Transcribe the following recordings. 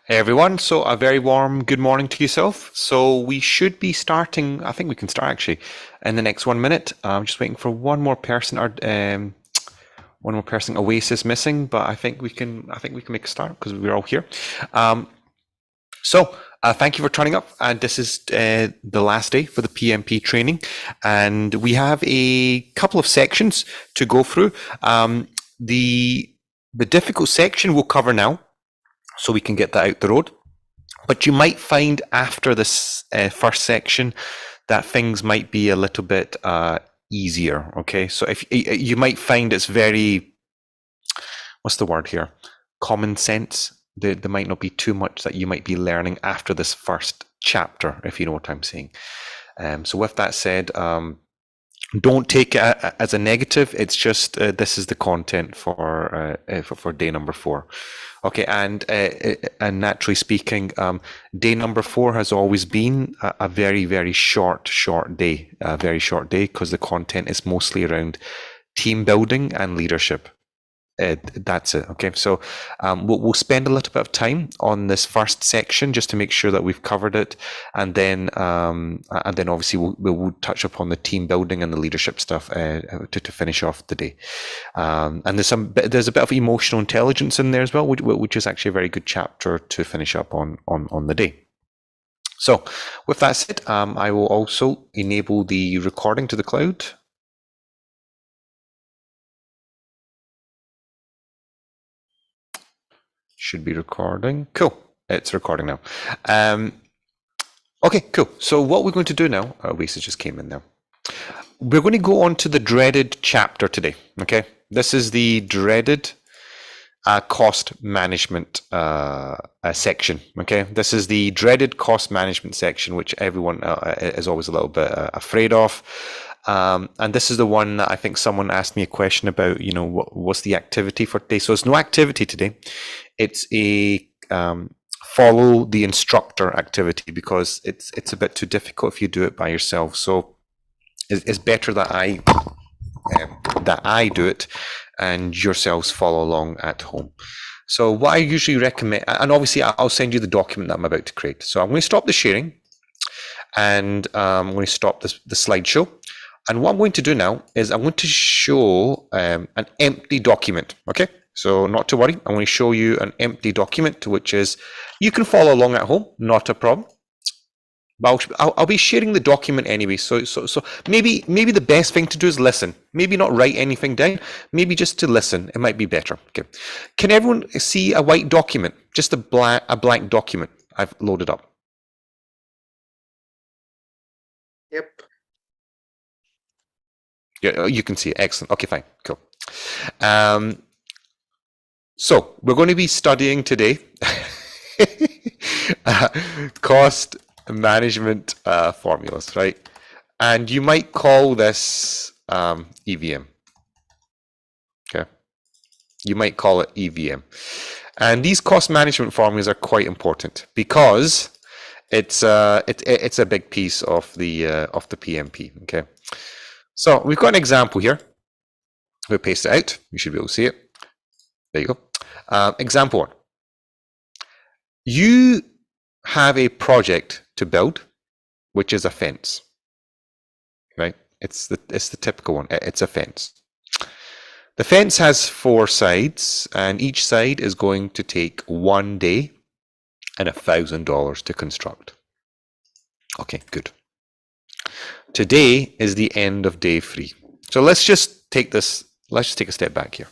Hey everyone, so a very warm good morning to yourself. So we should be starting, I think we can start actually in the next 1 minute. I'm just waiting for one more person or one more person. Oasis missing, but I think we can make a start because we're all here. Um, so thank you for turning up. And this is the last day for the PMP training, and we have a couple of sections to go through. The difficult section we'll cover now, so we can get that out the road. But you might find after this first section that things might be a little bit easier. Okay, so if you might find it's very, what's the word here? Common sense. There might not be too much that you might be learning after this first chapter, if you know what I'm saying. So with that said, don't take it as a negative. It's just this is the content for day number 4. Okay, and naturally speaking, day number 4 has always been a very, very short day, because the content is mostly around team building and leadership. That's it. Okay, so we'll spend a little bit of time on this first section just to make sure that we've covered it, and then obviously we'll touch upon the team building and the leadership stuff to finish off the day. And there's a bit of emotional intelligence in there as well, which is actually a very good chapter to finish up on the day. So with that said, I will also enable the recording to the cloud. Should be recording. Cool. It's recording now. Okay, cool. So what we're going to do now, Oasis just came in now. We're going to go on to the dreaded chapter today. Okay, this is the dreaded cost management section. Okay, this is the dreaded cost management section, which everyone is always a little bit afraid of. And this is the one that I think someone asked me a question about, what's the activity for today? So it's no activity today. It's a follow the instructor activity, because it's a bit too difficult if you do it by yourself. So it's better that I do it and yourselves follow along at home. So what I usually recommend, and obviously I'll send you the document that I'm about to create. So I'm going to stop the sharing, and I'm going to stop the slideshow. And what I'm going to do now is I'm going to show an empty document. Okay, so not to worry, I'm going to show you an empty document, which is, you can follow along at home, not a problem. But I'll be sharing the document anyway. So maybe the best thing to do is listen. Maybe not write anything down. Maybe just to listen. It might be better. Okay. Can everyone see a white document? Just a blank document I've loaded up. Yep. Yeah, you can see it. Excellent. Okay, fine. Cool. So we're going to be studying today cost management formulas, right? And you might call this EVM. Okay, you might call it EVM. And these cost management formulas are quite important because it's a big piece of the PMP. Okay, so we've got an example here. We'll paste it out. You should be able to see it. There you go. Example 1. You have a project to build, which is a fence, right? It's the typical one. It's a fence. The fence has 4 sides, and each side is going to take 1 day and $1,000 to construct. Okay, good. Today is the end of day 3. So let's just take a step back here.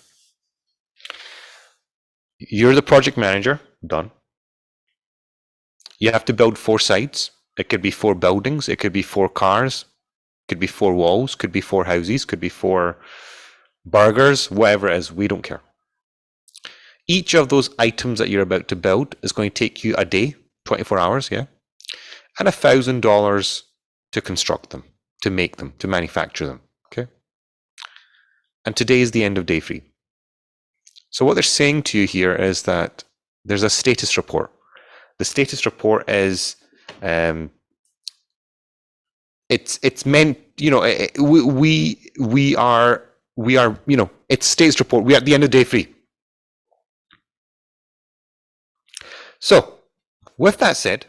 You're the project manager, done. You have to build 4 sites. It could be 4 buildings, it could be 4 cars, it could be 4 walls, could be 4 houses, could be 4 burgers, whatever it is, we don't care. Each of those items that you're about to build is going to take you a day, 24 hours, yeah, and $1,000 to construct them, to make them, to manufacture them, okay? And today is the end of day 3. So what they're saying to you here is that there's a status report. The status report is, it's meant, we are, it's status report. We're at the end of day 3. So With that said,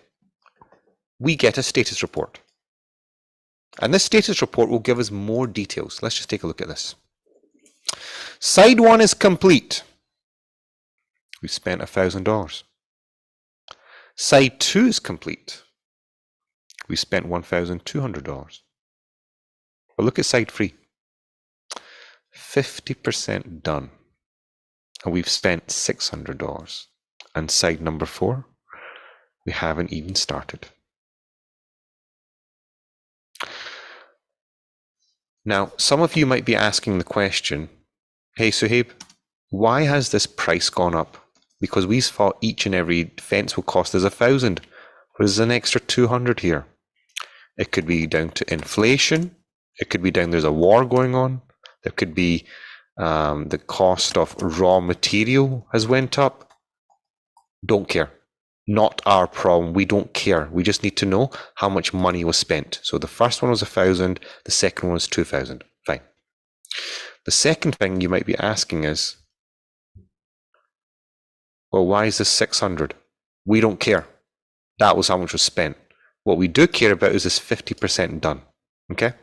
we get a status report. And this status report will give us more details. Let's just take a look at this. Side 1 is complete. We've spent $1,000. Side 2 is complete. We spent $1,200. But look at side 3. 50% done. And we've spent $600. And side number 4, we haven't even started. Now, some of you might be asking the question, hey Suhaib, why has this price gone up? Because we thought each and every fence will cost us $1,000. There's an extra 200 here. It could be down to inflation. It could be down, there's a war going on. There could be the cost of raw material has went up. Don't care. Not our problem. We don't care. We just need to know how much money was spent. So the first one was 1,000. The second one was 2,000. Fine. The second thing you might be asking is, well, why is this 600? We don't care. That was how much was spent. What we do care about is this 50% done. Okay?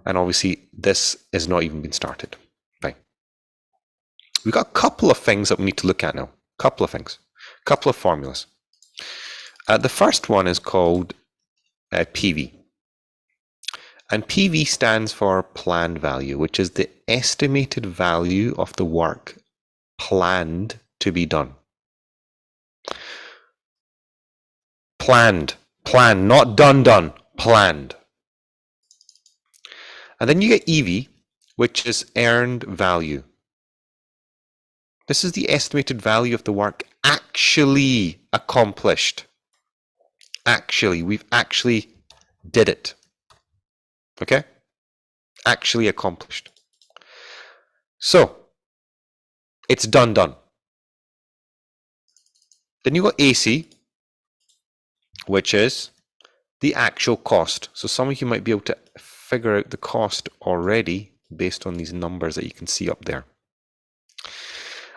And obviously, this has not even been started. Fine. We've got a couple of things that we need to look at now. Couple of things. Couple of formulas. The first one is called PV. And PV stands for planned value, which is the estimated value of the work planned to be done. Planned, not done, planned. And then you get EV, which is earned value. This is the estimated value of the work actually accomplished. Actually, we've actually did it. Okay? Actually accomplished. So, it's done. Then you got AC, which is the actual cost. So some of you might be able to figure out the cost already based on these numbers that you can see up there.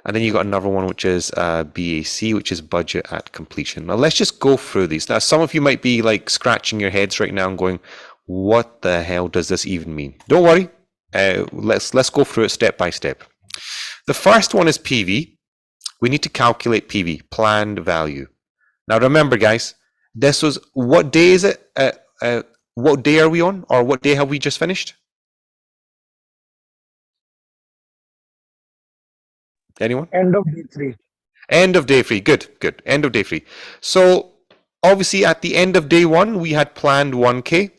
And then you got another one, which is BAC, which is budget at completion. Now let's just go through these. Now some of you might be like scratching your heads right now and going, what the hell does this even mean? Don't worry. Let's go through it step by step. The first one is PV. We need to calculate PV, planned value. Now remember, guys, this was, what day is it? What day are we on? Or what day have we just finished? Anyone? End of day 3. End of day 3. Good. End of day 3. So obviously at the end of day 1, we had planned 1K.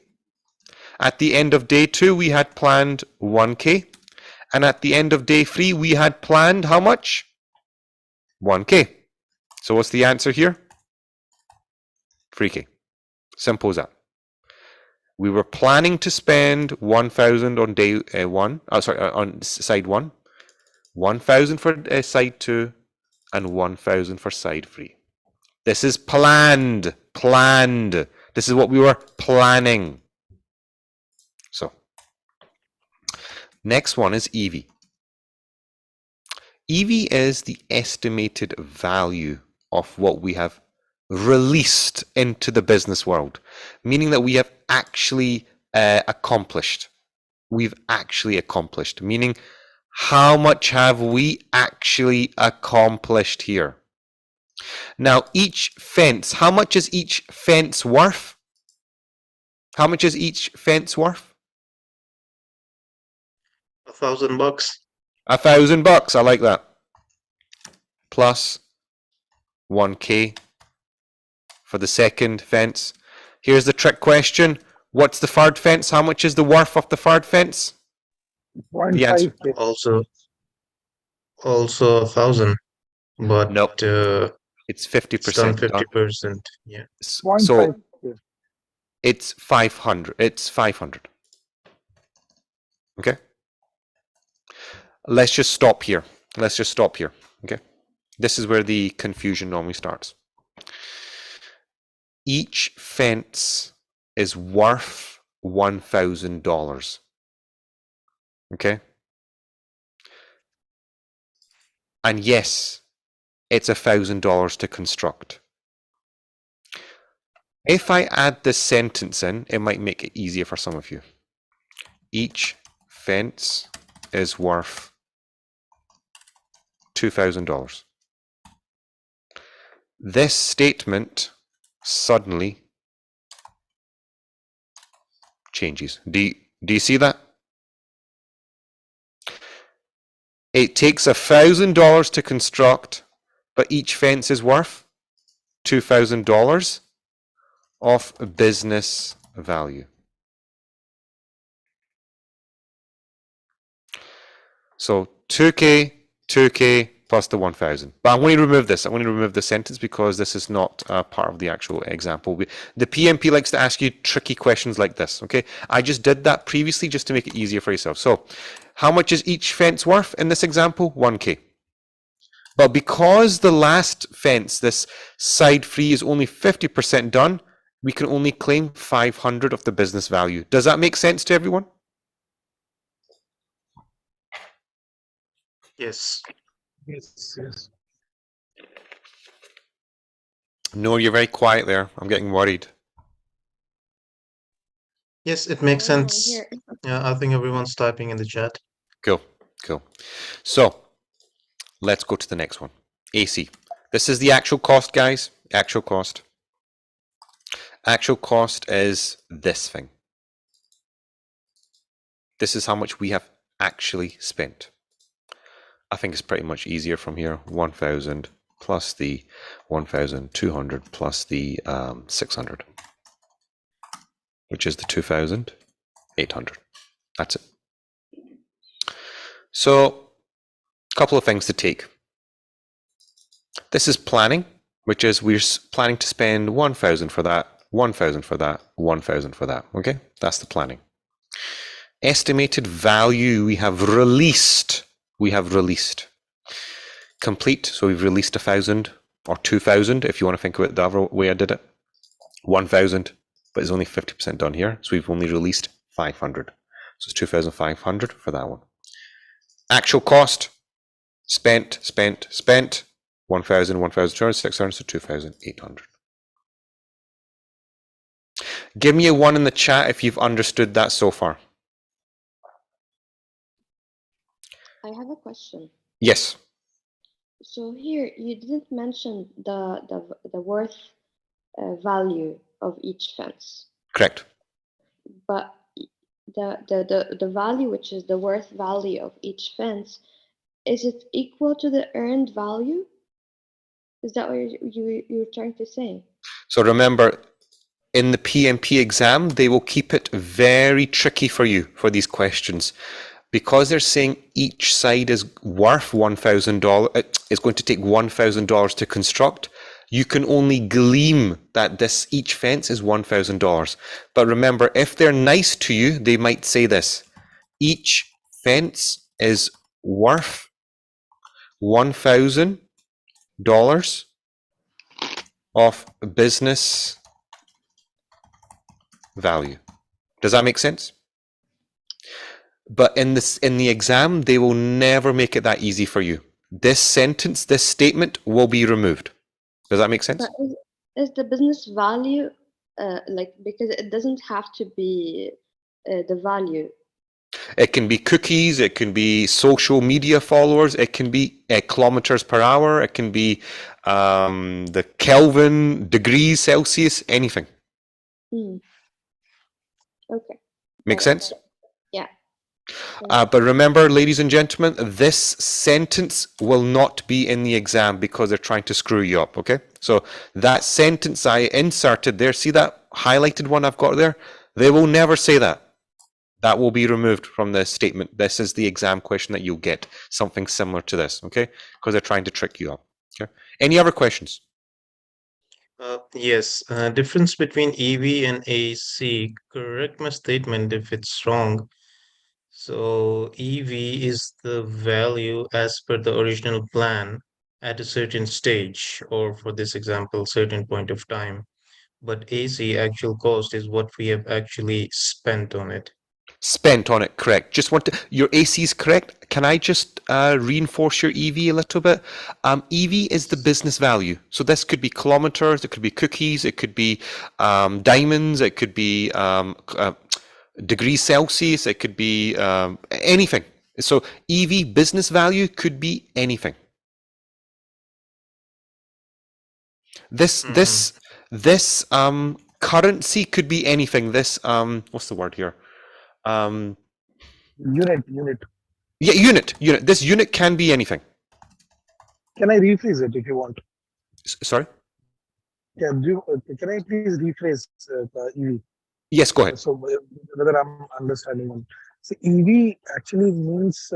At the end of day 2, we had planned 1K. And at the end of day 3, we had planned how much? 1K. So what's the answer here? 3K. Simple as that. We were planning to spend 1,000 on day 1. On side 1. 1,000 for side 2. And 1,000 for side 3. This is planned. This is what we were planning. So, next one is EV. EV is the estimated value of what we have released into the business world, meaning that we have actually accomplished. We've actually accomplished, meaning how much have we actually accomplished here? Now, each fence, how much is each fence worth? How much is each fence worth? $1,000. $1,000. I like that. Plus 1K for the second fence. Here's the trick question. What's the third fence? How much is the worth of the third fence? 0.5K. Also 1,000, but Nope. It's 50%. it's done 50%. Yeah. So 0.5K. it's 500. It's 500. Okay. Let's just stop here. Okay. This is where the confusion normally starts. Each fence is worth $1,000. Okay. And yes, it's $1,000 to construct. If I add this sentence in, it might make it easier for some of you. Each fence is worth $2,000. This statement suddenly changes. Do you see that? It takes $1,000 to construct, but each fence is worth $2,000 of business value. So 2K, 2K plus the 1,000. But I'm going to remove this. I'm going to remove the sentence because this is not part of the actual example. The PMP likes to ask you tricky questions like this. Okay, I just did that previously just to make it easier for yourself. So how much is each fence worth in this example? 1K. But because the last fence, this side free, is only 50% done, we can only claim 500 of the business value. Does that make sense to everyone? Yes. Yes, yes. No, you're very quiet there. I'm getting worried. Yes, it makes Oh, sense. here. Yeah, I think everyone's typing in the chat. Cool, cool. So let's go to the next one. AC. This is the actual cost, guys. Actual cost. Actual cost is this thing. This is how much we have actually spent. I think it's pretty much easier from here. 1,000 plus the 1,200 plus the 600, which is the 2,800. That's it. So, a couple of things to take. This is planning, which is we're planning to spend 1,000 for that, 1,000 for that, 1,000 for that. Okay, that's the planning. Estimated value we have released. We have released. Complete, so we've released 1,000 or 2,000 if you want to think of it the other way I did it. 1,000, but it's only 50% done here, so we've only released 500. So it's 2,500 for that one. Actual cost, spent, 1,000, 1,200, 600, so 2,800. Give me a 1 in the chat if you've understood that so far. I have a question. Yes. So here you didn't mention the worth value of each fence, Correct. but the value, which is the worth value of each fence, is it equal to the earned value? Is that what you're trying to say? So remember, in the PMP exam, they will keep it very tricky for you for these questions. Because they're saying each side is worth $1,000, it's going to take $1,000 to construct, you can only glean that each fence is $1,000. But remember, if they're nice to you, they might say this: each fence is worth $1,000 of business value. Does that make sense? But in the exam, they will never make it that easy for you. This sentence, this statement will be removed. Does that make sense? But is the business value because it doesn't have to be the value. It can be cookies, it can be social media followers, it can be kilometers per hour, it can be the Kelvin, degrees Celsius, anything. Okay. Make sense? Yeah. But remember, ladies and gentlemen, this sentence will not be in the exam because they're trying to screw you up, okay? So that sentence I inserted there, see that highlighted one I've got there? They will never say that. That will be removed from the statement. This is the exam question that you'll get, something similar to this, okay? Because they're trying to trick you up, okay? Any other questions? Yes, difference between EV and AC. Correct my statement if it's wrong. So EV is the value as per the original plan at a certain stage, or for this example, certain point of time. But AC, actual cost, is what we have actually spent on it. Spent on it, correct. Just want to, your AC is correct. Can I just reinforce your EV a little bit? EV is the business value. So this could be kilometers, it could be cookies, it could be diamonds, it could be degrees Celsius, it could be anything. So EV business value could be anything. This currency could be anything. This what's the word here? Unit. Yeah, unit. This unit can be anything. Can I rephrase it if you want? Sorry? Yeah, can I please rephrase EV? Yes, go ahead. So whether I'm understanding one. So EV actually means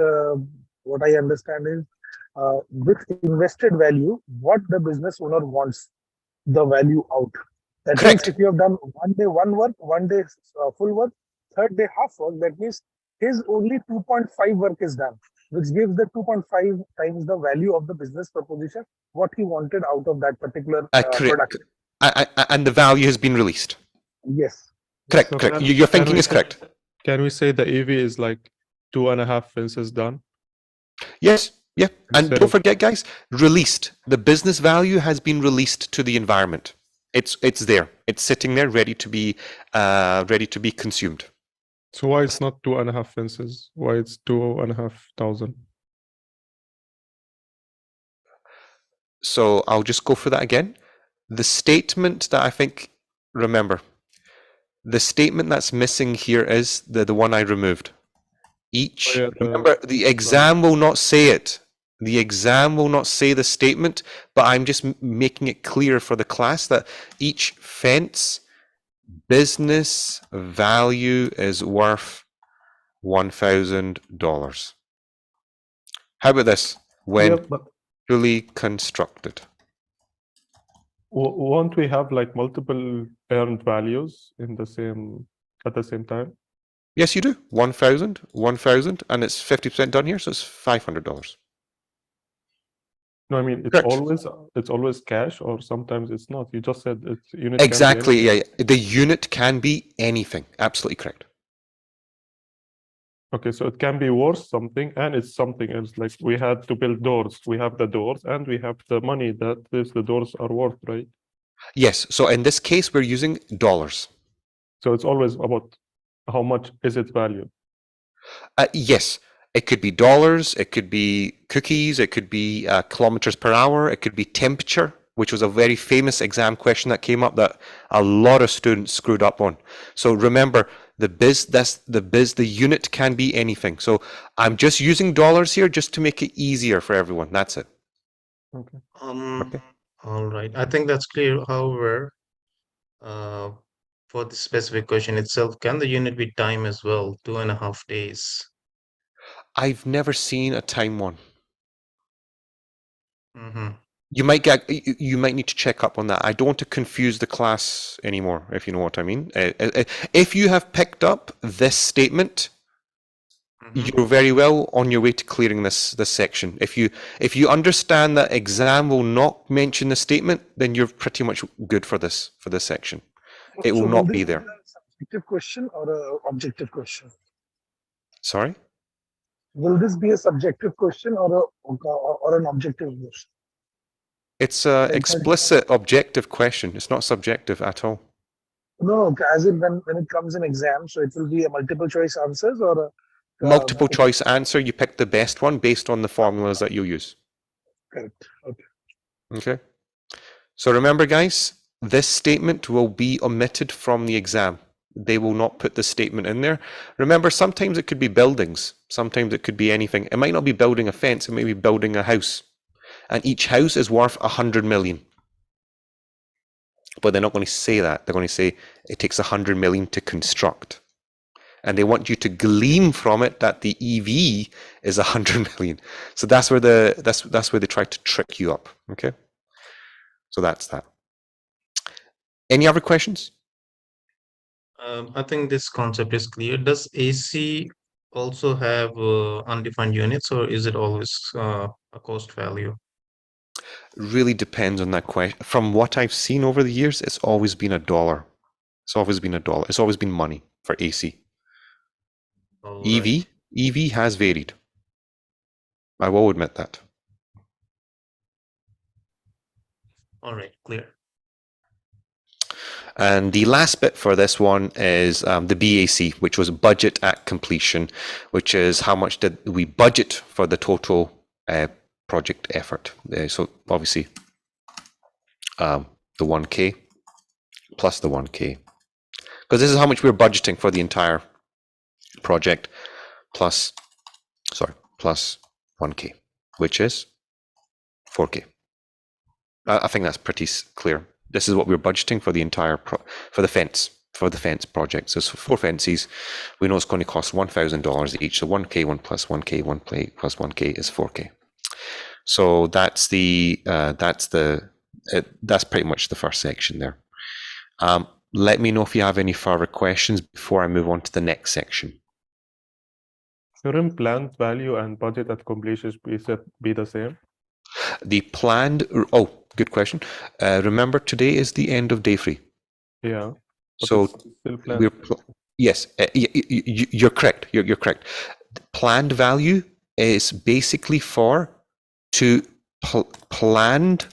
what I understand is with invested value, what the business owner wants the value out. That Correct. means if you have done 1 day one work, 1 day full work, 3rd day half work, that means his only 2.5 work is done, which gives the 2.5 times the value of the business proposition, what he wanted out of that particular product. And the value has been released. Yes. Correct, So correct. Your thinking is correct. Can we say the EV is like 2.5 fences done? Yes, yeah. And Instead don't of- forget, guys, released. The business value has been released to the environment. It's there. It's sitting there, ready to be consumed. So why it's not 2.5 fences? Why it's 2,500? So I'll just go for that again. The statement that I think, remember, the statement that's missing here is the one I removed. Each, remember, the exam will not say it. The exam will not say the statement, but I'm just making it clear for the class that each fence business value is worth $1,000. How about this? When Yeah, but fully constructed. won't we have like multiple earned values in the same at the same time? Yes, you do. 1,000, 1,000, and it's 50% done here, so it's $500. No, I mean Correct. it's always cash, or sometimes it's not. You just said it's unit. can be Exactly. anything. Yeah. The unit can be anything. Absolutely correct. Okay, so it can be worth something, and it's something else. Like we had to build doors. We have the doors, and we have the money that the doors are worth, right? Yes. So in this case, we're using dollars. So it's always about how much is it valued. Yes. It could be dollars. It could be cookies. It could be kilometers per hour. It could be temperature, which was a very famous exam question that came up that a lot of students screwed up on. So remember, the unit can be anything. So I'm just using dollars here just to make it easier for everyone. That's it. Okay. Okay. All right. I think that's clear. However, for the specific question itself, can the unit be time as well? 2.5 days. I've never seen a time one. Mm-hmm. You might need to check up on that. I don't want to confuse the class anymore, if you know what I mean. If you have picked up this statement, you're very well on your way to clearing this section. If you understand that exam will not mention the statement, then you're pretty much good for this section. It will not be there. A subjective question or an objective question? Sorry? Will this be a subjective question or an objective question? It's a explicit objective question. It's not subjective at all. No, as in when it comes in exam, so it will be a multiple choice answers or a Multiple choice answer. You pick the best one based on the formulas that you use. correct. Okay. Okay. So remember, guys, this statement will be omitted from the exam. They will not put the statement in there. Remember, sometimes it could be buildings. Sometimes it could be anything. It might not be building a fence. It may be building a house. And each house is worth 100 million. But they're not going to say that. They're going to say it takes 100 million to construct. And they want you to glean from it that the EV is 100 million. So that's where that's where they try to trick you up. Okay. So that's that. Any other questions? I think this concept is clear. Does AC also have undefined units, or is it always a cost value? Really depends on that question. From what I've seen over the years, it's always been $1. It's always been $1. It's always been money for AC. All EV, right. EV has varied. I will admit that. All right, clear. And the last bit for this one is the BAC, which was budget at completion, which is how much did we budget for the total project effort. So obviously the 1K plus the 1K, because this is how much we're budgeting for the entire project plus 1K, which is 4K. I think that's pretty clear. This is what we're budgeting for the entire for the fence project. So 4 fences, we know it's going to cost $1,000 each. So 1K, 1 plus 1K, 1 plus 1K is 4K. So that's that's pretty much the first section there. Let me know if you have any further questions before I move on to the next section. Shouldn't planned value and budget at completion be the same? The planned, oh, good question. Remember, today is the end of day 3. Yeah. But So it's still planned. yes, you're correct. You're correct. Planned value is basically planned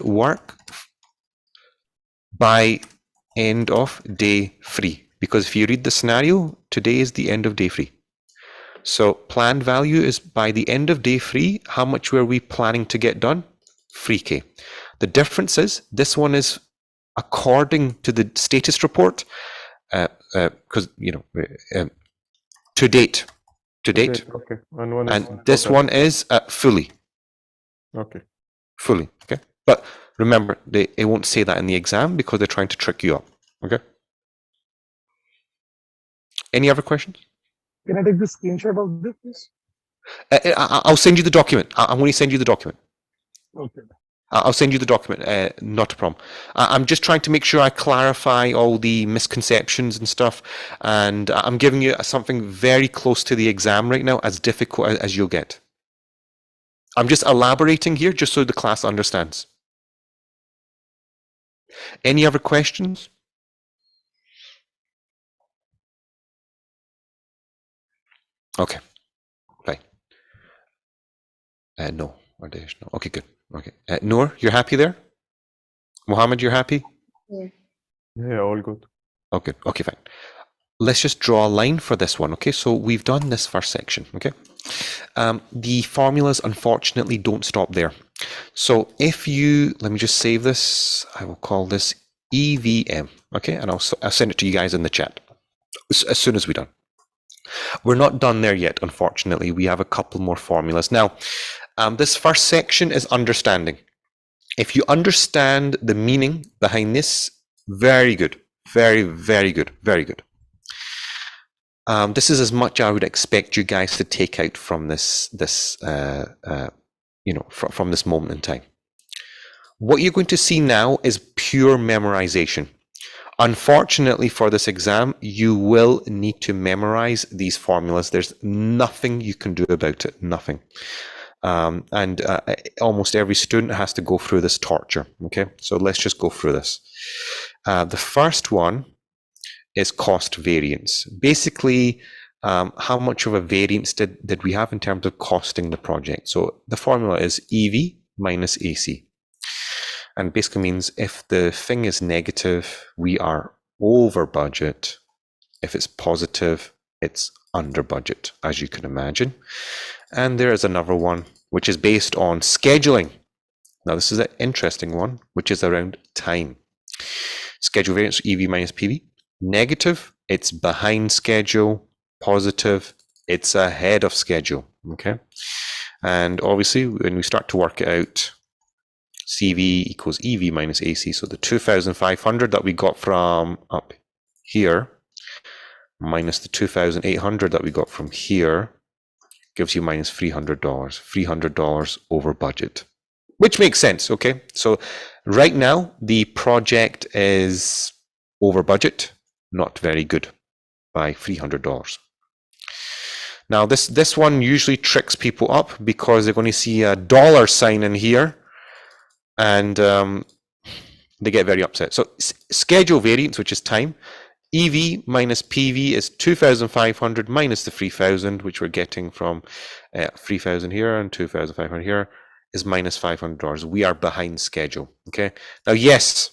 work by end of day 3. Because if you read the scenario, today is the end of day 3. So planned value is by the end of day 3, how much were we planning to get done? 3K. The difference is this one is according to the status report, because to date. Okay. And this one is fully. Okay. Fully. Okay. But remember, they won't say that in the exam because they're trying to trick you up. Okay. Any other questions? Can I take the screenshot of this, please? I'll send you the document. I'm going to send you the document. Okay. I'll send you the document. Not a problem. I'm just trying to make sure I clarify all the misconceptions and stuff. And I'm giving you something very close to the exam right now, as difficult as you'll get. I'm just elaborating here just so the class understands. Any other questions? Okay. Right. No. No. Okay, good. Okay. Noor, you're happy there? Mohammed, you're happy? Yeah. Yeah, all good. Okay. Okay, fine. Let's just draw a line for this one. Okay, so we've done this first section. Okay. The formulas, unfortunately, don't stop there. So if you, let me just save this. I will call this EVM. Okay, and I'll send it to you guys in the chat as soon as we're done. We're not done there yet, unfortunately. We have a couple more formulas. Now, this first section is understanding. If you understand the meaning behind this, very good. Very, very good. Very good. This is as much I would expect you guys to take out from this from this moment in time. What you're going to see now is pure memorization. Unfortunately for this exam, you will need to memorize these formulas. There's nothing you can do about it, nothing. And almost every student has to go through this torture, okay? So let's just go through this. The first one is cost variance. Basically, how much of a variance did we have in terms of costing the project? So the formula is EV minus AC. And basically means if the thing is negative, we are over budget. If it's positive, it's under budget, as you can imagine. And there is another one, which is based on scheduling. Now, this is an interesting one, which is around time. Schedule variance, EV minus PV. Negative, it's behind schedule. Positive, it's ahead of schedule. Okay. And obviously, when we start to work it out, CV equals EV minus AC. So the 2,500 that we got from up here minus the 2,800 that we got from here gives you minus $300. $300 over budget, which makes sense. Okay. So right now the project is over budget, not very good, by $300. Now this one usually tricks people up because they're going to see a dollar sign in here. And they get very upset. So schedule variance, which is time, EV minus PV is 2,500 minus the 3,000, which we're getting from 3,000 here and 2,500 here, is minus $500. We are behind schedule. Okay. Now, yes,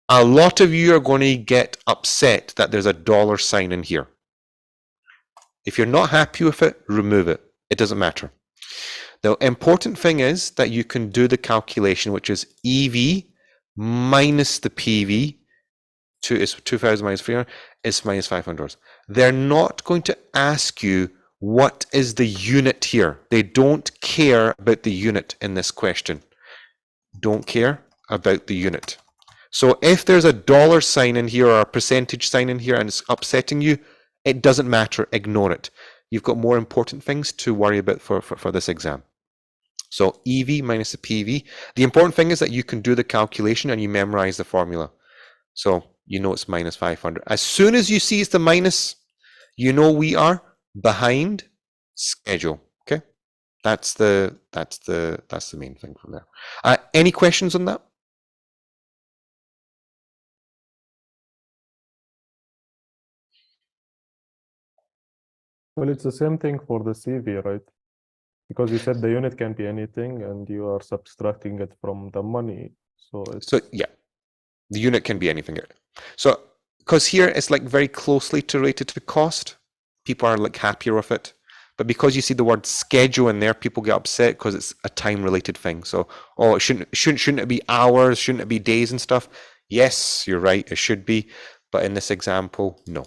a lot of you are going to get upset that there's a dollar sign in here. If you're not happy with it, remove it. It doesn't matter. The important thing is that you can do the calculation, which is EV minus the PV. Is 2,000 minus 300 is minus $500. They're not going to ask you what is the unit here. They don't care about the unit in this question. Don't care about the unit. So if there's a dollar sign in here or a percentage sign in here and it's upsetting you, it doesn't matter. Ignore it. You've got more important things to worry about for this exam. So EV minus the PV. The important thing is that you can do the calculation and you memorize the formula. So you know it's minus 500. As soon as you see it's the minus, you know we are behind schedule. Okay, that's the main thing from there. Any questions on that? Well, it's the same thing for the CV, right? Because you said the unit can be anything, and you are subtracting it from the money. So yeah, the unit can be anything. So because here it's like very closely related to cost, people are like happier with it. But because you see the word schedule in there, people get upset because it's a time-related thing. So, oh, it shouldn't it be hours? Shouldn't it be days and stuff? Yes, you're right. It should be, but in this example, no.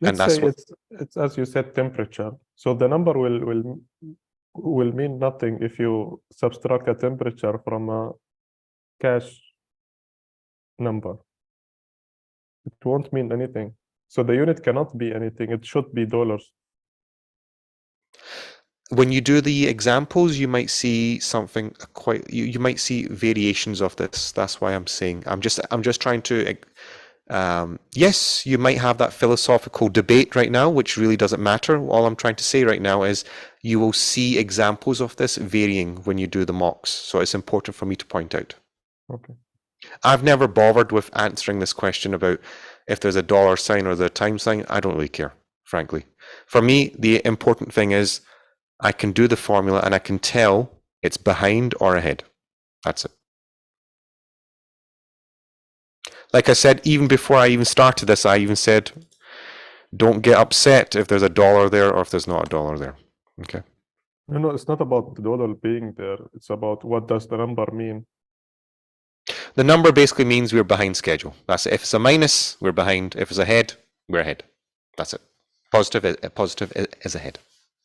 Let's say it's as you said, temperature. So the number will mean nothing if you subtract a temperature from a cash number. It won't mean anything. So the unit cannot be anything. It should be dollars. When you do the examples, you might see something quite. You might see variations of this. That's why I'm saying I'm just trying to. Yes, you might have that philosophical debate right now, which really doesn't matter. All I'm trying to say right now is you will see examples of this varying when you do the mocks. So it's important for me to point out. Okay. I've never bothered with answering this question about if there's a dollar sign or the time sign. I don't really care, frankly. For me, the important thing is I can do the formula and I can tell it's behind or ahead. That's it. Like I said, even before I even started this, I even said, don't get upset if there's a dollar there or if there's not a dollar there. Okay. No, it's not about the dollar being there. It's about what does the number mean. The number basically means we're behind schedule. That's it. If it's a minus, we're behind. If it's ahead, we're ahead. That's it. Positive is ahead.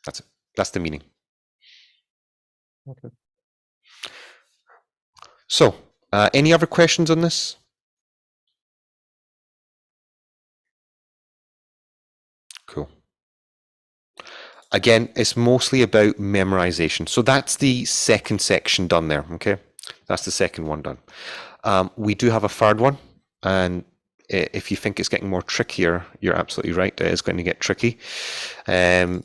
That's it. That's the meaning. Okay. So, any other questions on this? Cool. Again, it's mostly about memorization. So that's the second section done there. Okay, that's the second one done. We do have a third one, and if you think it's getting more trickier, you're absolutely right. It is going to get tricky. Again,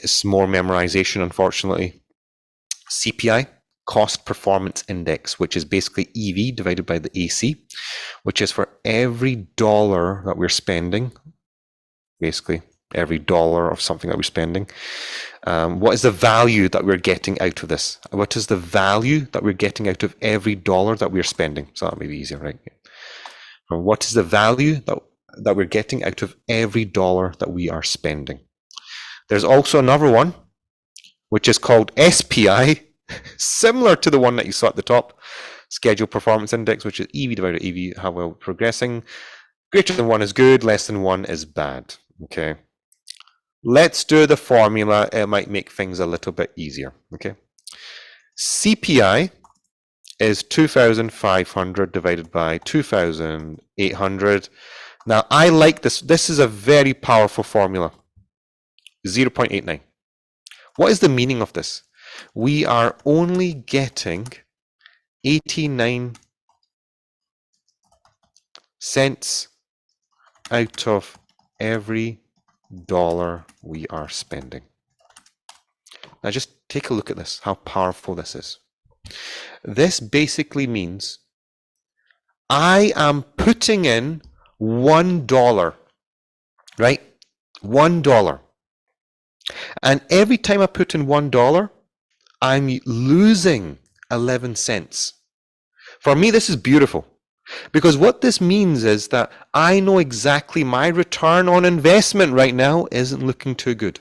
it's more memorization, unfortunately. CPI, Cost Performance Index, which is basically EV divided by the AC, which is for every dollar that we're spending, basically every dollar of something that we're spending. What is the value that we're getting out of this? What is the value that we're getting out of every dollar that we're spending? So that may be easier, right? What is the value that we're getting out of every dollar that we are spending? There's also another one, which is called SPI, similar to the one that you saw at the top, Schedule Performance Index, which is EV divided by EV, how well we're progressing. Greater than 1 is good, less than 1 is bad. Okay. Let's do the formula. It might make things a little bit easier. Okay. CPI is 2,500 divided by 2,800. Now, I like this. This is a very powerful formula. 0.89. What is the meaning of this? We are only getting 89 cents out of every dollar we are spending. Now just take a look at this, how powerful this is. This basically means I am putting in $1 right? $1. And every time I put in $1, I'm losing 11 cents. For me, this is beautiful, because what this means is that I know exactly my return on investment right now isn't looking too good.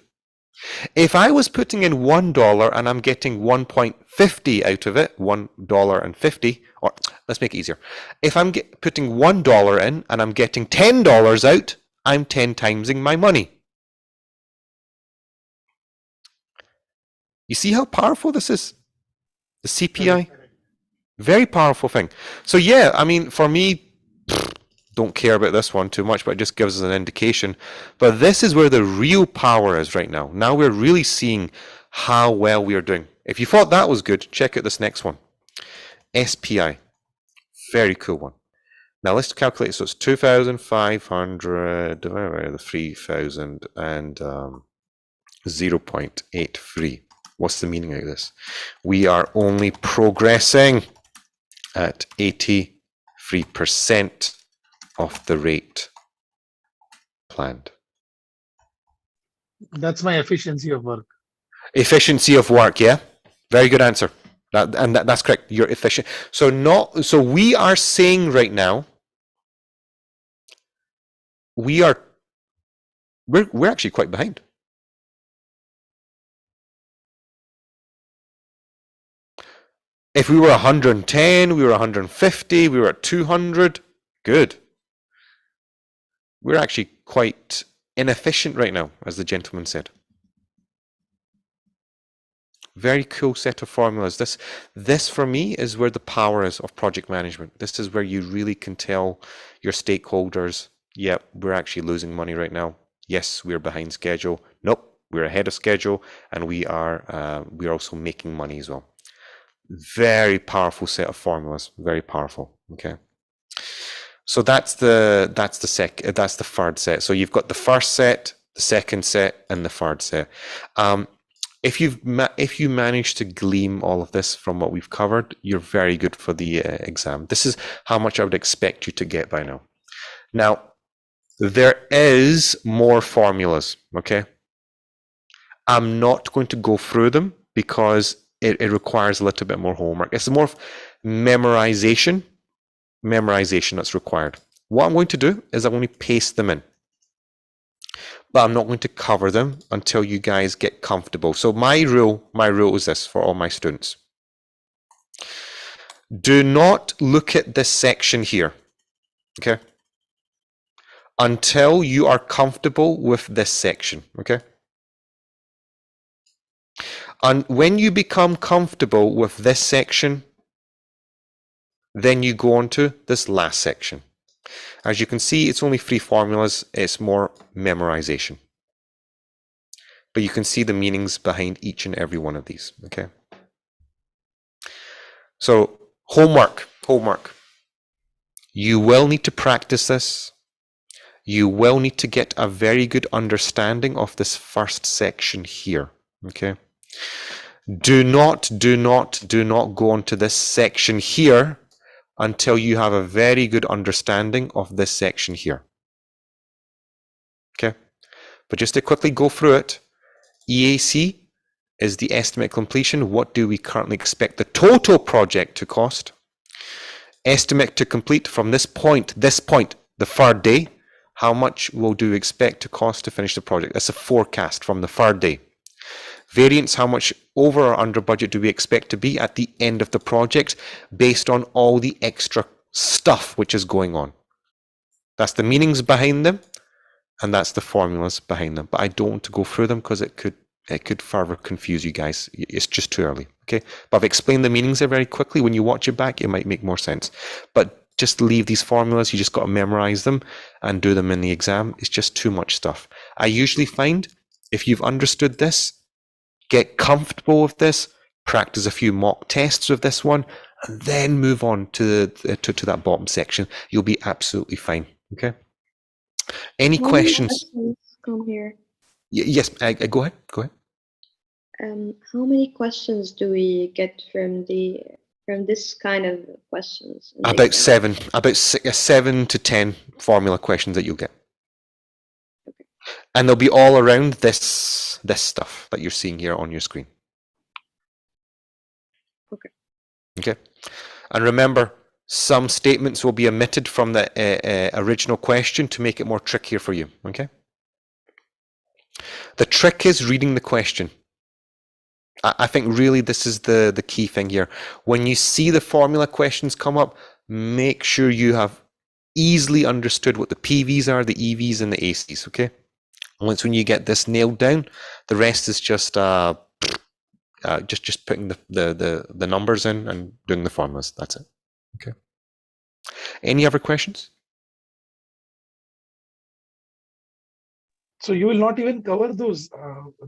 If I was putting in $1 and I'm getting 1.50 out of it, $1.50, or let's make it easier. If I'm putting $1 in and I'm getting $10 out, I'm 10 timesing my money. You see how powerful this is? The CPI? Very powerful thing. So yeah, I mean, for me, don't care about this one too much, but it just gives us an indication. But this is where the real power is right now. Now we're really seeing how well we are doing. If you thought that was good, check out this next one. SPI. Very cool one. Now let's calculate. So it's 2,500 divided by the 3,000 and 0.83. What's the meaning of this? We are only progressing at 83% of the rate planned. That's my efficiency of work. Efficiency of work, yeah. Very good answer. That's correct. You're efficient. So we are saying right now, we're actually quite behind. If we were 110, we were 150, we were at 200, good. We're actually quite inefficient right now, as the gentleman said. Very cool set of formulas. This for me is where the power is of project management. This is where you really can tell your stakeholders, yeah, we're actually losing money right now. Yes, we're behind schedule. Nope, we're ahead of schedule, and we're also making money as well. Very powerful set of formulas. Very powerful. Okay. So that's the third set. So you've got the first set, the second set, and the third set. If you manage to glean all of this from what we've covered, you're very good for the exam. This is how much I would expect you to get by now. Now, there is more formulas. Okay. I'm not going to go through them because it requires a little bit more homework. It's more memorization that's required. What I'm going to do is I'm going to paste them in, but I'm not going to cover them until you guys get comfortable. So my rule is this for all my students. Do not look at this section here, okay, until you are comfortable with this section, okay? And when you become comfortable with this section, then you go on to this last section. As you can see, it's only 3 formulas. It's more memorization. But you can see the meanings behind each and every one of these, okay? So, homework. You will need to practice this. You will need to get a very good understanding of this first section here, okay? Do not go on to this section here until you have a very good understanding of this section here. Okay, but just to quickly go through it, EAC is the estimate completion. What do we currently expect the total project to cost? Estimate to complete from this point, the third day. How much do we expect to cost to finish the project? That's a forecast from the third day. Variance, how much over or under budget do we expect to be at the end of the project based on all the extra stuff which is going on. That's the meanings behind them, and that's the formulas behind them. But I don't want to go through them because it could further confuse you guys. It's just too early, okay? But I've explained the meanings there very quickly. When you watch it back, it might make more sense. But just leave these formulas. You just got to memorize them and do them in the exam. It's just too much stuff. I usually find if you've understood this, get comfortable with this, practice a few mock tests with this one, and then move on to that bottom section. You'll be absolutely fine. Okay. Any questions? Come here. Yes, go ahead. Go ahead. How many questions do we get from this kind of questions? About 7 to 10 formula questions that you'll get. Okay. And they'll be all around this stuff that you're seeing here on your screen. Okay. Okay. And remember, some statements will be omitted from the original question to make it more trickier for you. Okay. The trick is reading the question. I think really this is the key thing here. When you see the formula questions come up, make sure you have easily understood what the PVs are, the EVs, and the ACs. Okay. Once when you get this nailed down, the rest is just putting the numbers in and doing the formulas. That's it. Okay. Any other questions? So you will not even cover those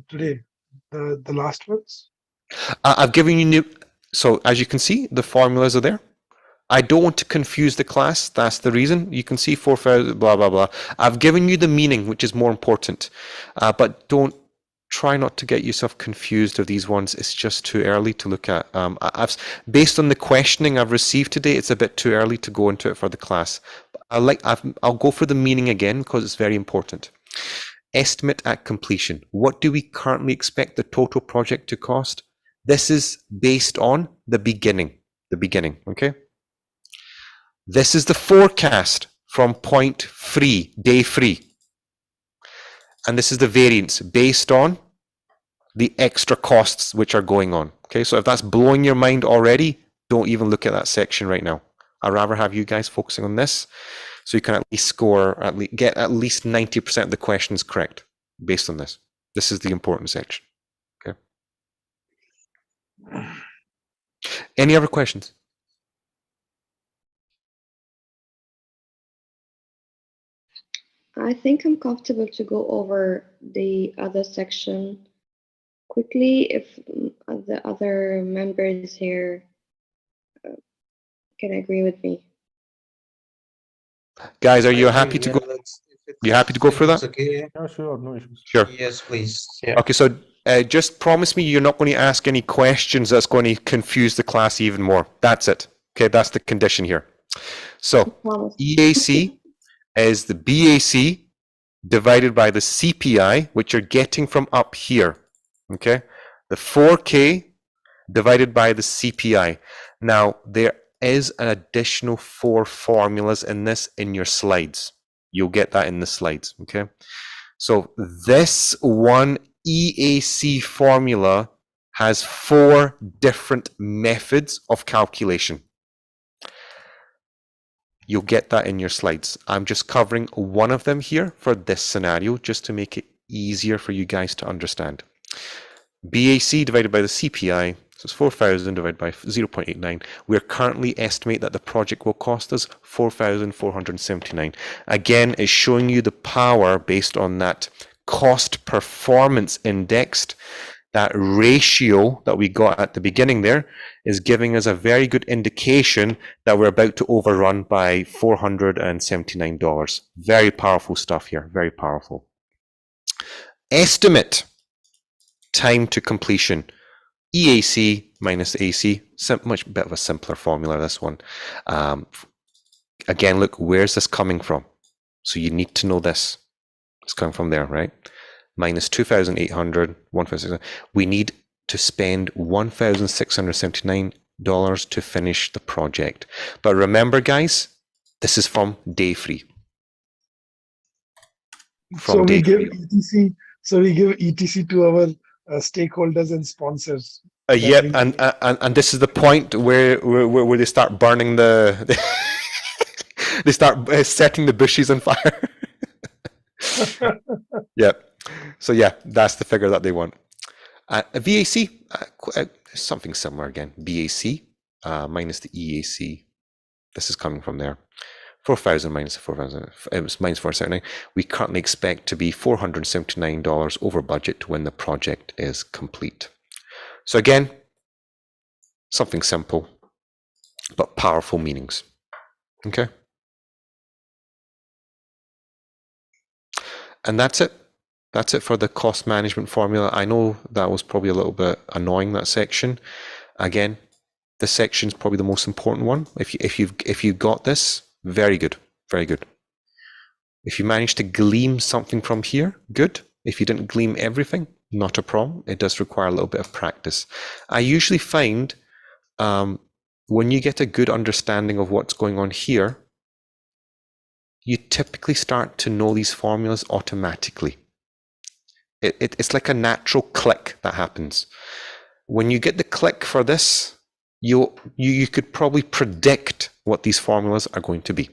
today, the last ones? I've given you new. So as you can see, the formulas are there. I don't want to confuse the class. That's the reason. You can see 4,000, blah, blah, blah. I've given you the meaning, which is more important. But don't try not to get yourself confused of these ones. It's just too early to look at. Based on the questioning I've received today, it's a bit too early to go into it for the class. I'll go for the meaning again because it's very important. Estimate at completion. What do we currently expect the total project to cost? This is based on the beginning. Okay? This is the forecast from point 3, day 3. And this is the variance based on the extra costs which are going on. Okay, so if that's blowing your mind already, don't even look at that section right now. I'd rather have you guys focusing on this so you can at least get at least 90% of the questions correct based on this. This is the important section. Okay. Any other questions? I think I'm comfortable to go over the other section quickly if the other members here can agree with me. Guys, are you happy to go? You happy to go for that? Okay. Yeah, sure, no issues. Sure. Yes, please. Yeah. Okay, so just promise me you're not going to ask any questions that's going to confuse the class even more. That's it. Okay, that's the condition here. So EAC is the BAC divided by the CPI, which you're getting from up here. Okay, the 4K divided by the CPI. Now, there is an additional 4 formulas in this in your slides. You'll get that in the slides. Okay, so this one EAC formula has 4 different methods of calculation. You'll get that in your slides. I'm just covering one of them here for this scenario, just to make it easier for you guys to understand. BAC divided by the CPI, so it's 4,000 divided by 0.89. We're currently estimate that the project will cost us 4,479. Again, it's showing you the power based on that cost performance indexed. That ratio that we got at the beginning there is giving us a very good indication that we're about to overrun by $479. Very powerful stuff here, very powerful. Estimate time to completion. EAC minus AC, much bit of a simpler formula, this one. Again, look, where's this coming from? So you need to know this. It's coming from there, right? Minus 2,800, 1,600. We need to spend $1,679 to finish the project. But remember, guys, this is from day 3. So we give ETC. So we give ETC to our stakeholders and sponsors. Yep, and this is the point where they start burning they start setting the bushes on fire. Yep. So yeah, that's the figure that they want. VAC, something similar again. BAC minus the EAC. This is coming from there. 4,000 minus 4,000. It was minus 479. We currently expect to be $479 over budget when the project is complete. So again, something simple, but powerful meanings. Okay. And that's it. That's it for the cost management formula. I know that was probably a little bit annoying, that section. Again, this section is probably the most important one. If you got this, very good, very good. If you manage to glean something from here, good. If you didn't glean everything, not a problem. It does require a little bit of practice. I usually find when you get a good understanding of what's going on here, you typically start to know these formulas automatically. It's like a natural click that happens. When you get the click for this, you could probably predict what these formulas are going to be.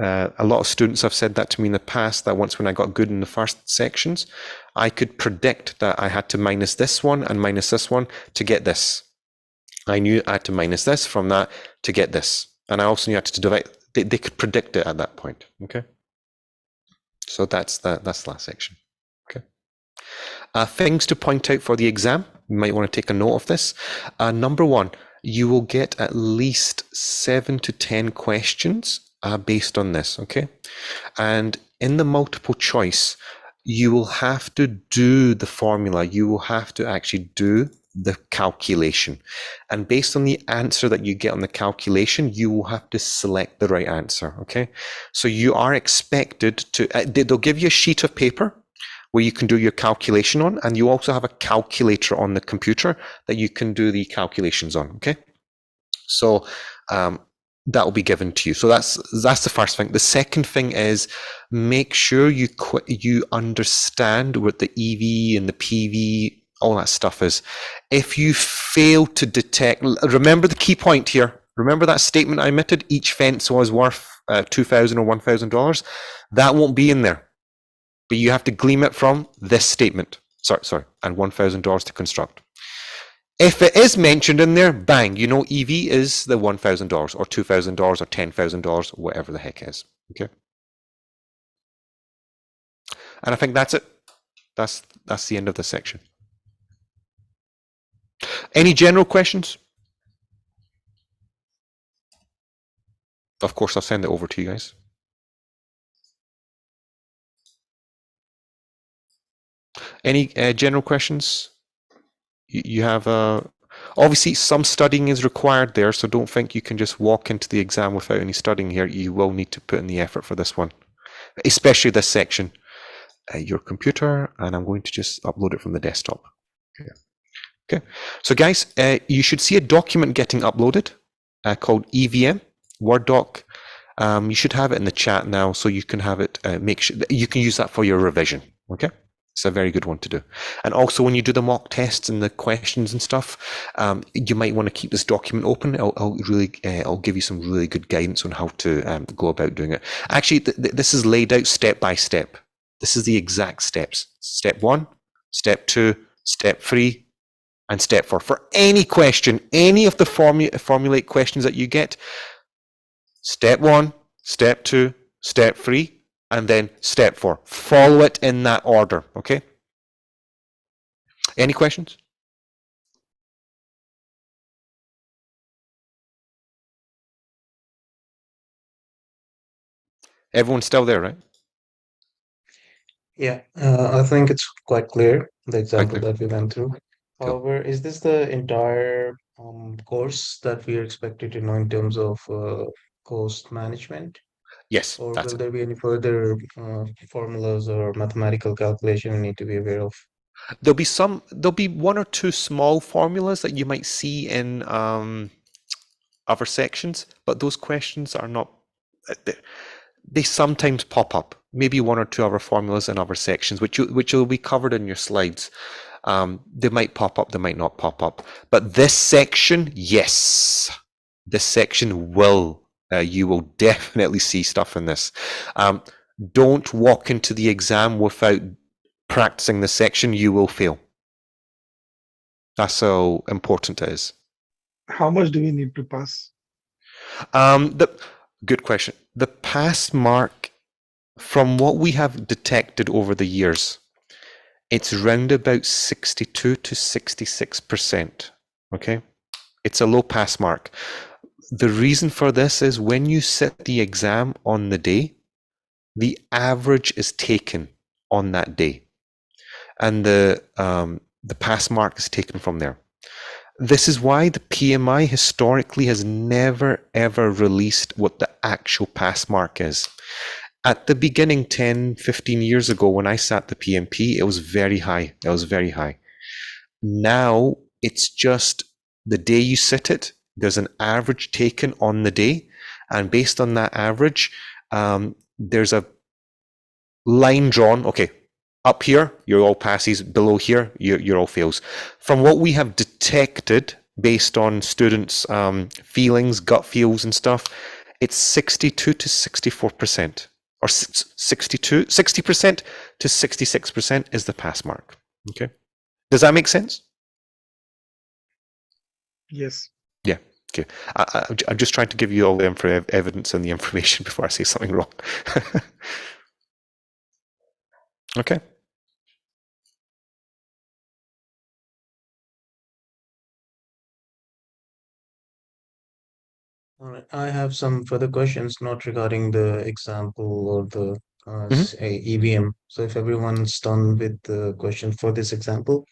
A lot of students have said that to me in the past, that once when I got good in the first sections, I could predict that I had to minus this one and minus this one to get this. I knew I had to minus this from that to get this. And I also knew I had to divide. They could predict it at that point. Okay. So that's the last section. Okay. Things to point out for the exam. You might want to take a note of this. Number one, you will get at least 7 to 10 questions based on this. Okay. And in the multiple choice, you will have to do the formula. You will have to actually do the calculation, and based on the answer that you get on the calculation, you will have to select the right answer. Okay, so you are expected to they'll give you a sheet of paper where you can do your calculation on, and you also have a calculator on the computer that you can do the calculations on. Okay, so that will be given to you. So that's the first thing. The second thing is make sure you understand what the EV and the PV, all that stuff is. If you fail to detect, remember the key point here. Remember that statement I omitted? Each fence was worth $2,000 or $1,000. That won't be in there, but you have to glean it from this statement. Sorry, and $1,000 to construct. If it is mentioned in there, bang, you know EV is the $1,000 or $2,000 or $10,000, whatever the heck is. Okay. And I think that's it. That's the end of the section. Any general questions? Of course, I'll send it over to you guys. Any general questions? You have obviously some studying is required there, so don't think you can just walk into the exam without any studying here. You will need to put in the effort for this one, especially this section. Your computer, and I'm going to just upload it from the desktop. Okay. So guys, you should see a document getting uploaded called EVM, Word doc. You should have it in the chat now, so you can have it, make sure you can use that for your revision. Okay. It's a very good one to do. And also when you do the mock tests and the questions and stuff, you might want to keep this document open. I'll give you some really good guidance on how to go about doing it. Actually, this is laid out step by step. This is the exact steps. Step 1, step 2, step 3, and step 4. For any question, any of the formulate questions that you get, step 1, step 2, step 3, and then step 4. Follow it in that order, okay? Any questions? Everyone's still there, right? Yeah, I think it's quite clear, the example that we went through. Cool. However, is this the entire course that we are expected to know in terms of cost management? Yes, Or that's will it. there be any further formulas or mathematical calculation we need to be aware of? There'll be 1 or 2 small formulas that you might see in other sections, but those questions are not, they sometimes pop up. Maybe 1 or 2 other formulas in other sections, which will be covered in your slides. They might pop up, they might not pop up. But this section, yes, this section will, you will definitely see stuff in this. Don't walk into the exam without practicing this section, you will fail. That's how important it is. How much do we need to pass? Good question. The pass mark, from what we have detected over the years, it's round about 62 to 66%. Okay, it's a low pass mark. The reason for this is when you sit the exam on the day, the average is taken on that day, and the pass mark is taken from there. This is why the PMI historically has never ever released what the actual pass mark is. At the beginning, 10, 15 years ago, when I sat the PMP, it was very high. It was very high. Now it's just the day you sit it, there's an average taken on the day. And based on that average, there's a line drawn. Okay, up here, you're all passes. Below here, you're all fails. From what we have detected, based on students' feelings, gut feels and stuff, it's 62 to 64%. Or 60% to 66% is the pass mark. Okay. Does that make sense? Yes. Yeah. Okay. I'm just trying to give you all the evidence and the information before I say something wrong. Okay. All right. I have some further questions, not regarding the example or the say EVM. So if everyone's done with the question for this example,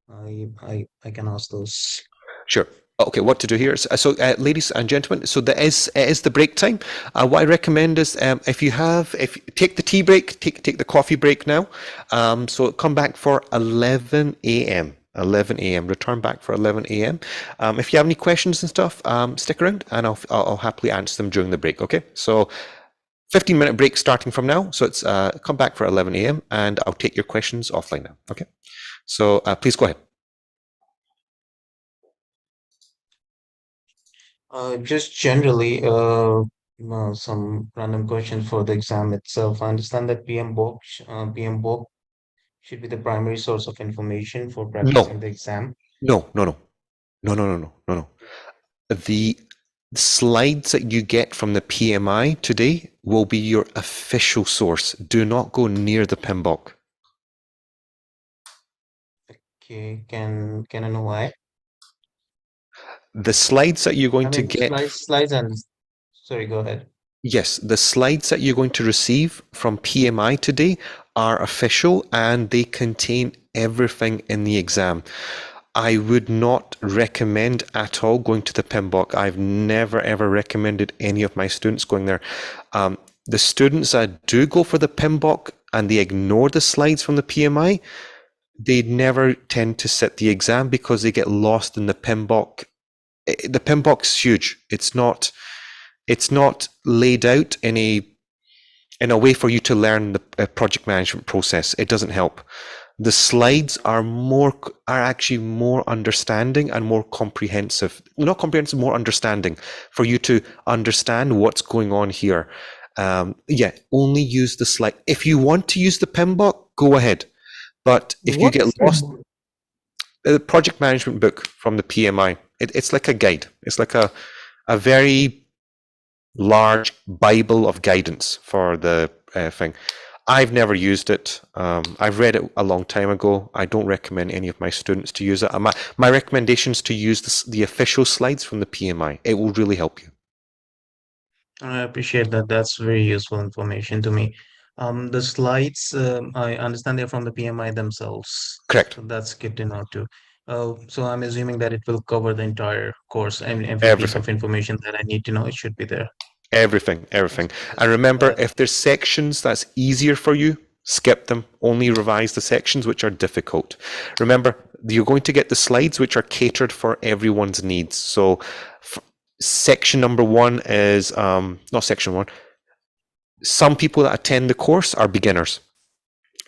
I can ask those. Sure. Okay, what to do here? So, ladies and gentlemen, so it is the break time. What I recommend is if you take the tea break, take the coffee break now. So come back for 11 a.m. 11 a.m. Return back for 11 a.m. If you have any questions and stuff, stick around and I'll happily answer them during the break. Okay, so 15-minute break starting from now. So it's come back for 11 a.m. and I'll take your questions offline now. Okay, so please go ahead. Just generally, some random questions for the exam itself. I understand that PMBOK should be the primary source of information for practicing No, the exam. no. The slides that you get from the PMI today will be your official source. Do not go near the PMBOK. Okay, can I know why? The slides that you're going to get, slides and sorry, go ahead. yes, the slides that you're going to receive from PMI today are official and they contain everything in the exam. I would not recommend at all going to the PMBOK. I've never ever recommended any of my students going there. The students that do go for the PMBOK and they ignore the slides from the PMI, they never tend to sit the exam because they get lost in the PMBOK. The PMBOK's huge. It's not laid out in a way for you to learn the project management process. It doesn't help. The slides are actually more understanding and more comprehensive. Not comprehensive, more understanding for you to understand what's going on here. Yeah, only use the slide. If you want to use the PMBOK, go ahead. But if you get lost, the project management book from the PMI, it's like a guide. It's like a very large Bible of guidance for the thing. I've never used it. I've read it a long time ago. I don't recommend any of my students to use it. My recommendation is to use the official slides from the PMI. It will really help you. I appreciate that. That's very useful information to me. The slides, I understand they're from the PMI themselves. Correct. So that's good to know too. So I'm assuming that it will cover the entire course and every piece Everything. of information that I need to know, it should be there. Everything. And remember, if there's sections that's easier for you, skip them. Only revise the sections which are difficult. Remember, you're going to get the slides which are catered for everyone's needs. So section number 1 is, not section 1. Some people that attend the course are beginners.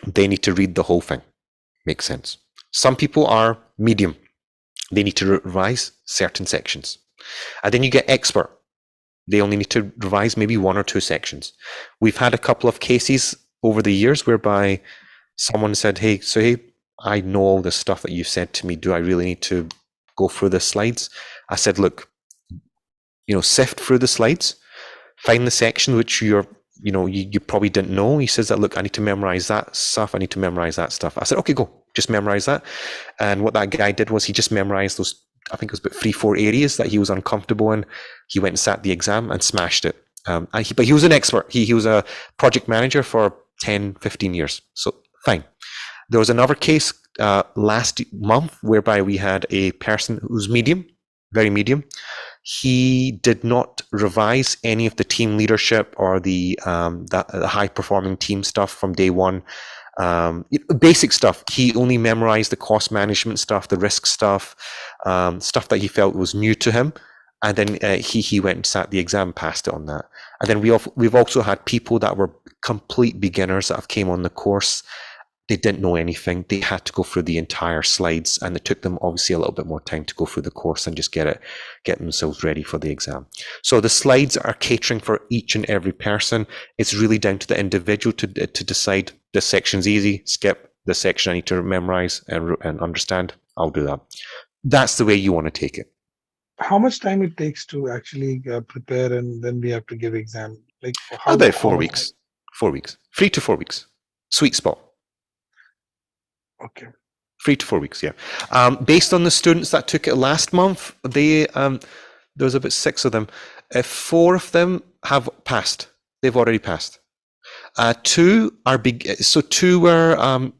They need to read the whole thing. Makes sense. Some people are medium. They need to revise certain sections. And then you get expert. They only need to revise maybe 1 or 2 sections. We've had a couple of cases over the years whereby someone said, hey, I know all the stuff that you said to me. Do I really need to go through the slides? I said, look, sift through the slides, find the section which you probably didn't know. He says that, look, I need to memorize that stuff. I need to memorize that stuff. I said, okay, go, just memorize that. And what that guy did was he just memorized those, I think it was about 3-4 areas that he was uncomfortable in. He went and sat the exam and smashed it. But he was an expert. He was a project manager for 10-15 years. So fine. There was another case last month whereby we had a person who's medium. very medium. He did not revise any of the team leadership or the high performing team stuff from day one. Basic stuff. He only memorized the cost management stuff, the risk stuff, stuff that he felt was new to him. And then he went and sat the exam, passed it on that. And then we've also had people that were complete beginners that have came on the course. They didn't know anything. They had to go through the entire slides, and it took them obviously a little bit more time to go through the course and just get themselves ready for the exam. So the slides are catering for each and every person. It's really down to the individual to decide this section's easy, skip this section I need to memorize and understand. I'll do that. That's the way you want to take it. How much time it takes to actually prepare, and then we have to give exam? Like for how About 4 much weeks. time? 4 weeks. 3 to 4 weeks. Sweet spot. Okay. 3 to 4 weeks, yeah. Based on the students that took it last month, there was about 6 of them. 4 of them have passed. They've already passed. 2 are big. So 2 were,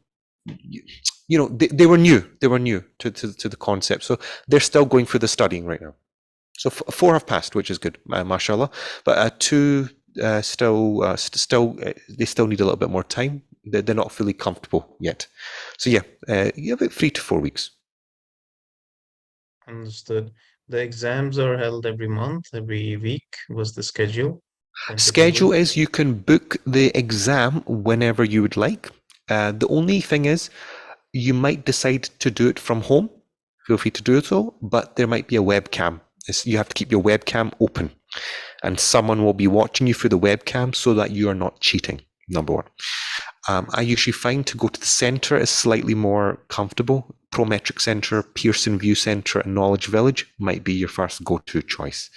they were new. They were new to the concept. So they're still going through the studying right now. So 4 have passed, which is good, mashallah. But 2 they still need a little bit more time. They're not fully comfortable yet. So yeah, about 3 to 4 weeks. Understood. The exams are held every month, every week. Was the schedule? Schedule is you can book the exam whenever you would like. The only thing is you might decide to do it from home. Feel free to do so, but there might be a webcam. You have to keep your webcam open, and someone will be watching you through the webcam so that you are not cheating, number one. I usually find to go to the center is slightly more comfortable. Prometric Center, Pearson View Center, and Knowledge Village might be your first go-to choice.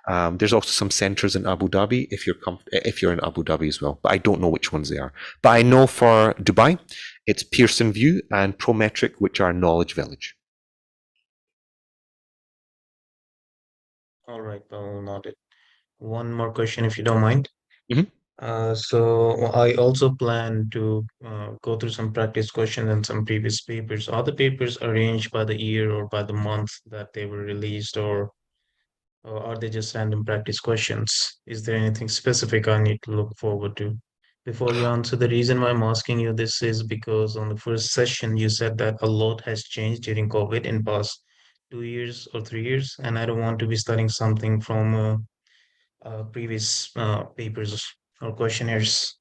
There's also some centers in Abu Dhabi if you're in Abu Dhabi as well, but I don't know which ones they are. But I know for Dubai, it's Pearson View and Prometric, which are Knowledge Village. All right, I'll note it. One more question, if you don't mind. Mhm. So I also plan to go through some practice questions and some previous papers. Are the papers arranged by the year or by the month that they were released, or are they just random practice questions? Is there anything specific I need to look forward to? Before you answer, the reason why I'm asking you this is because on the first session you said that a lot has changed during COVID in past 2 years or 3 years, and I don't want to be studying something from previous papers or questionnaires.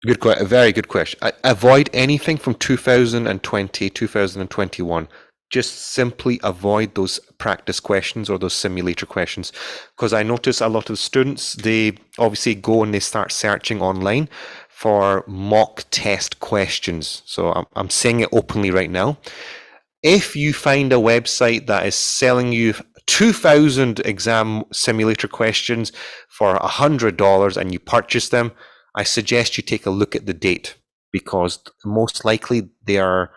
A very good question. Avoid anything from 2020, 2021. Just simply avoid those practice questions or those simulator questions, because I notice a lot of students, they obviously go and they start searching online for mock test questions. So I'm saying it openly right now. If you find a website that is selling you 2,000 exam simulator questions for $100 and you purchase them, I suggest you take a look at the date, because most likely they are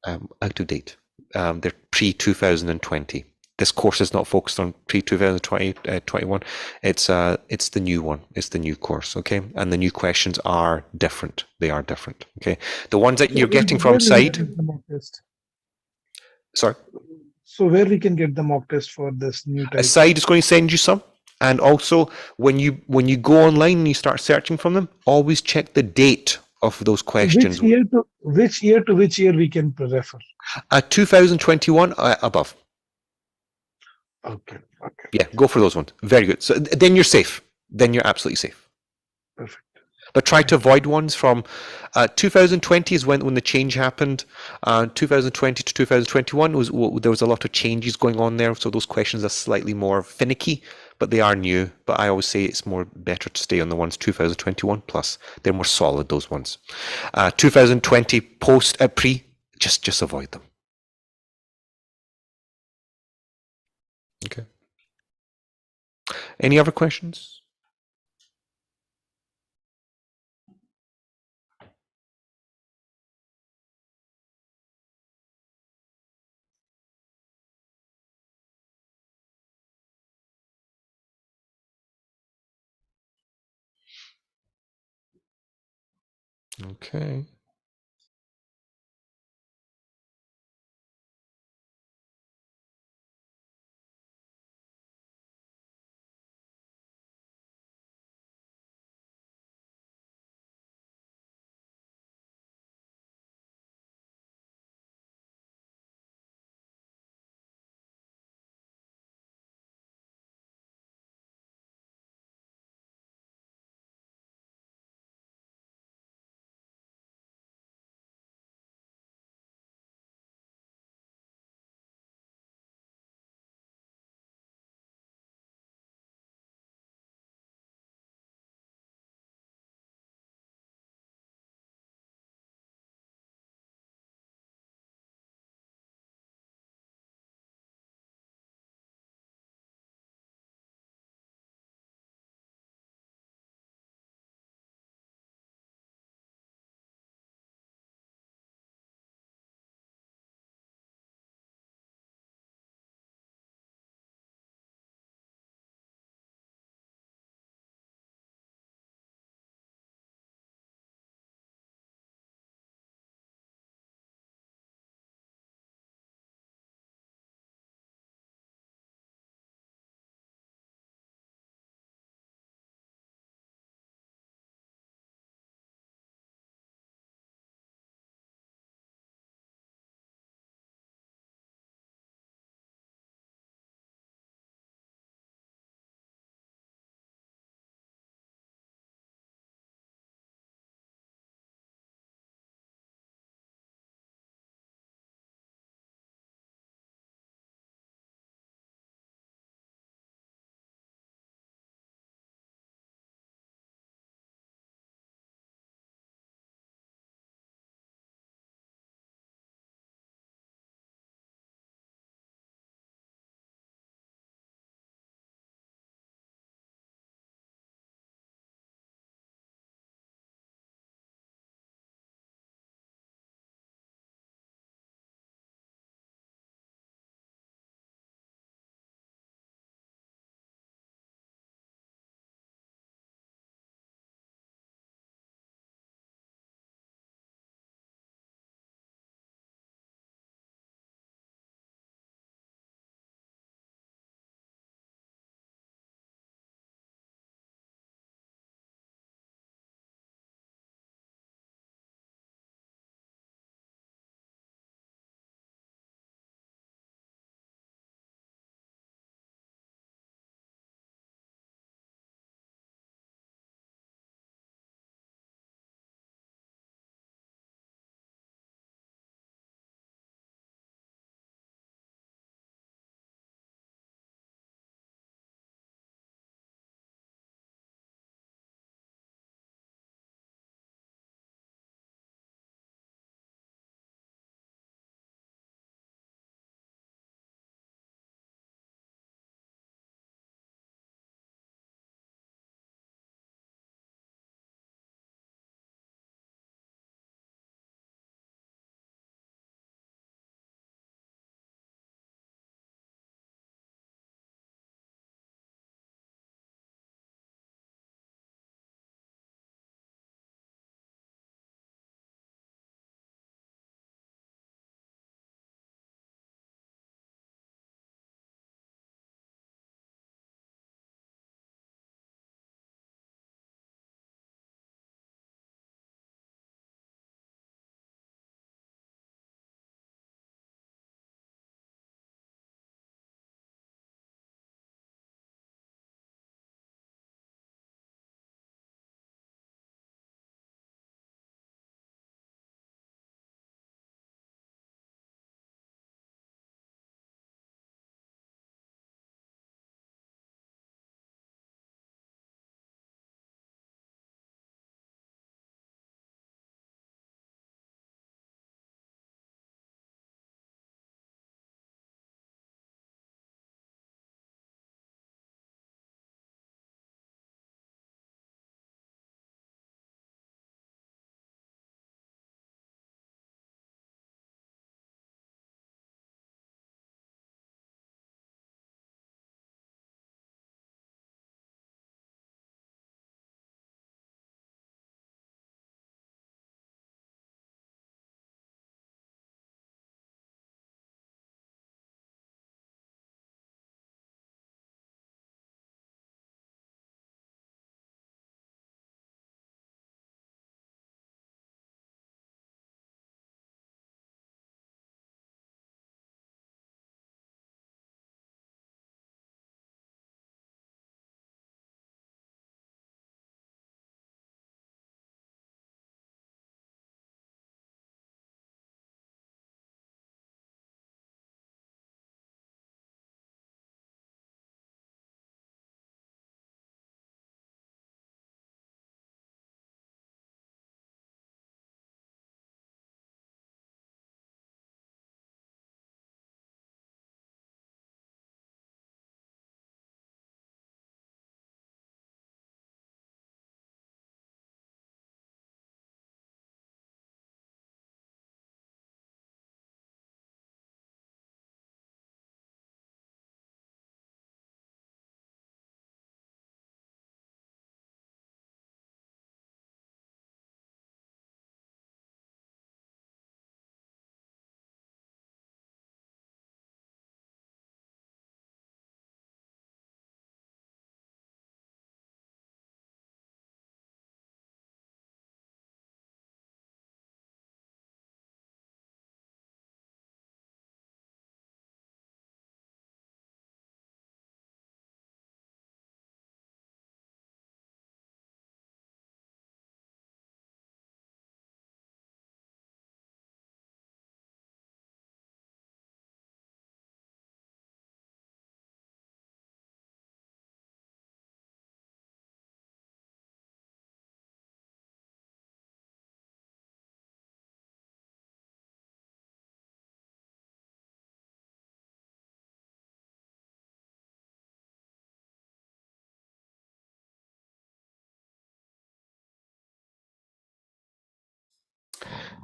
out of date. They're pre-2020. This course is not focused on pre-2020, 21. It's the new one. It's the new course, okay? And the new questions are different. They are different, okay? The ones that you're getting from side. Sorry. So where we can get the mock test for this new type? Side is going to send you some. And also, when you go online and you start searching from them, always check the date of those questions. Which year to which year we can refer? 2021 above. Okay. Yeah, go for those ones. Very good. So then you're safe. Then you're absolutely safe. Perfect. But try to avoid ones from 2020 is when the change happened. 2020 to 2021 there was a lot of changes going on there. So those questions are slightly more finicky, but they are new. But I always say it's better to stay on the ones 2021 plus. They're more solid, those ones. 2020 post pre, just avoid them. Okay. Any other questions? Okay.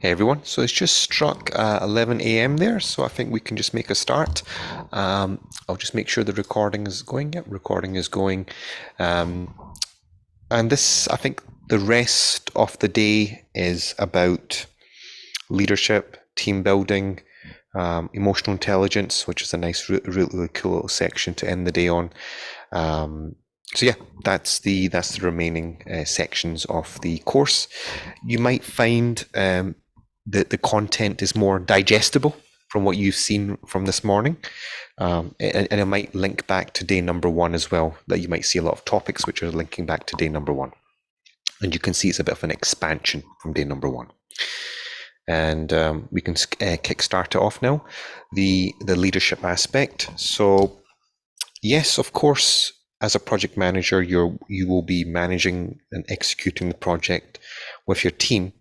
Hey everyone, so it's just struck 11 a.m. there, so I think we can just make a start. I'll just make sure the recording is going. Yep, recording is going. And this, I think the rest of the day is about leadership, team building, emotional intelligence, which is a nice, really cool little section to end the day on. So yeah, that's the remaining sections of the course. You might find the content is more digestible from what you've seen from this morning, and it might link back to day number 1 as well. That you might see a lot of topics which are linking back to day number 1, and you can see it's a bit of an expansion from day number 1. And we can kickstart it off now. The leadership aspect. So yes, of course, as a project manager, you will be managing and executing the project with your team.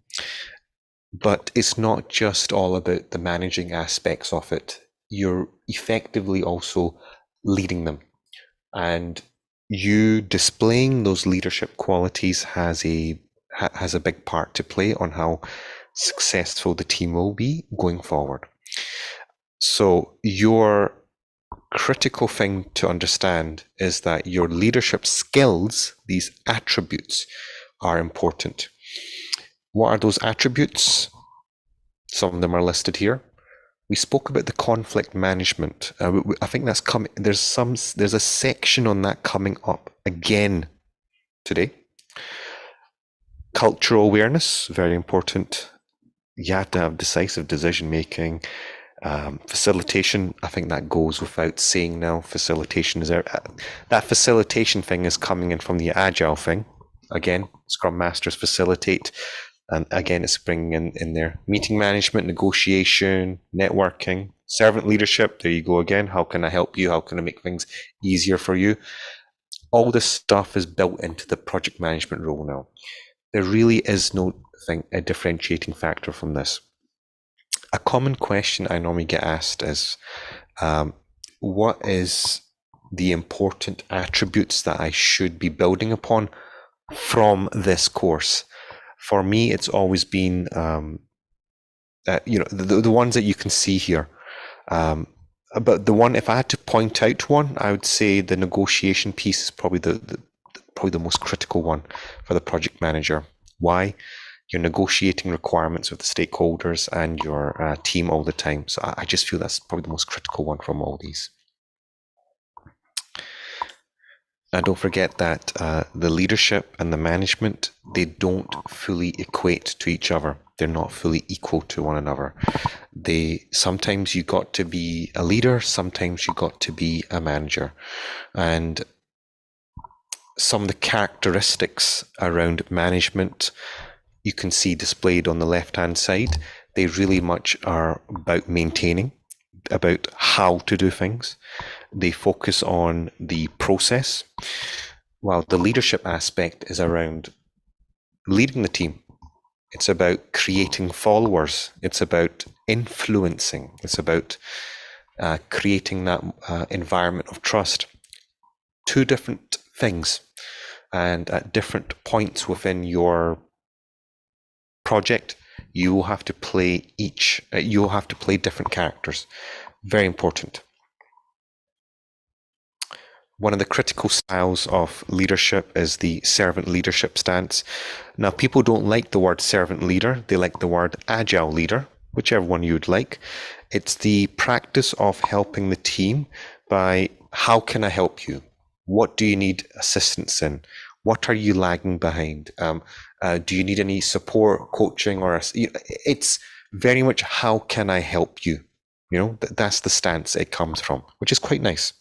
But it's not just all about the managing aspects of it. You're effectively also leading them. And you displaying those leadership qualities has a big part to play on how successful the team will be going forward. So your critical thing to understand is that your leadership skills, these attributes, are important. What are those attributes? Some of them are listed here. We spoke about the conflict management. I think that's coming. There's a section on that coming up again today. Cultural awareness, very important. You have to have decisive decision making. Facilitation, I think that goes without saying now. Facilitation is that facilitation thing is coming in from the agile thing. Again, Scrum Masters facilitate. And again, it's bringing in there meeting management, negotiation, networking, servant leadership. There you go again. How can I help you? How can I make things easier for you? All this stuff is built into the project management role now. There really is a differentiating factor from this. A common question I normally get asked is, what is the important attributes that I should be building upon from this course? For me, it's always been, the ones that you can see here. But the one, if I had to point out one, I would say the negotiation piece is probably the most critical one for the project manager. Why? You're negotiating requirements with the stakeholders and your team all the time. So I just feel that's probably the most critical one from all these. And don't forget that the leadership and the management, they don't fully equate to each other. They're not fully equal to one another. Sometimes you got to be a leader, sometimes you got to be a manager. And some of the characteristics around management you can see displayed on the left-hand side. They really much are about maintaining, about how to do things. They focus on the process, while the leadership aspect is around leading the team. It's about creating followers. It's about influencing. It's about creating that environment of trust. Two different things, and at different points within your project, you will have to play you will have to play different characters. Very important. One of the critical styles of leadership is the servant leadership stance. Now, people don't like the word servant leader. They like the word agile leader, whichever one you would like. It's the practice of helping the team by, how can I help you? What do you need assistance in? What are you lagging behind? Do you need any support, coaching, or it's very much, how can I help you? That's the stance it comes from, which is quite nice.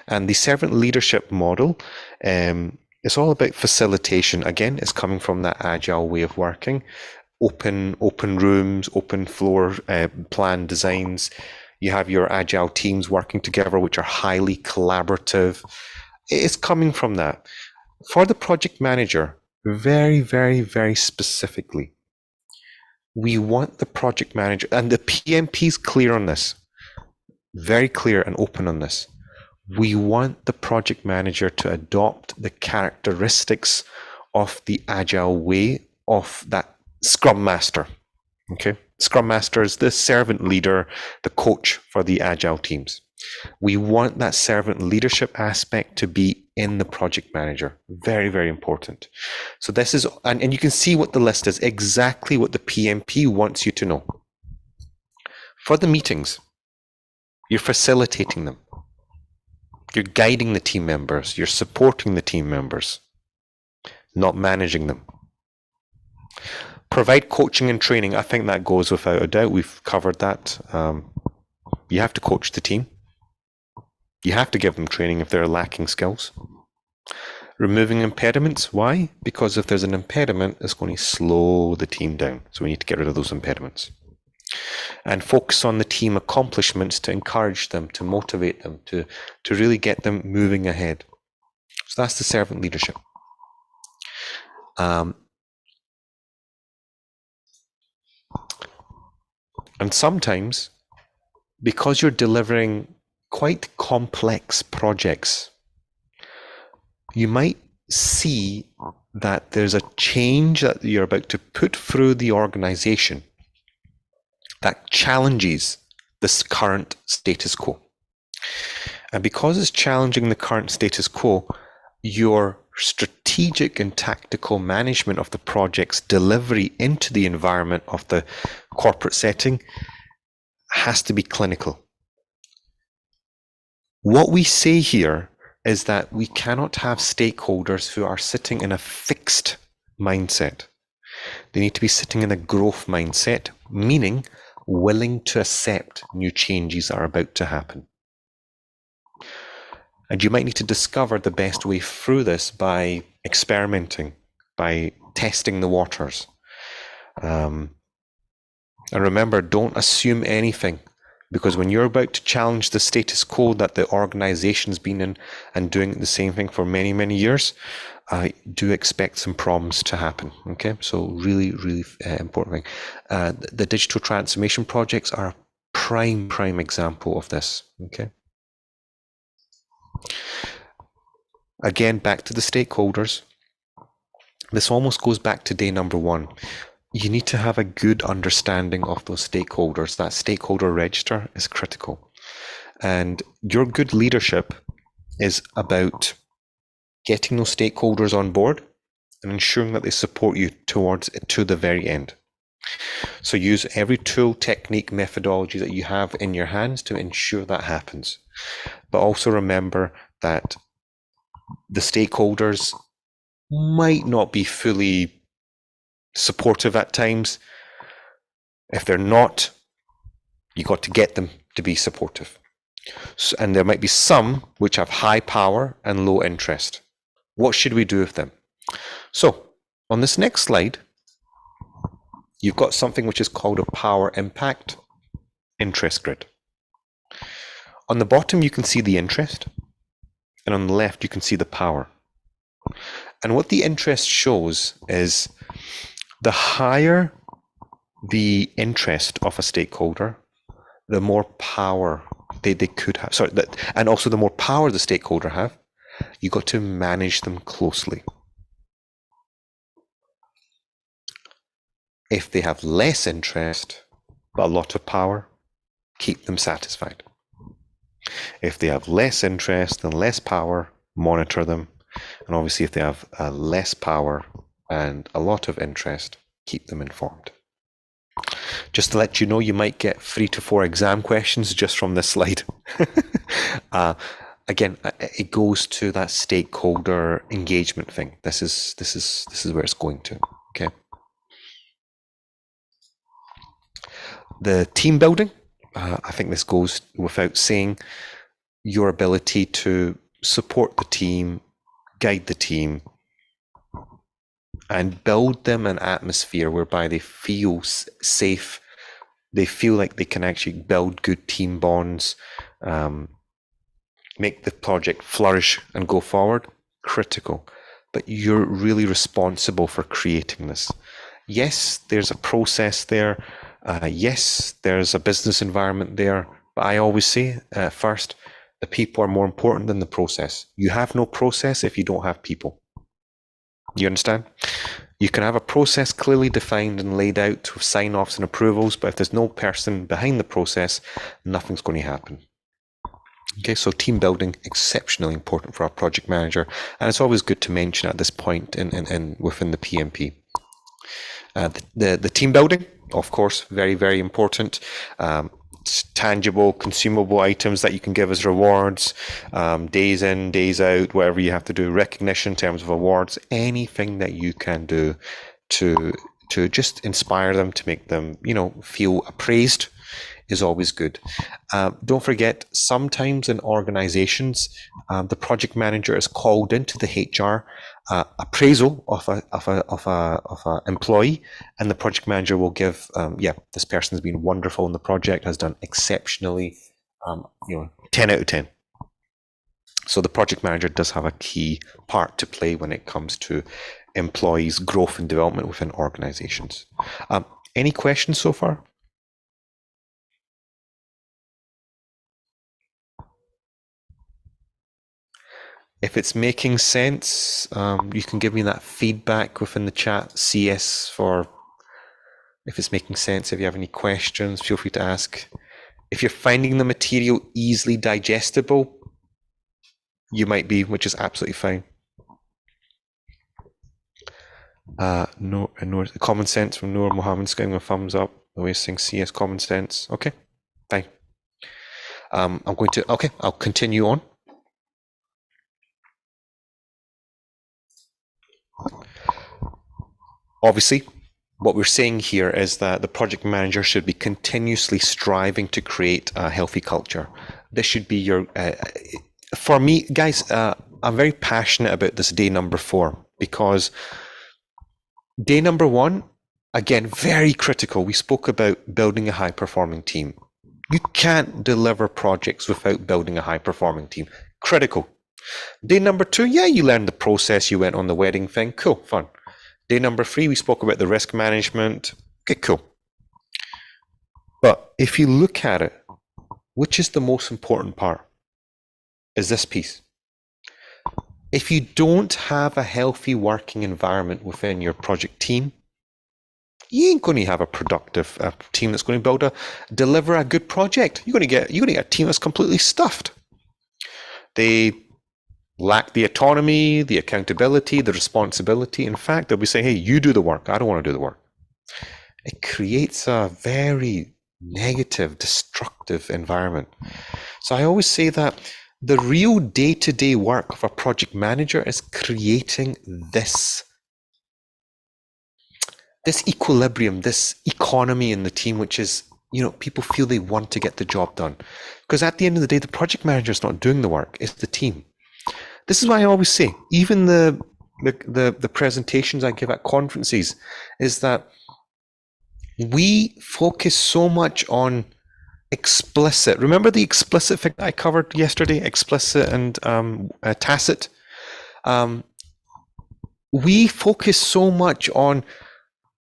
And the servant leadership model is all about facilitation. Again, it's coming from that agile way of working. Open rooms, open floor plan designs. You have your agile teams working together, which are highly collaborative. It's coming from that. For the project manager, very, very, very specifically, we want the project manager, and the PMP is clear on this, very clear and open on this. We want the project manager to adopt the characteristics of the agile way, of that Scrum Master. Okay, Scrum Master is the servant leader, the coach for the agile teams. We want that servant leadership aspect to be in the project manager. Very, very important. So this is, and you can see what the list is, exactly what the PMP wants you to know. For the meetings, you're facilitating them. You're guiding the team members. You're supporting the team members, not managing them. Provide coaching and training. I think that goes without a doubt. We've covered that. You have to coach the team. You have to give them training if they're lacking skills. Removing impediments. Why? Because if there's an impediment, it's going to slow the team down. So we need to get rid of those impediments. And focus on the team accomplishments to encourage them, to motivate them, to really get them moving ahead. So that's the servant leadership. And sometimes, because you're delivering quite complex projects, you might see that there's a change that you're about to put through the organization that challenges this current status quo. And because it's challenging the current status quo, your strategic and tactical management of the project's delivery into the environment of the corporate setting has to be clinical. What we say here is that we cannot have stakeholders who are sitting in a fixed mindset. They need to be sitting in a growth mindset, meaning willing to accept new changes that are about to happen. And you might need to discover the best way through this by experimenting, by testing the waters. And remember, don't assume anything, because when you're about to challenge the status quo that the organization's been in and doing the same thing for many, many years, do expect some problems to happen. Okay, so really, really important thing. The digital transformation projects are a prime example of this. Okay. Again, back to the stakeholders. This almost goes back to day number one. You need to have a good understanding of those stakeholders. That stakeholder register is critical. And your good leadership is about getting those stakeholders on board and ensuring that they support you to the very end. So use every tool, technique, methodology that you have in your hands to ensure that happens. But also remember that the stakeholders might not be fully supportive at times. If they're not, you got to get them to be supportive. So, and there might be some which have high power and low interest. What should we do with them? So on this next slide, you've got something which is called a power impact interest grid. On the bottom, you can see the interest, and on the left, you can see the power. And what the interest shows is the higher the interest of a stakeholder, the more power they could have. And also the more power the stakeholder have, you got to manage them closely. If they have less interest, but a lot of power, keep them satisfied. If they have less interest and less power, monitor them. And obviously, if they have less power and a lot of interest, keep them informed. Just to let you know, you might get 3 to 4 exam questions just from this slide. Again, it goes to that stakeholder engagement thing. This is where it's going to. Okay. The team building. I think this goes without saying. Your ability to support the team, guide the team, and build them an atmosphere whereby they feel safe. They feel like they can actually build good team bonds, make the project flourish and go forward. Critical. But you're really responsible for creating this. Yes, there's a process there. Yes, there's a business environment there. But I always say, first, the people are more important than the process. You have no process if you don't have people. You understand? You can have a process clearly defined and laid out with sign-offs and approvals, but if there's no person behind the process, nothing's going to happen. Okay, so team building, exceptionally important for our project manager, and it's always good to mention at this point within the PMP. The team building, of course, very, very important. Tangible, consumable items that you can give as rewards, days in, days out, whatever you have to do, recognition in terms of awards, anything that you can do to just inspire them, to make them, feel appraised is always good. Don't forget, sometimes in organizations, the project manager is called into the HR appraisal of a employee, and the project manager will give, this person has been wonderful in the project, has done exceptionally, 10 out of 10. So the project manager does have a key part to play when it comes to employees' growth and development within organizations. Any questions so far? If it's making sense, you can give me that feedback within the chat, CS, for if it's making sense. If you have any questions, feel free to ask. If you're finding the material easily digestible, you might be, which is absolutely fine. No, common sense from Noor Mohammed, giving a thumbs up. Always saying CS, common sense. Okay, fine. I'll continue on. Obviously, what we're saying here is that the project manager should be continuously striving to create a healthy culture. This should be your, for me, guys, I'm very passionate about this day number 4, because day number 1, again, very critical. We spoke about building a high-performing team. You can't deliver projects without building a high-performing team. Critical. Day number 2, yeah, you learned the process, you went on the wedding thing, cool, fun. Day number 3, we spoke about the risk management. Okay, cool. But if you look at it, which is the most important part? Is this piece. If you don't have a healthy working environment within your project team, you ain't going to have a productive team that's going to deliver a good project. You're going to get a team that's completely stuffed. They lack the autonomy, the accountability, the responsibility. In fact, they'll be saying, hey, you do the work. I don't want to do the work. It creates a very negative, destructive environment. So I always say that the real day-to-day work of a project manager is creating this equilibrium, this economy in the team, which is, people feel they want to get the job done. Because at the end of the day, the project manager is not doing the work, it's the team. This is why I always say, even the presentations I give at conferences, is that we focus so much on explicit. Remember the explicit thing I covered yesterday, explicit and tacit? We focus so much on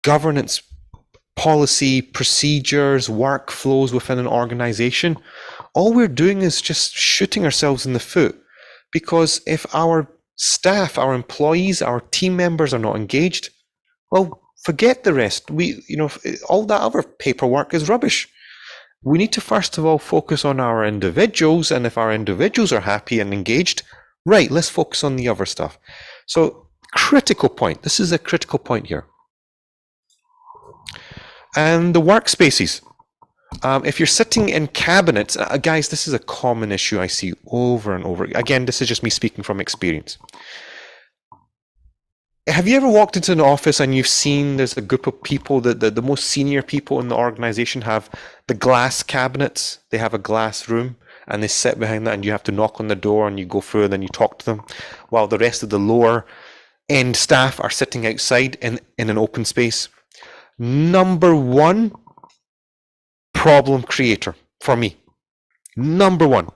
governance, policy, procedures, workflows within an organization. All we're doing is just shooting ourselves in the foot. Because if our staff, our employees, our team members are not engaged, well, forget the rest. All that other paperwork is rubbish. We need to first of all focus on our individuals, and if our individuals are happy and engaged, right, let's focus on the other stuff. So, critical point. This is a critical point here. And the workspaces. If you're sitting in cabinets, guys, this is a common issue I see over and over. Again, this is just me speaking from experience. Have you ever walked into an office and you've seen there's a group of people, the most senior people in the organization have the glass cabinets, they have a glass room, and they sit behind that, and you have to knock on the door and you go through and then you talk to them, while the rest of the lower end staff are sitting outside in an open space? Number 1 problem creator for me. Number 1.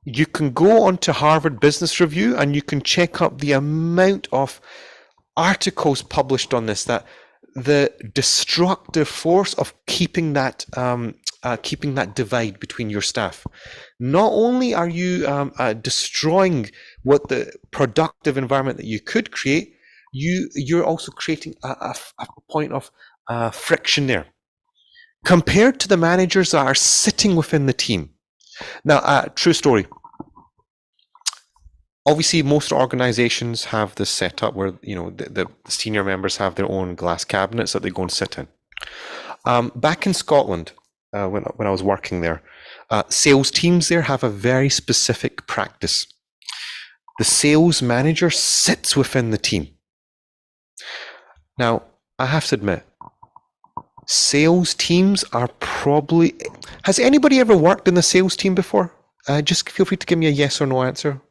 You can go onto Harvard Business Review and you can check up the amount of articles published on this, that the destructive force of keeping that divide between your staff. Not only are you destroying what the productive environment that you could create, you're also creating a point of friction there compared to the managers that are sitting within the team. Now, true story. Obviously, most organizations have this setup where the senior members have their own glass cabinets that they go and sit in. Back in Scotland, when I was working there, sales teams there have a very specific practice. The sales manager sits within the team. Now, I have to admit, sales teams are probably... Has anybody ever worked in a sales team before? Just feel free to give me a yes or no answer.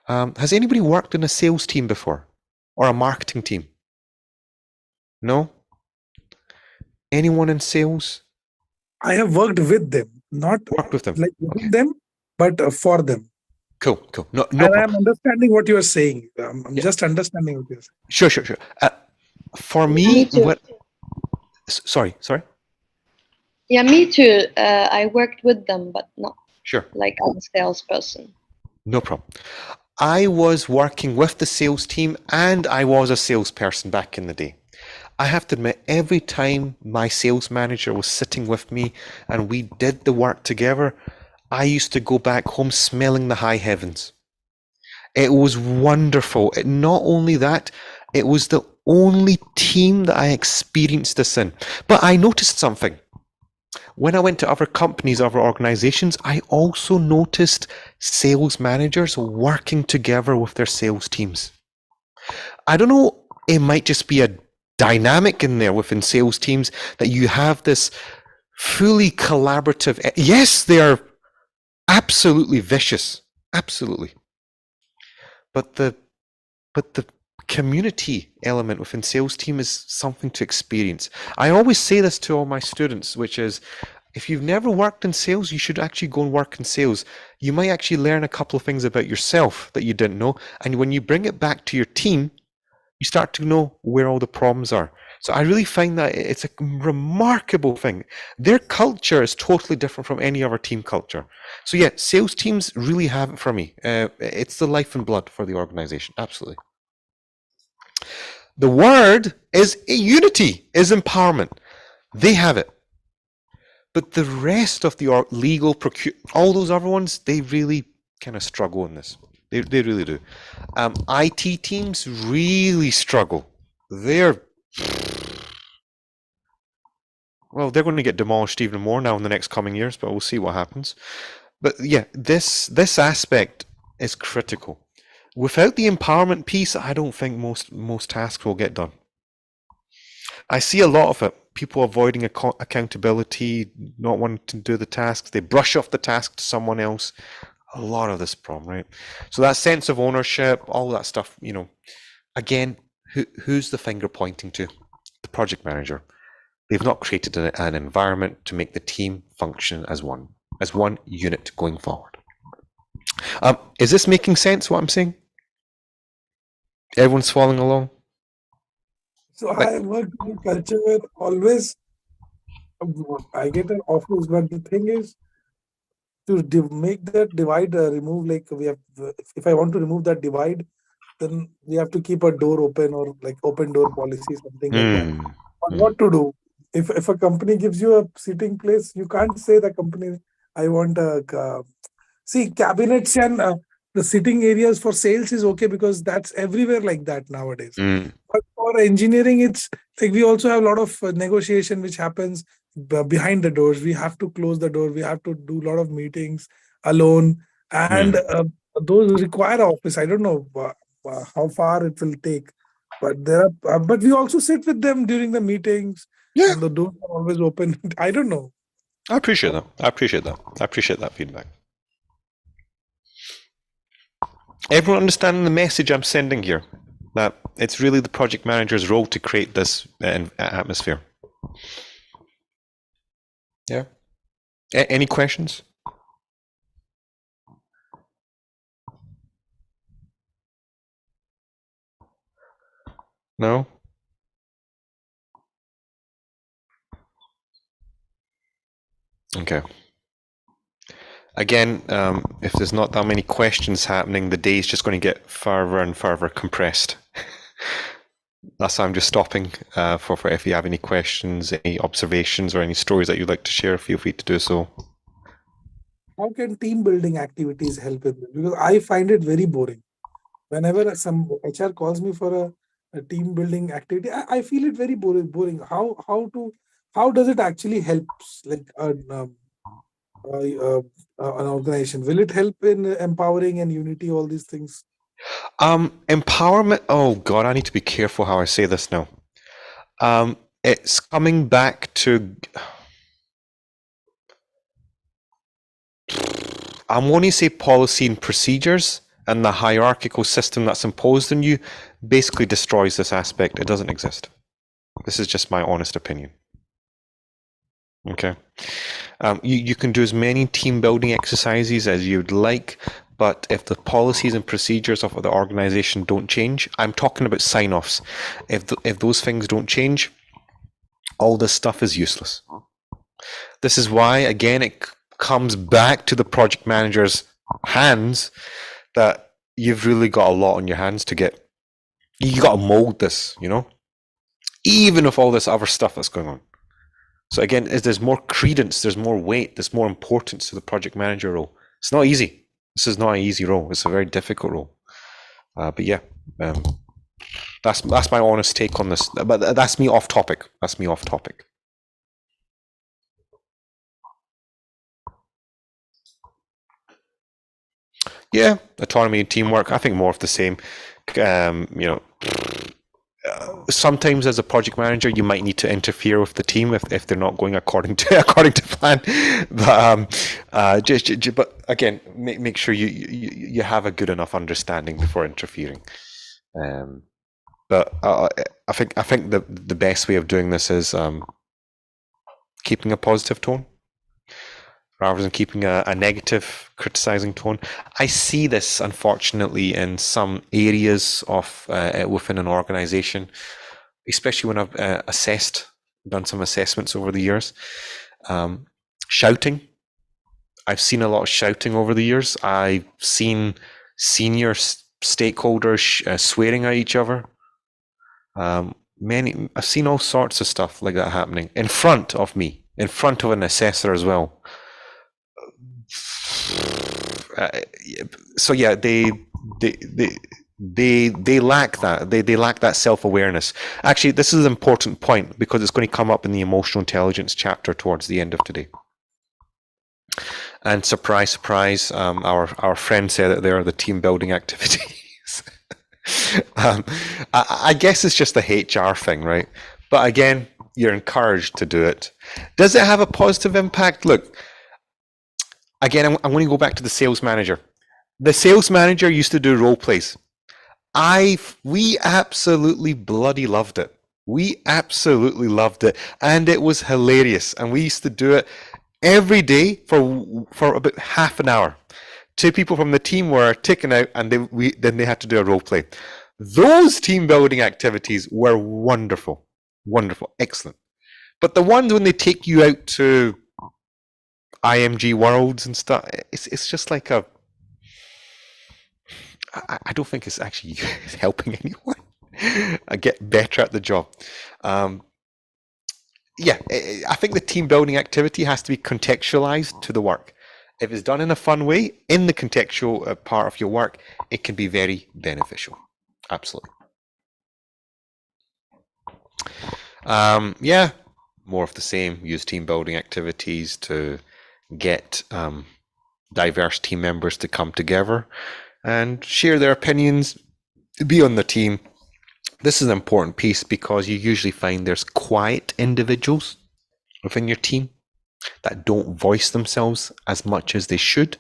Has anybody worked in a sales team before? Or a marketing team? No? Anyone in sales? I have worked with them, not Worked with them. like with them, but for them. Cool. No and problem. I'm understanding what you are saying. I'm just understanding what you're saying. Sure. For me, too. Sorry. Yeah, me too. I worked with them, but not Sure. like as a salesperson. No problem. I was working with the sales team and I was a salesperson back in the day. I have to admit, every time my sales manager was sitting with me and we did the work together, I used to go back home smelling the high heavens. It was wonderful. Not only that, it was the only team that I experienced this in. But I noticed something. When I went to other companies, other organizations, I also noticed sales managers working together with their sales teams. I don't know, it might just be a dynamic in there within sales teams that you have this fully collaborative... Yes, they are absolutely vicious. Absolutely. But the community element within sales team is something to experience. I always say this to all my students, which is, if you've never worked in sales, you should actually go and work in sales. You might actually learn a couple of things about yourself that you didn't know. And when you bring it back to your team, you start to know where all the problems are. So I really find that it's a remarkable thing. Their culture is totally different from any other team culture. So yeah, sales teams really have it for me. It's the life and blood for the organization. Absolutely. The word is unity, is empowerment. They have it. But the rest of the legal, all those other ones, they really kind of struggle in this. They really do. IT teams really struggle. They're going to get demolished even more now in the next coming years, but we'll see what happens. But yeah, this aspect is critical. Without the empowerment piece, I don't think most tasks will get done. I see a lot of it. People avoiding accountability, not wanting to do the tasks. They brush off the task to someone else. A lot of this problem, right? So that sense of ownership, all that stuff, again, who's the finger pointing to? The project manager. They've not created an environment to make the team function as one unit going forward. Is this making sense, what I'm saying? Everyone's following along? So I work in a culture where always I get an office, but the thing is to make that divide, remove, like we have, if I want to remove that divide, then we have to keep a door open, or like open door policy, something like that. But what to do? If a company gives you a sitting place, you can't say the company, I want a... See, cabinets and the sitting areas for sales is okay because that's everywhere like that nowadays. But for engineering, it's like we also have a lot of negotiation which happens behind the doors. We have to close the door. We have to do a lot of meetings alone. And those require office. I don't know how far it will take. But but we also sit with them during the meetings. Yeah. And the doors are always open. I don't know. I appreciate that. I appreciate that feedback. Everyone understanding the message I'm sending here? That it's really the project manager's role to create this atmosphere. Yeah. Any questions? No? Okay. Again, if there's not that many questions happening, the day is just going to get further and further compressed. That's why I'm just stopping for if you have any questions, any observations, or any stories that you'd like to share, feel free to do so. How can team building activities help in this? Because I find it very boring. Whenever some HR calls me for a team building activity, I feel it very boring. How does it actually helps like an organization? Will it help in empowering and unity, all these things? Empowerment. Oh God, I need to be careful how I say this now. It's coming back to. I'm going to say policy and procedures, and the hierarchical system that's imposed on you basically destroys this aspect. It doesn't exist. This is just my honest opinion. Okay. You can do as many team building exercises as you'd like, but if the policies and procedures of the organization don't change, I'm talking about sign-offs. If those things don't change, all this stuff is useless. This is why, again, it comes back to the project manager's hands that you've really got a lot on your hands to get. You got to mold this, you know, even with all this other stuff that's going on. So again, there's more credence, there's more weight, there's more importance to the project manager role. It's not easy. This is not an easy role. It's a very difficult role. But yeah, that's my honest take on this. But that's me off topic. That's me off topic. Yeah, autonomy and teamwork. I think more of the same. You know, sometimes as a project manager, you might need to interfere with the team if they're not going according to plan. But but again, make sure you have a good enough understanding before interfering. But I think the best way of doing this is keeping a positive tone rather than keeping a negative, criticizing tone. I see this, unfortunately, in some areas of within an organization, especially when I've done some assessments over the years. Shouting. I've seen a lot of shouting over the years. I've seen senior stakeholders swearing at each other. I've seen all sorts of stuff like that happening in front of me, in front of an assessor as well. So yeah, they lack that. They lack that self-awareness. Actually, this is an important point because it's going to come up in the emotional intelligence chapter towards the end of today. And surprise, surprise, our friend said that they are the team building activities. I guess it's just a HR thing, right? But again, you're encouraged to do it. Does it have a positive impact? Look, again, I'm going to go back to the sales manager. The sales manager used to do role plays. We absolutely bloody loved it. We absolutely loved it, and it was hilarious. And we used to do it every day for about half an hour. Two people from the team were taken out, and then they had to do a role play. Those team building activities were wonderful, excellent. But the ones when they take you out to IMG worlds and stuff, it's just like I don't think it's actually helping anyone get better at the job. Yeah, I think the team building activity has to be contextualized to the work. If it's done in a fun way, in the contextual part of your work, it can be very beneficial. Absolutely. Yeah, more of the same. Use team building activities to get diverse team members to come together and share their opinions, be on the team. This is an important piece because you usually find there's quiet individuals within your team that don't voice themselves as much as they should.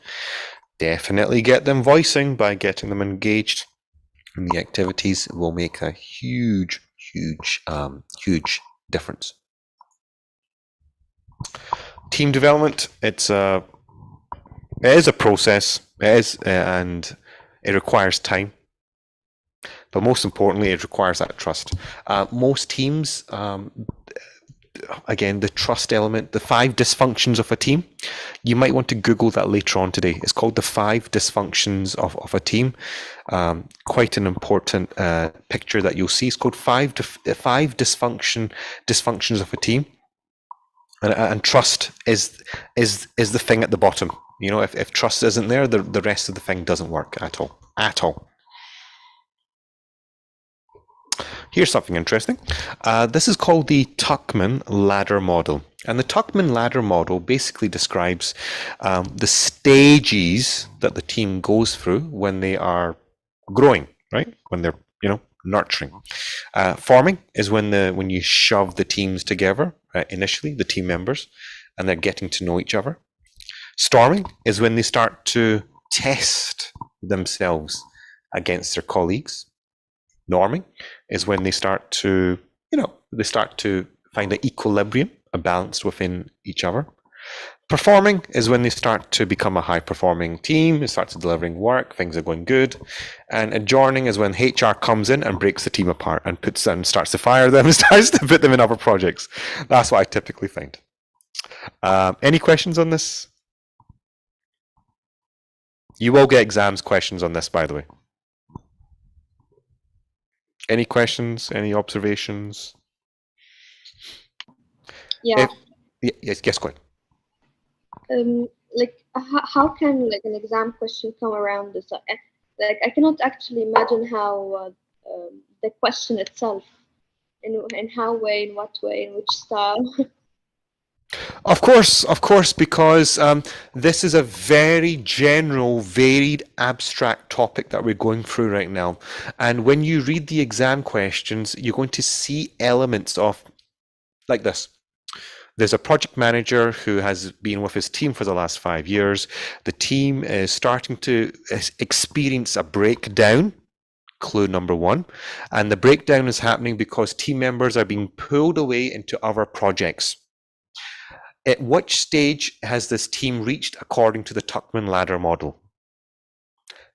Definitely get them voicing by getting them engaged in the activities. It will make a huge difference. Team development, it is a process. It is, and it requires time. But most importantly, it requires that trust. Most teams, again, the trust element, the 5 dysfunctions of a team. You might want to Google that later on today. It's called the 5 dysfunctions of a team. Quite an important picture that you'll see. It's called five dysfunctions of a team. And trust is the thing at the bottom. You know, if trust isn't there, the rest of the thing doesn't work at all. At all. Here's something interesting. This is called the Tuckman ladder model. And the Tuckman ladder model basically describes the stages that the team goes through when they are growing, right? When they're, you know, nurturing. Forming is when you shove the teams together, initially, the team members, and they're getting to know each other. Storming is when they start to test themselves against their colleagues. Norming is when they start to, find an equilibrium, a balance within each other. Performing is when they start to become a high-performing team, they start to delivering work, things are going good. And adjourning is when HR comes in and breaks the team apart and starts to fire them and starts to put them in other projects. That's what I typically find. Any questions on this? You will get exams questions on this, by the way. Any questions? Any observations? Yeah. Yes, go ahead. Like how can like an exam question come around this? Like I cannot actually imagine how the question itself, in what way, in which style. Of course, because this is a very general, varied, abstract topic that we're going through right now. And when you read the exam questions, you're going to see elements of, like this. There's a project manager who has been with his team for the last 5 years. The team is starting to experience a breakdown. Clue number 1. And the breakdown is happening because team members are being pulled away into other projects. At which stage has this team reached according to the Tuckman ladder model?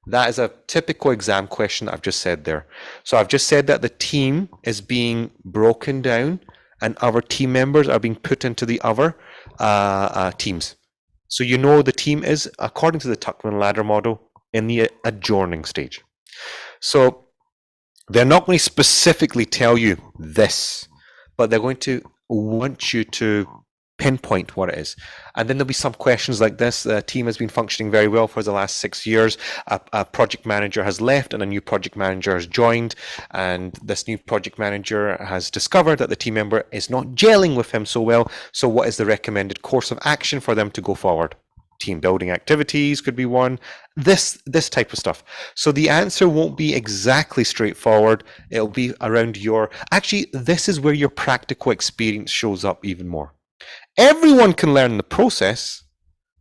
That is a typical exam question that I've just said there. So I've just said that the team is being broken down and other team members are being put into the other teams. So you know the team is, according to the Tuckman ladder model, in the adjourning stage. So they're not going to specifically tell you this, but they're going to want you to pinpoint what it is. And then there'll be some questions like this. The team has been functioning very well for the last 6 years. A project manager has left and a new project manager has joined. And this new project manager has discovered that the team member is not gelling with him so well. So what is the recommended course of action for them to go forward? Team building activities could be one. This type of stuff. So the answer won't be exactly straightforward. It'll be around actually, this is where your practical experience shows up even more. Everyone can learn the process,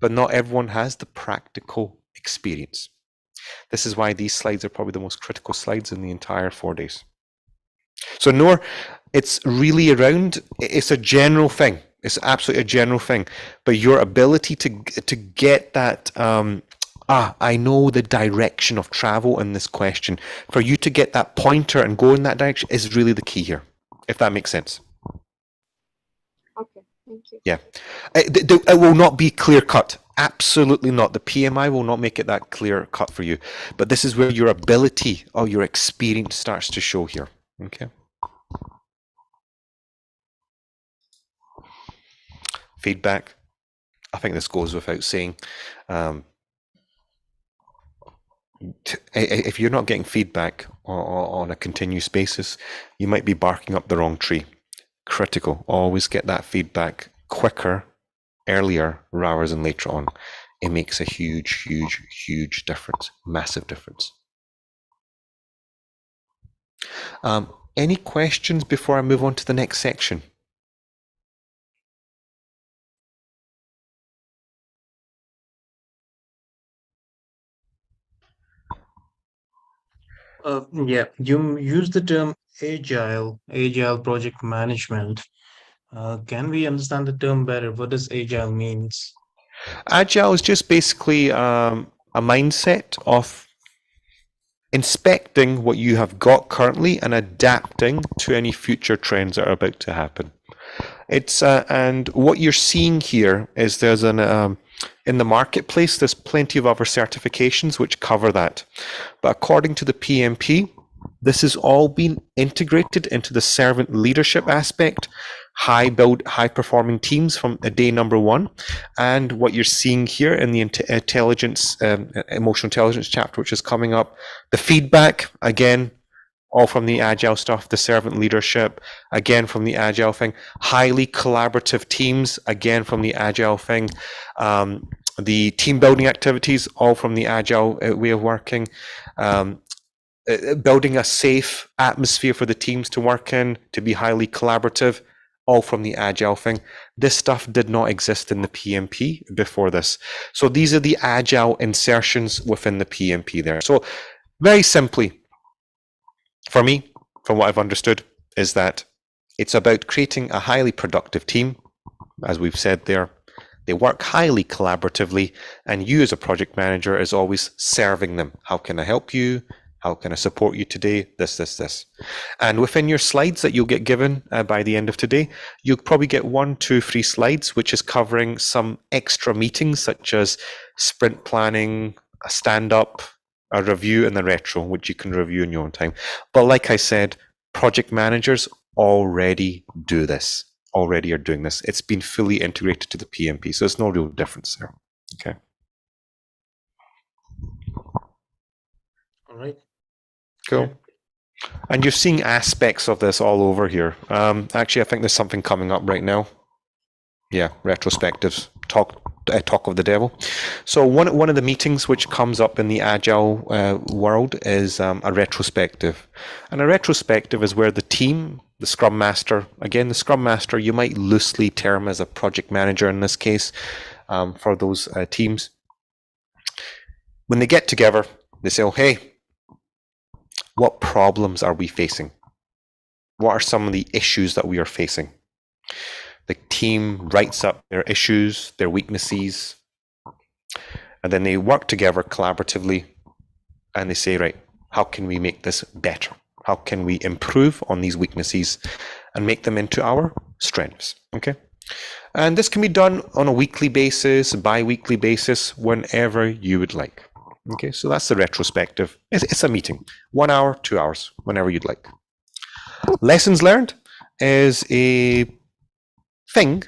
but not everyone has the practical experience. This is why these slides are probably the most critical slides in the entire 4 days. So Noor, it's really it's a general thing. It's absolutely a general thing. But your ability to get that, I know the direction of travel in this question. For you to get that pointer and go in that direction is really the key here, if that makes sense. Okay. Thank you. Yeah, it will not be clear cut. Absolutely not. The PMI will not make it that clear cut for you. But this is where your ability or your experience starts to show here. Okay. Feedback. I think this goes without saying. If you're not getting feedback on a continuous basis, you might be barking up the wrong tree. Critical. Always get that feedback quicker, earlier, rather than later on. It makes a huge difference. Massive difference. Any questions before I move on to the next section? Yeah, you use the term agile project management. Can we understand the term better? What does agile means? Agile is just basically a mindset of inspecting what you have got currently and adapting to any future trends that are about to happen. It's and what you're seeing here is there's an in the marketplace, there's plenty of other certifications which cover that. But according to the PMP, this has all been integrated into the servant leadership aspect, high performing teams from day number one. And what you're seeing here in the emotional intelligence chapter, which is coming up, the feedback, again, all from the agile stuff, the servant leadership, again from the agile thing, highly collaborative teams, again from the agile thing, the team building activities, all from the agile way of working, building a safe atmosphere for the teams to work in, to be highly collaborative, all from the agile thing. This stuff did not exist in the PMP before this. So these are the agile insertions within the PMP there. So very simply, for me, from what I've understood, is that it's about creating a highly productive team, as we've said there. They work highly collaboratively, and you as a project manager is always serving them. How can I help you? How can I support you today? This. And within your slides that you'll get given by the end of today, you'll probably get 1, 2, 3 slides, which is covering some extra meetings, such as sprint planning, a stand-up, a review, and the retro, which you can review in your own time. But like I said, project managers already do this. Already are doing this. It's been fully integrated to the PMP, so there's no real difference there. Okay. All right. Cool. And you're seeing aspects of this all over here. Actually, I think there's something coming up right now. Yeah, retrospectives. Talk of the devil. So one of the meetings which comes up in the agile world is a retrospective, and a retrospective is where the team, the scrum master, again the scrum master, you might loosely term as a project manager in this case, for those teams, when they get together, they say, oh, hey, what problems are we facing? What are some of the issues that we are facing? The team writes up their issues, their weaknesses, and then they work together collaboratively, and they say, right, how can we make this better? How can we improve on these weaknesses and make them into our strengths? Okay. And this can be done on a weekly basis, bi-weekly basis, whenever you would like. Okay, so that's the retrospective. It's a meeting, 1 hour, 2 hours, whenever you'd like. Lessons learned is a thing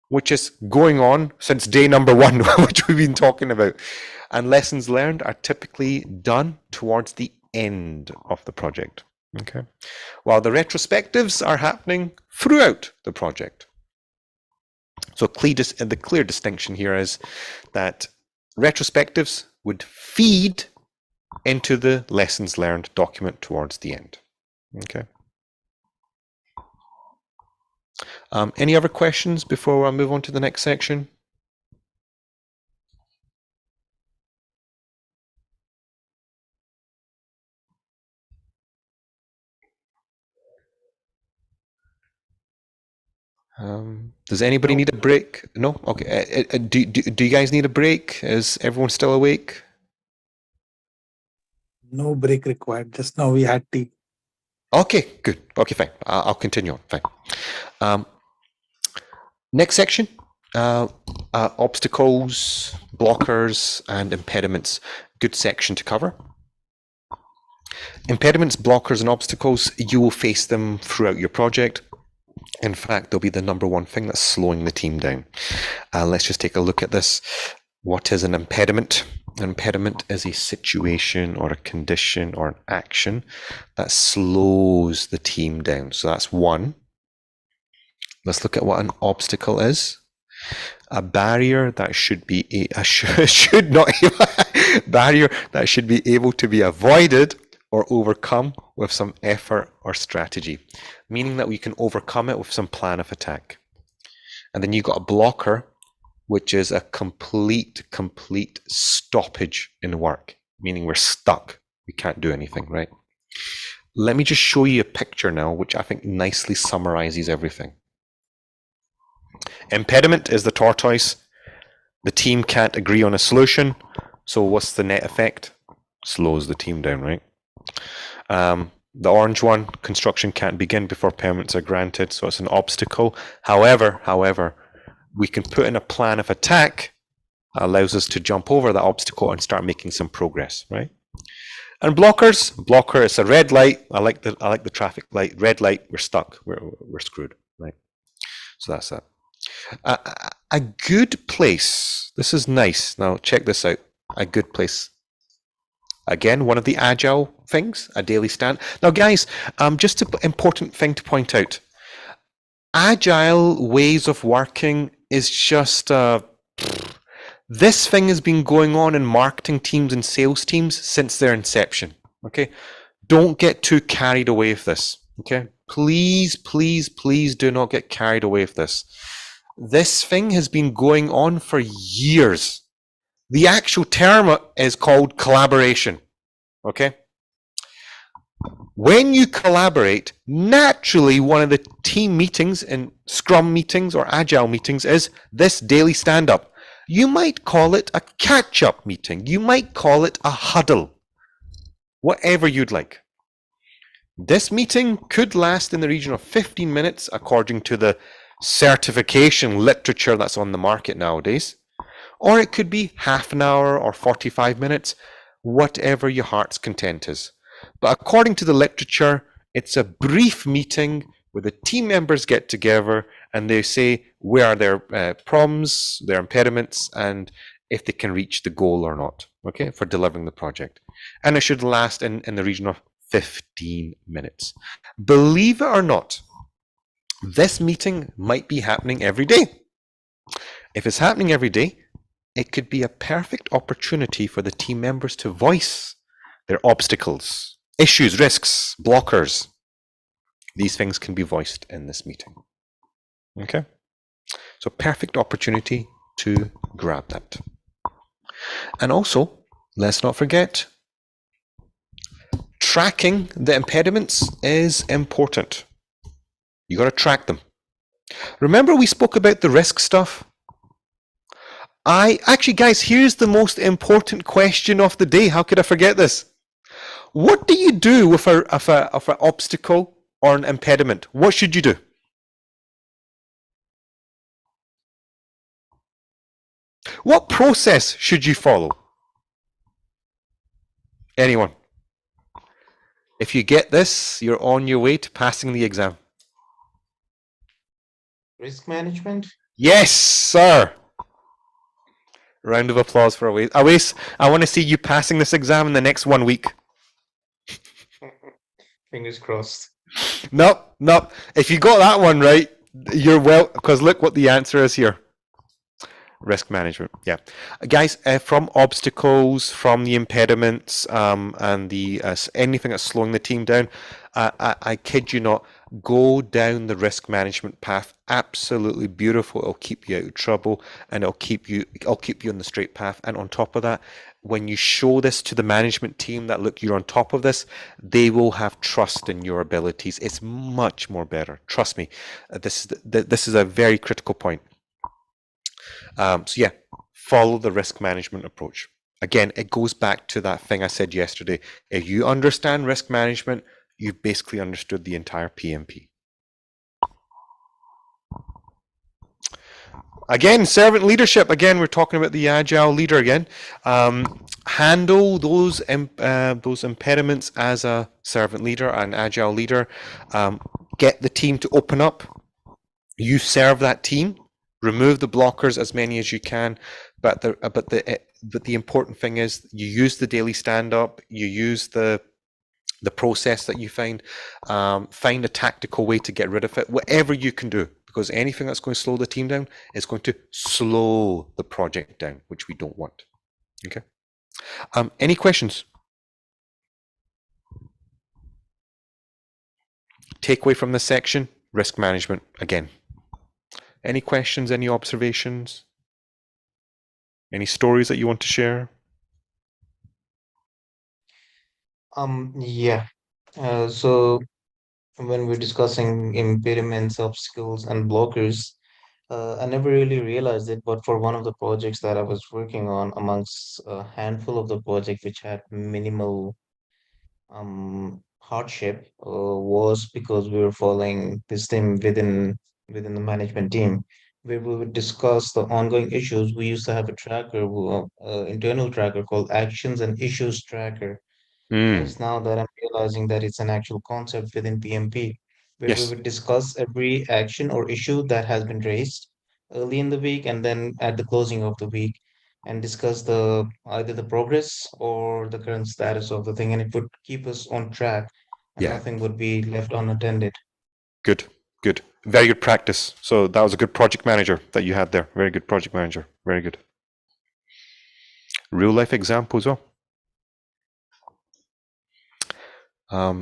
which is going on since day number 1, which we've been talking about. And lessons learned are typically done towards the end of the project. Okay, while the retrospectives are happening throughout the project. So the clear distinction here is that retrospectives would feed into the lessons learned document towards the end. Okay. Any other questions before I move on to the next section? Does anybody need a break? No? Okay. Do you guys need a break? Is everyone still awake? No break required. Just now we had tea. Okay, good. Okay, fine. I'll continue on. Fine. Next section, obstacles, blockers, and impediments. Good section to cover. Impediments, blockers, and obstacles, you will face them throughout your project. In fact, they'll be the number one thing that's slowing the team down. Let's just take a look at this. What is an impediment? An impediment is a situation or a condition or an action that slows the team down. So that's one. Let's look at what an obstacle is. A barrier that should be barrier that should be able to be avoided or overcome with some effort or strategy, meaning that we can overcome it with some plan of attack. And then you've got a blocker, which is a complete stoppage in work, meaning we're stuck. We can't do anything, right? Let me just show you a picture now, which I think nicely summarizes everything. Impediment is the tortoise. The team can't agree on a solution. So what's the net effect? Slows the team down, right? The orange one, construction can't begin before permits are granted, so it's an obstacle. However, we can put in a plan of attack that allows us to jump over that obstacle and start making some progress, right? And blocker is a red light. I like the traffic light. Red light, we're stuck. We're screwed, right? So that's that. A good place. This is nice. Now check this out. A good place. Again, one of the agile things, a daily stand. Now, guys, just an important thing to point out. Agile ways of working is just this thing has been going on in marketing teams and sales teams since their inception. Okay, don't get too carried away with this. Okay, please do not get carried away with this. This thing has been going on for years. The actual term is called collaboration. Okay. When you collaborate, naturally one of the team meetings in Scrum meetings or Agile meetings is this daily stand-up. You might call it a catch-up meeting. You might call it a huddle. Whatever you'd like. This meeting could last in the region of 15 minutes according to the certification literature that's on the market nowadays. Or it could be half an hour or 45 minutes, whatever your heart's content is. But according to the literature, it's a brief meeting where the team members get together and they say where are their problems, their impediments, and if they can reach the goal or not, okay, for delivering the project. And it should last in the region of 15 minutes. Believe it or not, this meeting might be happening every day. If it's happening every day, it could be a perfect opportunity for the team members to voice their obstacles, issues, risks, blockers. These things can be voiced in this meeting. Okay? So perfect opportunity to grab that. And also, let's not forget, tracking the impediments is important. You got to track them. Remember we spoke about the risk stuff? Actually, guys, here's the most important question of the day. How could I forget this? What do you do with an obstacle or an impediment? What should you do? What process should you follow? Anyone? If you get this, you're on your way to passing the exam. Risk management? Yes, sir. Round of applause for Awais. Awais, I want to see you passing this exam in the next 1 week. Fingers crossed. Nope. If you got that one right, you're well, because look what the answer is here. Risk management. Yeah. Guys, from obstacles, from the impediments, and the anything that's slowing the team down, I kid you not, go down the risk management path. Absolutely beautiful. It'll keep you out of trouble and I'll keep you on the straight path. And on top of that, when you show this to the management team that look, you're on top of this, they will have trust in your abilities. It's much more better. Trust me. This is a very critical point. So yeah, follow the risk management approach. Again, it goes back to that thing I said yesterday. If you understand risk management, you've basically understood the entire PMP. Again, servant leadership. Again, we're talking about the agile leader again. Handle those impediments as a servant leader, an agile leader. Get the team to open up. You serve that team. Remove the blockers, as many as you can. But the important thing is you use the daily stand-up. You use the process that you find a tactical way to get rid of it, whatever you can do, because anything that's going to slow the team down is going to slow the project down, which we don't want. Okay. Any questions? Takeaway from this section: risk management again. Any questions? Any observations? Any stories that you want to share? Yeah. So when we're discussing impediments, obstacles, and blockers, I never really realized it, but for one of the projects that I was working on, amongst a handful of the project which had minimal hardship was because we were following this team within the management team, where we would discuss the ongoing issues. We used to have a tracker, internal tracker called Actions and Issues Tracker. And Mm, it's now that I'm realizing that it's an actual concept within PMP, where we yes. would discuss every action or issue that has been raised early in the week and then at the closing of the week, and discuss the either the progress or the current status of the thing, and it would keep us on track and Yeah. nothing would be left unattended. Good. Good. Very good practice. So that was a good project manager that you had there. Very good project manager. Very good. Real life example as well.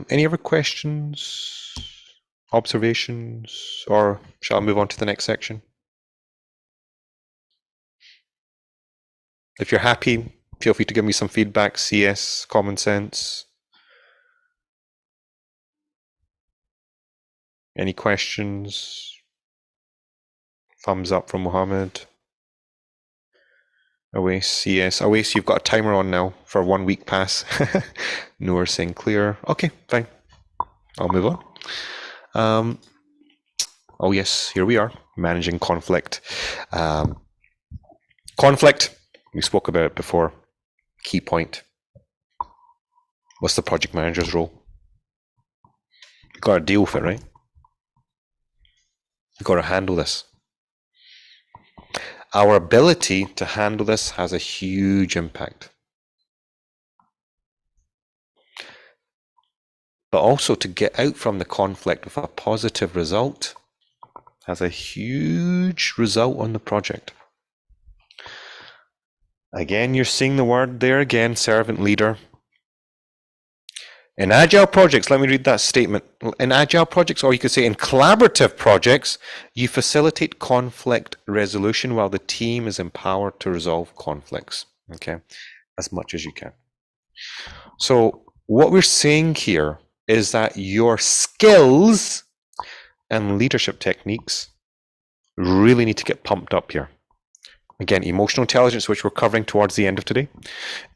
Any other questions, observations, or shall I move on to the next section? If you're happy, feel free to give me some feedback, CS, common sense. Any questions? Thumbs up from Mohammed. Awais, CS. Awais, you've got a timer on now for 1 week pass. Noor saying clear. Okay, fine. I'll move on. Oh yes, here we are, managing conflict. Conflict, we spoke about it before. Key point. What's the project manager's role? You've got to deal with it, right? You've got to handle this. Our ability to handle this has a huge impact. But also to get out from the conflict with a positive result has a huge result on the project. Again, you're seeing the word there again, servant leader. In agile projects, let me read that statement. In agile projects, or you could say in collaborative projects, you facilitate conflict resolution while the team is empowered to resolve conflicts, okay, as much as you can. So what we're saying here is that your skills and leadership techniques really need to get pumped up here. Again, emotional intelligence, which we're covering towards the end of today,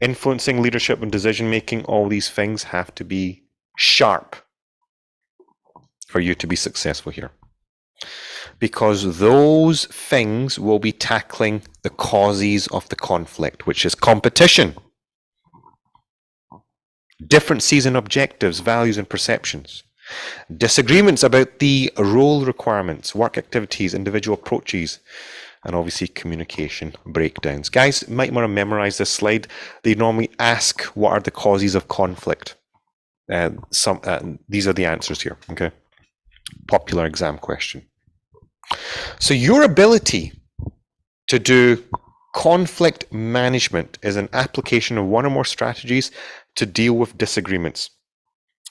influencing leadership and decision making, all these things have to be sharp for you to be successful here. Because those things will be tackling the causes of the conflict, which is competition, differences in objectives, values, and perceptions, disagreements about the role requirements, work activities, individual approaches, and obviously communication breakdowns. Guys might want to memorize this slide. They normally ask, what are the causes of conflict? These are the answers here, okay? Popular exam question. So your ability to do conflict management is an application of one or more strategies to deal with disagreements.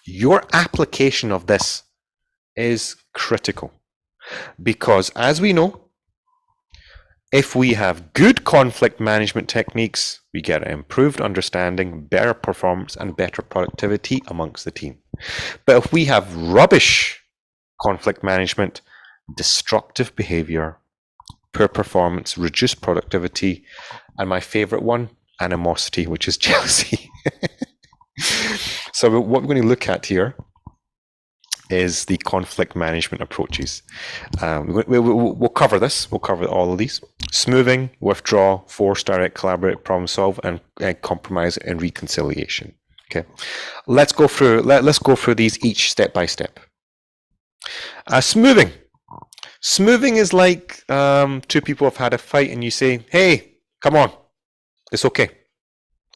Your application of this is critical because, as we know, if we have good conflict management techniques, we get an improved understanding, better performance, and better productivity amongst the team. But if we have rubbish conflict management, destructive behavior, poor performance, reduced productivity, and my favorite one, animosity, which is jealousy. So what we're going to look at here is the conflict management approaches. We'll cover this. We'll cover all of these. Smoothing, withdraw, force, direct, collaborate, problem solve, and compromise and reconciliation. Okay, let's go through. Let's go through these each step by step. Smoothing. Smoothing is like two people have had a fight, and you say, "Hey, come on, it's okay.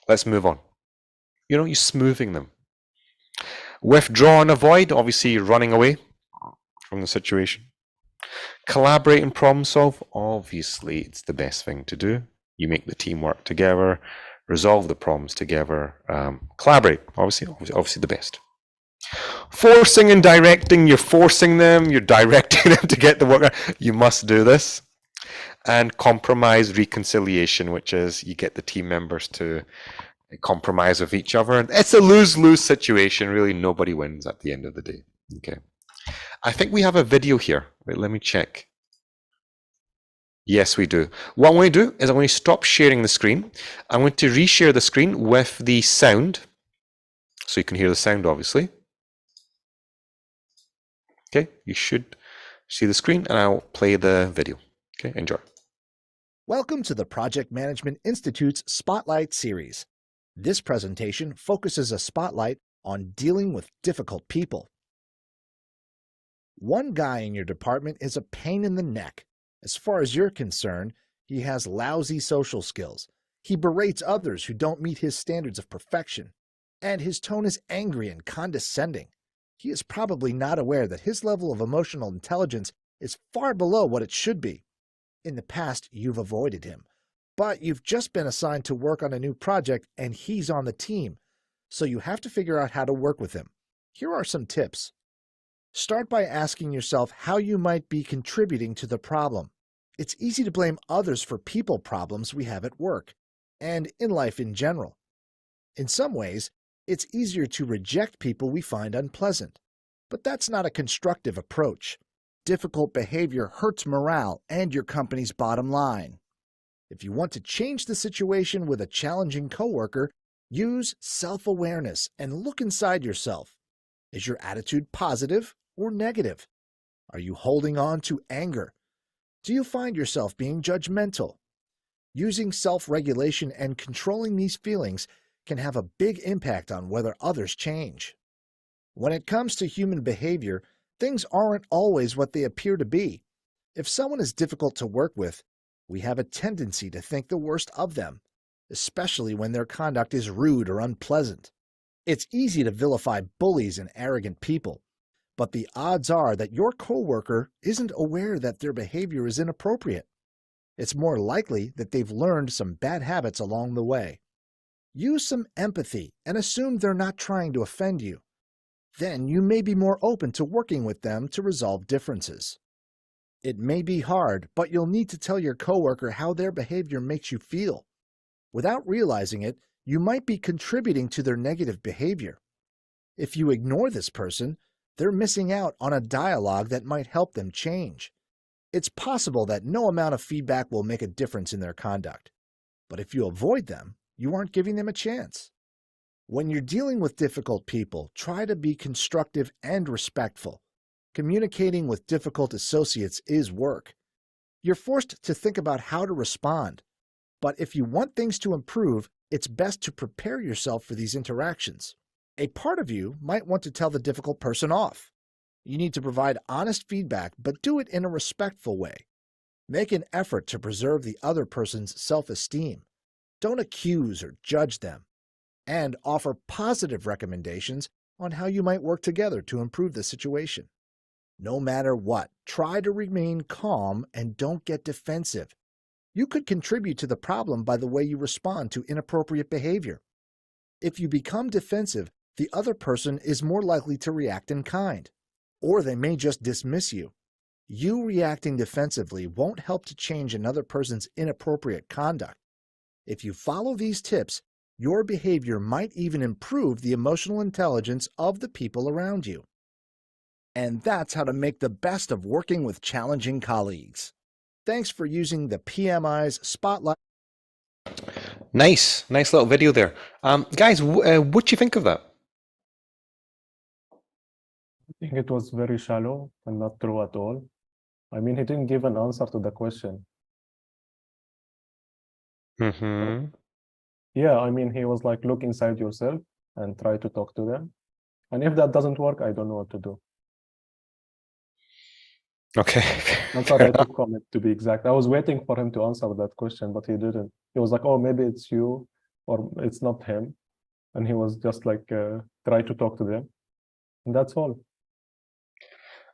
Let's move on." You know, you're smoothing them. Withdraw and avoid, obviously running away from the situation. Collaborate and problem solve, obviously it's the best thing to do. You make the team work together, resolve the problems together, collaborate, obviously the best. Forcing and directing, you're forcing them, you're directing them to get the work done. You must do this. And compromise, reconciliation, which is you get the team members to compromise with each other. It's a lose-lose situation. Really, nobody wins at the end of the day. Okay. I think we have a video here. Wait, let me check. Yes, we do. What I'm going to do is I'm going to stop sharing the screen. I'm going to reshare the screen with the sound, so you can hear the sound, obviously. Okay, you should see the screen and I'll play the video. Okay, enjoy. Welcome to the Project Management Institute's Spotlight series. This presentation focuses a spotlight on dealing with difficult people. One guy in your department is a pain in the neck. As far as you're concerned, he has lousy social skills. He berates others who don't meet his standards of perfection. And his tone is angry and condescending. He is probably not aware that his level of emotional intelligence is far below what it should be. In the past, you've avoided him, but you've just been assigned to work on a new project and he's on the team, so you have to figure out how to work with him. Here are some tips. Start by asking yourself how you might be contributing to the problem. It's easy to blame others for people problems we have at work and in life in general. In some ways, it's easier to reject people we find unpleasant, but that's not a constructive approach. Difficult behavior hurts morale and your company's bottom line. If you want to change the situation with a challenging coworker, use self-awareness and look inside yourself. Is your attitude positive or negative? Are you holding on to anger? Do you find yourself being judgmental? Using self-regulation and controlling these feelings can have a big impact on whether others change. When it comes to human behavior, things aren't always what they appear to be. If someone is difficult to work with, we have a tendency to think the worst of them, especially when their conduct is rude or unpleasant. It's easy to vilify bullies and arrogant people, but the odds are that your coworker isn't aware that their behavior is inappropriate. It's more likely that they've learned some bad habits along the way. Use some empathy and assume they're not trying to offend you. Then you may be more open to working with them to resolve differences. It may be hard, but you'll need to tell your coworker how their behavior makes you feel. Without realizing it, you might be contributing to their negative behavior. If you ignore this person, they're missing out on a dialogue that might help them change. It's possible that no amount of feedback will make a difference in their conduct. But if you avoid them, you aren't giving them a chance. When you're dealing with difficult people, try to be constructive and respectful. Communicating with difficult associates is work. You're forced to think about how to respond. But if you want things to improve, it's best to prepare yourself for these interactions. A part of you might want to tell the difficult person off. You need to provide honest feedback, but do it in a respectful way. Make an effort to preserve the other person's self-esteem. Don't accuse or judge them. And offer positive recommendations on how you might work together to improve the situation. No matter what, try to remain calm and don't get defensive. You could contribute to the problem by the way you respond to inappropriate behavior. If you become defensive, the other person is more likely to react in kind, or they may just dismiss you. You reacting defensively won't help to change another person's inappropriate conduct. If you follow these tips, your behavior might even improve the emotional intelligence of the people around you. And that's how to make the best of working with challenging colleagues. Thanks for using the PMI's Spotlight. Nice little video there. Guys, what do you think of that? I think it was very shallow and not true at all. I mean, he didn't give an answer to the question. Mm-hmm. Yeah, I mean, he was like, look inside yourself and try to talk to them. And if that doesn't work, I don't know what to do. Okay. That's what I took from it, to be exact. I was waiting for him to answer that question, but he didn't. He was like, oh, maybe it's you, or it's not him. And he was just like, try to talk to them. And that's all.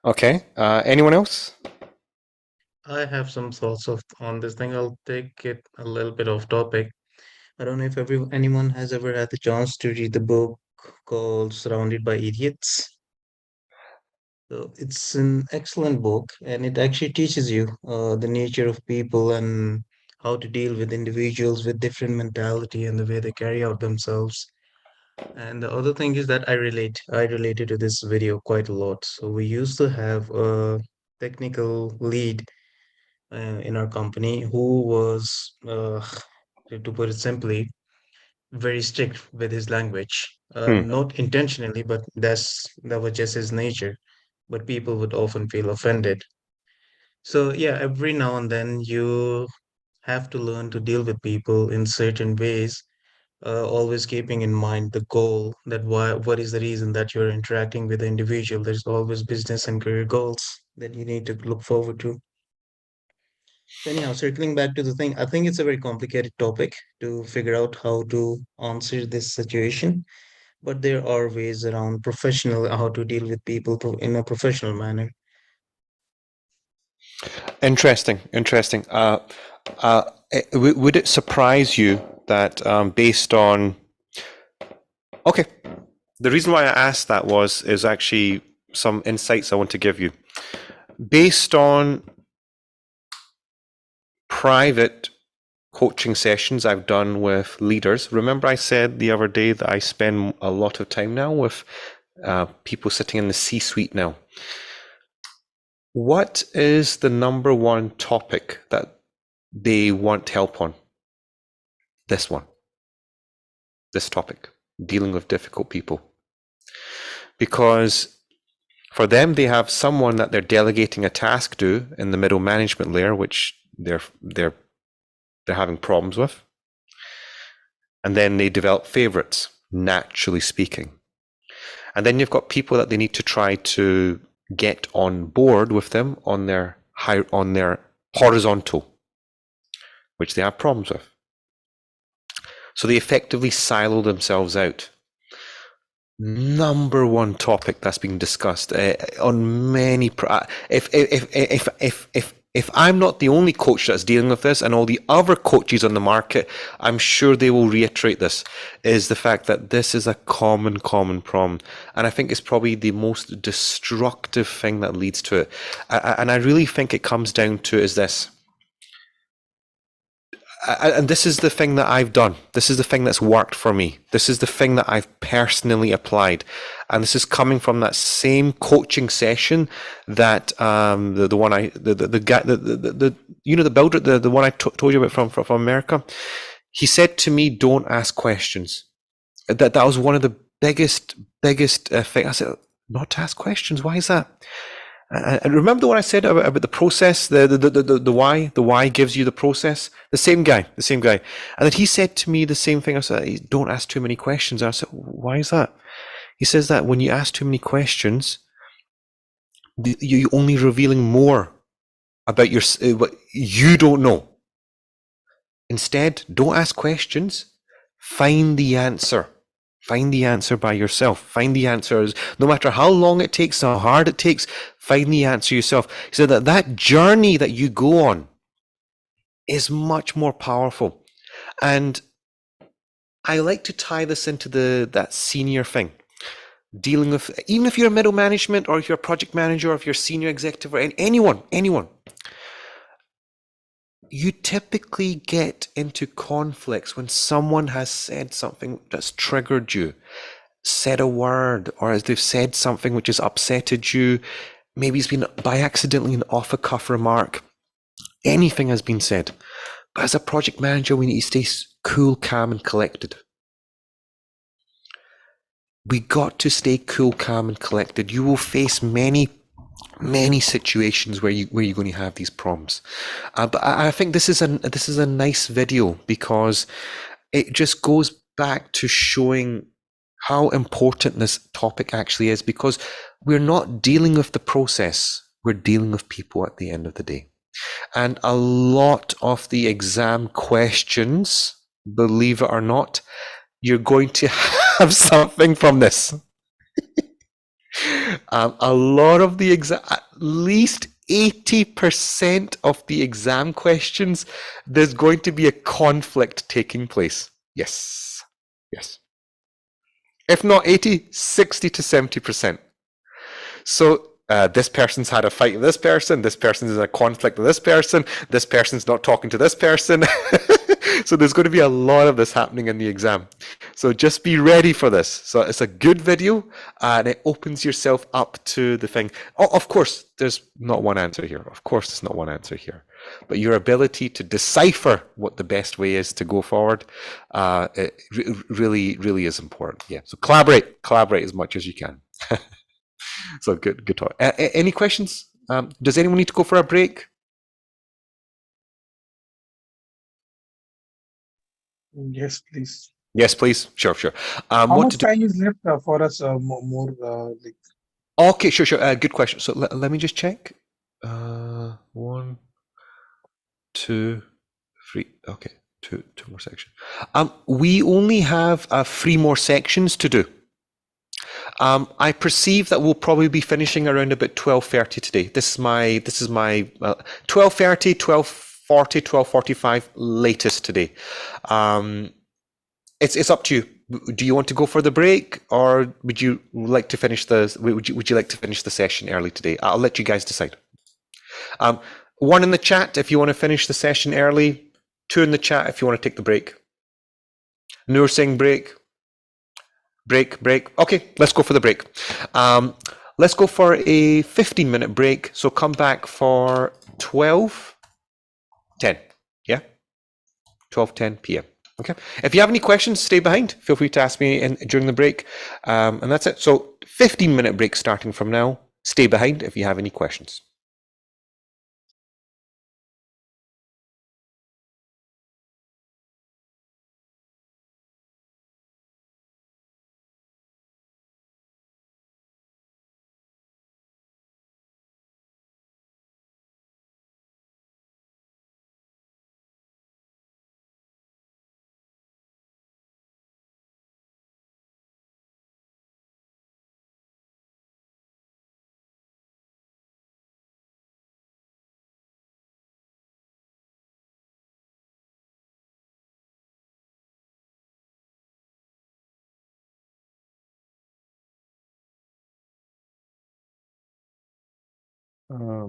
Okay. Anyone else? I have some thoughts on this thing. I'll take it a little bit off topic. I don't know if anyone has ever had the chance to read the book called Surrounded by Idiots. So it's an excellent book, and it actually teaches you the nature of people and how to deal with individuals with different mentality and the way they carry out themselves. And the other thing is that I related to this video quite a lot. So we used to have a technical lead in our company who was, to put it simply, very strict with his language. Not intentionally, but that was just his nature. but people would often feel offended. So, yeah, every now and then you have to learn to deal with people in certain ways, always keeping in mind the goal, that what is the reason that you're interacting with the individual. There's always business and career goals that you need to look forward to. So anyhow, circling back to the thing, I think it's a very complicated topic to figure out how to answer this situation, but there are ways around professional how to deal with people in a professional manner. Interesting. Would it surprise you that based on... Okay, the reason why I asked that is actually some insights I want to give you. Based on private coaching sessions I've done with leaders, remember I said the other day that I spend a lot of time now with people sitting in the C-suite now. What is the number one topic that they want help on? This topic, dealing with difficult people. Because for them, they have someone that they're delegating a task to in the middle management layer, which they're having problems with. And then they develop favorites, naturally speaking. And then you've got people that they need to try to get on board with them on their horizontal, which they have problems with. So they effectively silo themselves out. Number one topic that's being discussed on many. If I'm not the only coach that's dealing with this, and all the other coaches on the market, I'm sure they will reiterate this, is the fact that this is a common problem. And I think it's probably the most destructive thing that leads to it. And I really think it comes down to is this. And this is the thing that I've done. This is the thing that's worked for me. This is the thing that I've personally applied. And this is coming from that same coaching session that the one I the builder, the one I told you about from America. He said to me, "Don't ask questions." That was one of the biggest things. I said, "Not to ask questions. Why is that?" And remember the one I said about the process, the why gives you the process. The same guy. And then he said to me the same thing. I said, "Don't ask too many questions." I said, "Why is that?" He says that when you ask too many questions, you're only revealing more about what you don't know. Instead, don't ask questions. Find the answer. Find the answer by yourself. Find the answers, no matter how long it takes, how hard it takes, find the answer yourself. He said that journey that you go on is much more powerful. And I like to tie this into that senior thing. Dealing with, even if you're middle management or if you're a project manager or if you're senior executive or anyone, you typically get into conflicts when someone has said something that's triggered you, said a word, or as they've said something which has upsetted you. Maybe it's been by accidentally an off-the-cuff remark. Anything has been said. But as a project manager, we need to stay cool, calm, and collected. We got to stay cool, calm, and collected. You will face many situations where you're going to have these problems. But I think this is a nice video because it just goes back to showing how important this topic actually is, because we're not dealing with the process, we're dealing with people at the end of the day. And a lot of the exam questions, believe it or not, you're going to have something from this. A lot of the at least 80% of the exam questions, there's going to be a conflict taking place. Yes. If not 80, 60 to 70%. So this person's had a fight with this person's in a conflict with this person's not talking to this person. So there's going to be a lot of this happening in the exam. So just be ready for this. So it's a good video and it opens yourself up to the thing. Oh, of course, there's not one answer here. But your ability to decipher what the best way is to go forward, it really is important. Yeah. So collaborate as much as you can. So good talk. Any questions? Does anyone need to go for a break? Yes, please. Yes, please. Sure. How What much to do? time is left for us? More like Okay, sure. Good question. So let me just check. 1, 2, 3. Okay, two more sections. We only have 3 more sections to do. I perceive that we'll probably be finishing around about 12:30 today. This is my 12:30, 12:40, 12:45 latest today. It's up to you. Do you want to go for the break, or would you like to finish would you like to finish the session early today? I'll let you guys decide. 1 in the chat if you want to finish the session early. 2 in the chat if you want to take the break. Noor saying break. Break. Okay, let's go for the break. Let's go for a 15-minute break. So come back for 12:10. Yeah, 12:10 p.m. Okay. If you have any questions, stay behind. Feel free to ask me during the break. And that's it. So 15-minute break starting from now. Stay behind if you have any questions.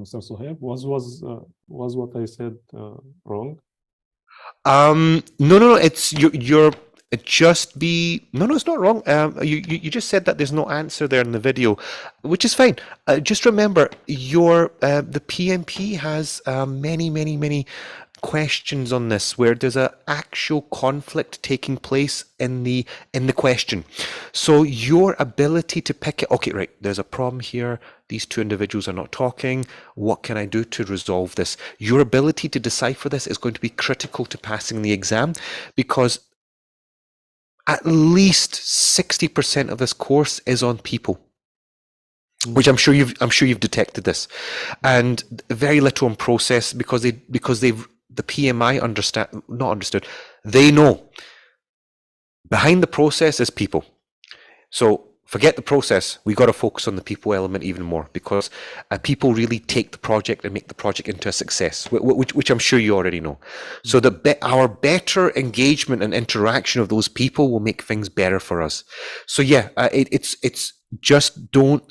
So Suhaib, was what I said wrong? No. It's you're it just be no. It's not wrong. You just said that there's no answer there in the video, which is fine. Just remember, the PMP has many questions on this where there's a actual conflict taking place in the question. So your ability to pick it. Okay, right. There's a problem here. These 2 individuals are not talking. What can I do to resolve this? Your ability to decipher this is going to be critical to passing the exam, because at least 60% of this course is on people, which I'm sure you've detected this, and very little on process, because the PMI understood. They know behind the process is people. So forget the process. We got to focus on the people element even more, because people really take the project and make the project into a success, which I'm sure you already know. So our better engagement and interaction of those people will make things better for us. So yeah, it's just don't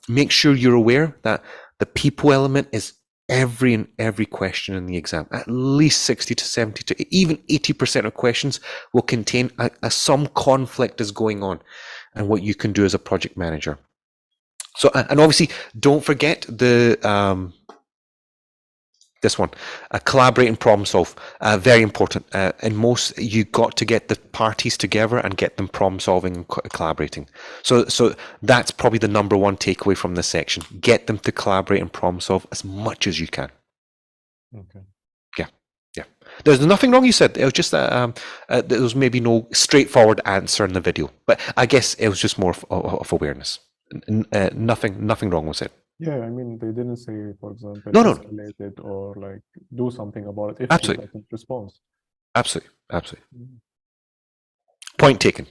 make sure you're aware that the people element is every question in the exam. At least 60 to 70 to even 80% of questions will contain some conflict is going on, and what you can do as a project manager. So, and obviously, don't forget this one, collaborate and problem solve. Very important. In most, you got to get the parties together and get them problem solving and collaborating. So that's probably the number 1 takeaway from this section. Get them to collaborate and problem solve as much as you can. Okay. Yeah. There's nothing wrong, you said. It was just that there was maybe no straightforward answer in the video. But I guess it was just more of awareness. Nothing wrong with it. Yeah, I mean, they didn't say, for example, No. escalate it or like do something about it if you Absolutely. got a response. Absolutely. Mm. Point taken.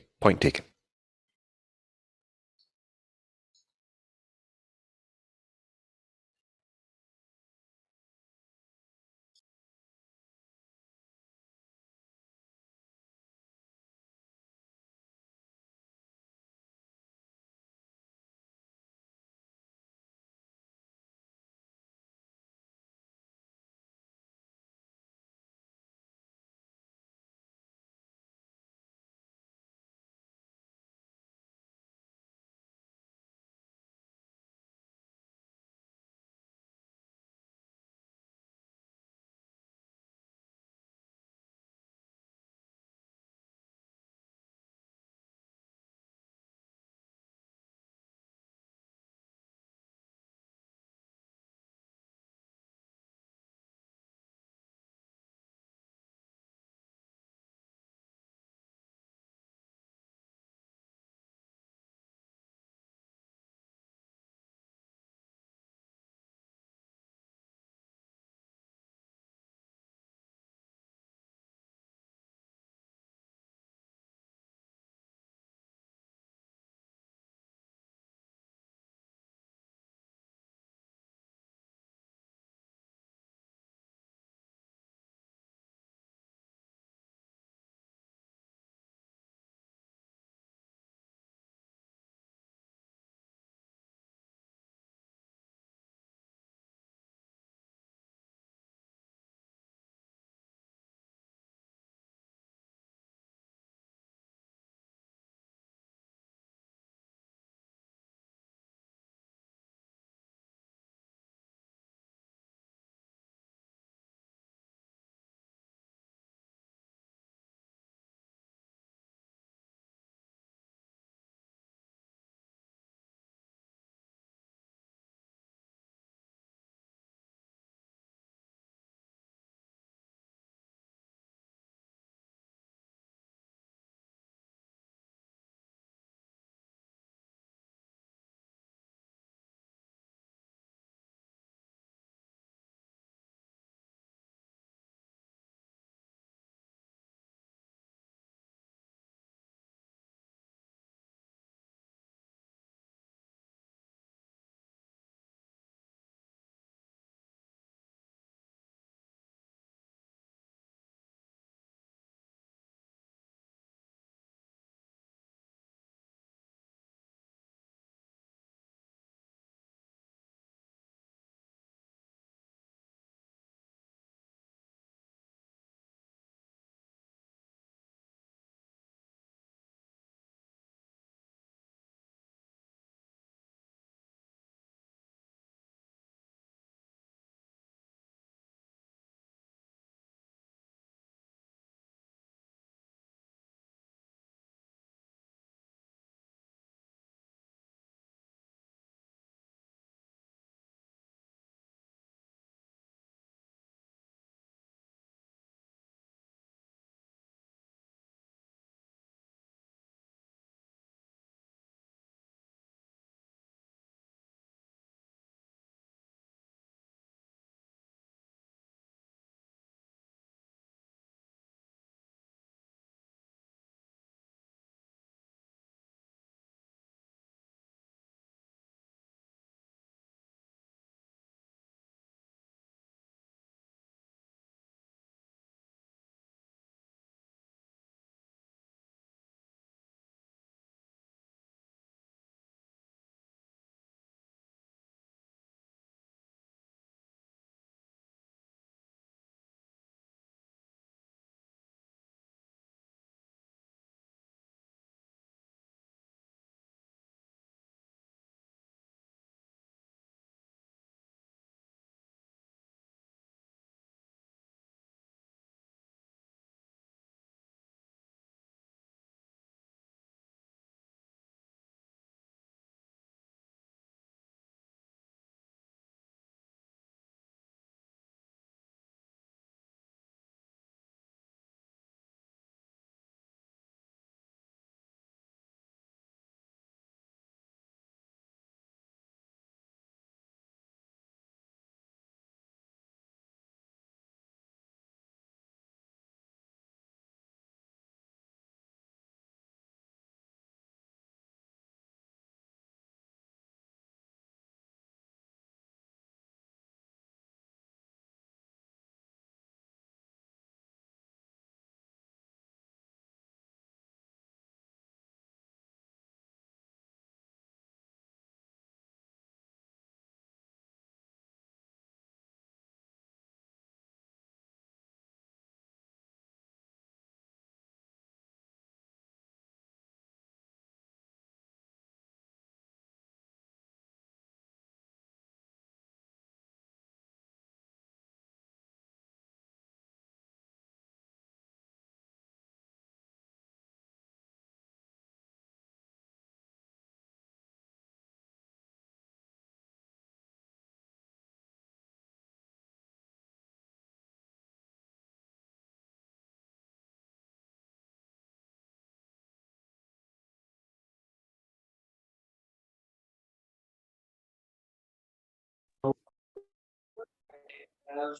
have,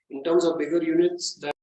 in terms of bigger units, that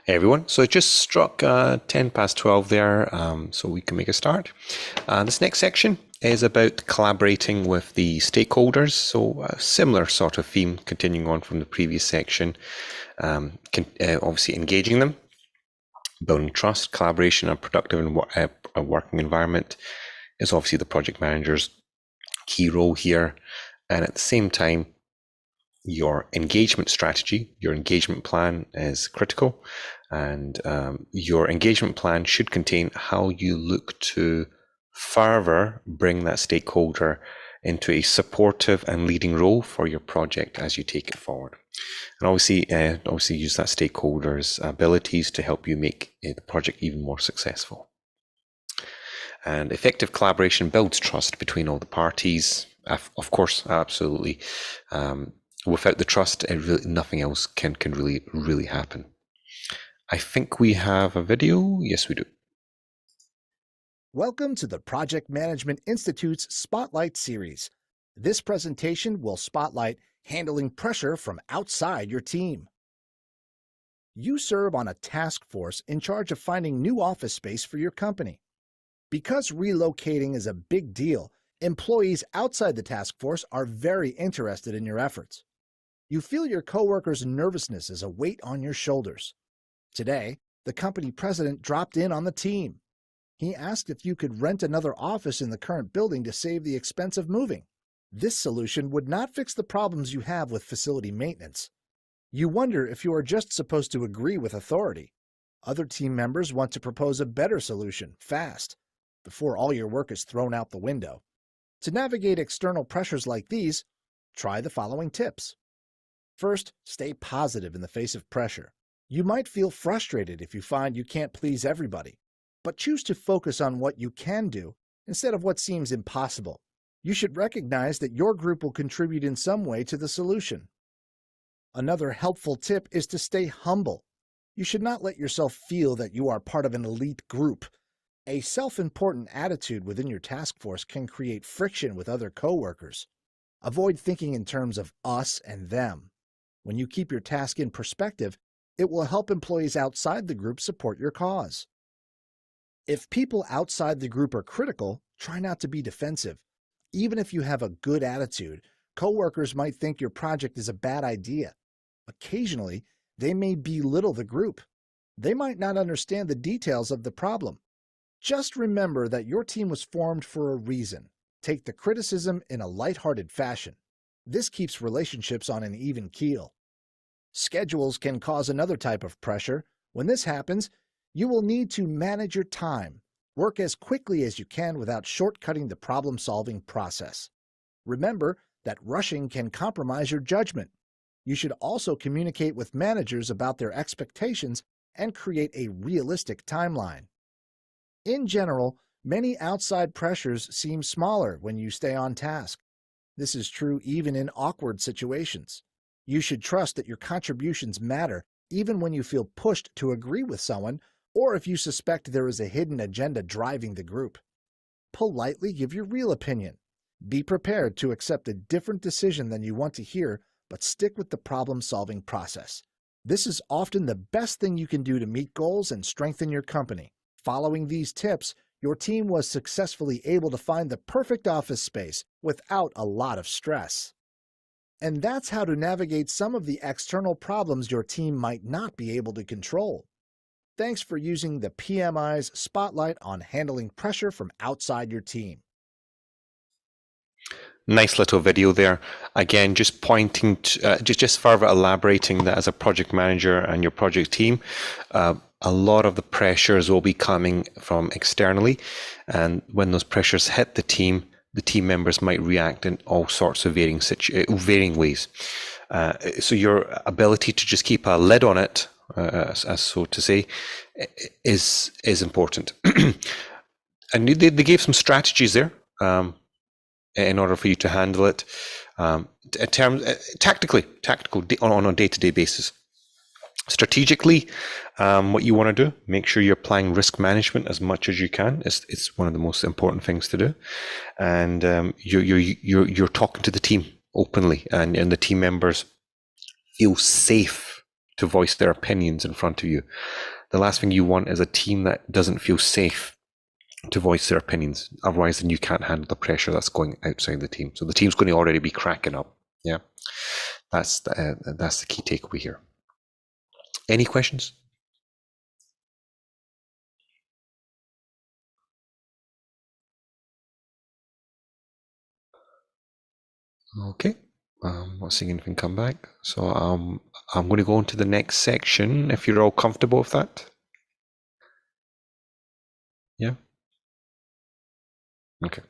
Hey everyone, so it just struck 10 past 12 there, so we can make a start. This next section is about collaborating with the stakeholders. So a similar sort of theme, continuing on from the previous section, obviously engaging them, building trust, collaboration, and productive and working environment is obviously the project manager's key role here. And at the same time, your engagement strategy, your engagement plan is critical. And your engagement plan should contain how you look to further bring that stakeholder into a supportive and leading role for your project as you take it forward. And obviously use that stakeholder's abilities to help you make the project even more successful. And effective collaboration builds trust between all the parties. Of course, absolutely. Without the trust, nothing else can really happen. I think we have a video. Yes, we do. Welcome to the Project Management Institute's Spotlight series. This presentation will spotlight handling pressure from outside your team. You serve on a task force in charge of finding new office space for your company. Because relocating is a big deal, employees outside the task force are very interested in your efforts. You feel your coworkers' nervousness as a weight on your shoulders. Today, the company president dropped in on the team. He asked if you could rent another office in the current building to save the expense of moving. This solution would not fix the problems you have with facility maintenance. You wonder if you are just supposed to agree with authority. Other team members want to propose a better solution, fast, before all your work is thrown out the window. To navigate external pressures like these, try the following tips. First, stay positive in the face of pressure. You might feel frustrated if you find you can't please everybody, but choose to focus on what you can do instead of what seems impossible. You should recognize that your group will contribute in some way to the solution. Another helpful tip is to stay humble. You should not let yourself feel that you are part of an elite group. A self-important attitude within your task force can create friction with other coworkers. Avoid thinking in terms of us and them. When you keep your task in perspective, it will help employees outside the group support your cause. If people outside the group are critical, try not to be defensive. Even if you have a good attitude, coworkers might think your project is a bad idea. Occasionally, they may belittle the group. They might not understand the details of the problem. Just remember that your team was formed for a reason. Take the criticism in a lighthearted fashion. This keeps relationships on an even keel. Schedules can cause another type of pressure. When this happens, you will need to manage your time. Work as quickly as you can without shortcutting the problem-solving process. Remember that rushing can compromise your judgment. You should also communicate with managers about their expectations and create a realistic timeline. In general, many outside pressures seem smaller when you stay on task. This is true even in awkward situations. You should trust that your contributions matter even when you feel pushed to agree with someone or if you suspect there is a hidden agenda driving the group. Politely give your real opinion. Be prepared to accept a different decision than you want to hear, but stick with the problem-solving process. This is often the best thing you can do to meet goals and strengthen your company. Following these tips, your team was successfully able to find the perfect office space without a lot of stress. And that's how to navigate some of the external problems your team might not be able to control. Thanks for using the PMI's Spotlight on handling pressure from outside your team. Nice little video there. Again, just pointing to, just further elaborating that as a project manager and your project team, a lot of the pressures will be coming from externally. And when those pressures hit the team members might react in all sorts of varying ways. So your ability to just keep a lid on it, as so to say, is important. And they gave some strategies there in order for you to handle it tactical on a day-to-day basis. Strategically, what you want to do, make sure you're applying risk management as much as you can. It's one of the most important things to do, and you're talking to the team openly, and the team members feel safe to voice their opinions in front of you. The last thing you want is a team that doesn't feel safe to voice their opinions. Otherwise, then you can't handle the pressure that's going outside the team. So the team's going to already be cracking up. Yeah, that's the key takeaway here. Any questions? Okay, not seeing anything come back. So I'm going to go on to the next section if you're all comfortable with that. Yeah. Okay.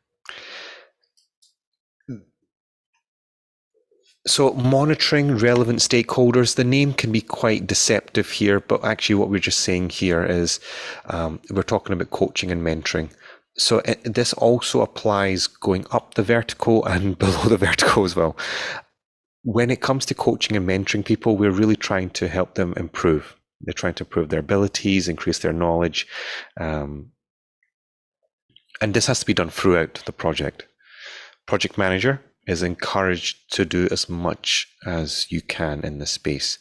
So monitoring relevant stakeholders, the name can be quite deceptive here, but actually what we're just saying here is we're talking about coaching and mentoring. So this also applies going up the vertical and below the vertical as well. When it comes to coaching and mentoring people, we're really trying to help them improve. They're trying to improve their abilities, increase their knowledge. And this has to be done throughout the project. Project manager is encouraged to do as much as you can in this space.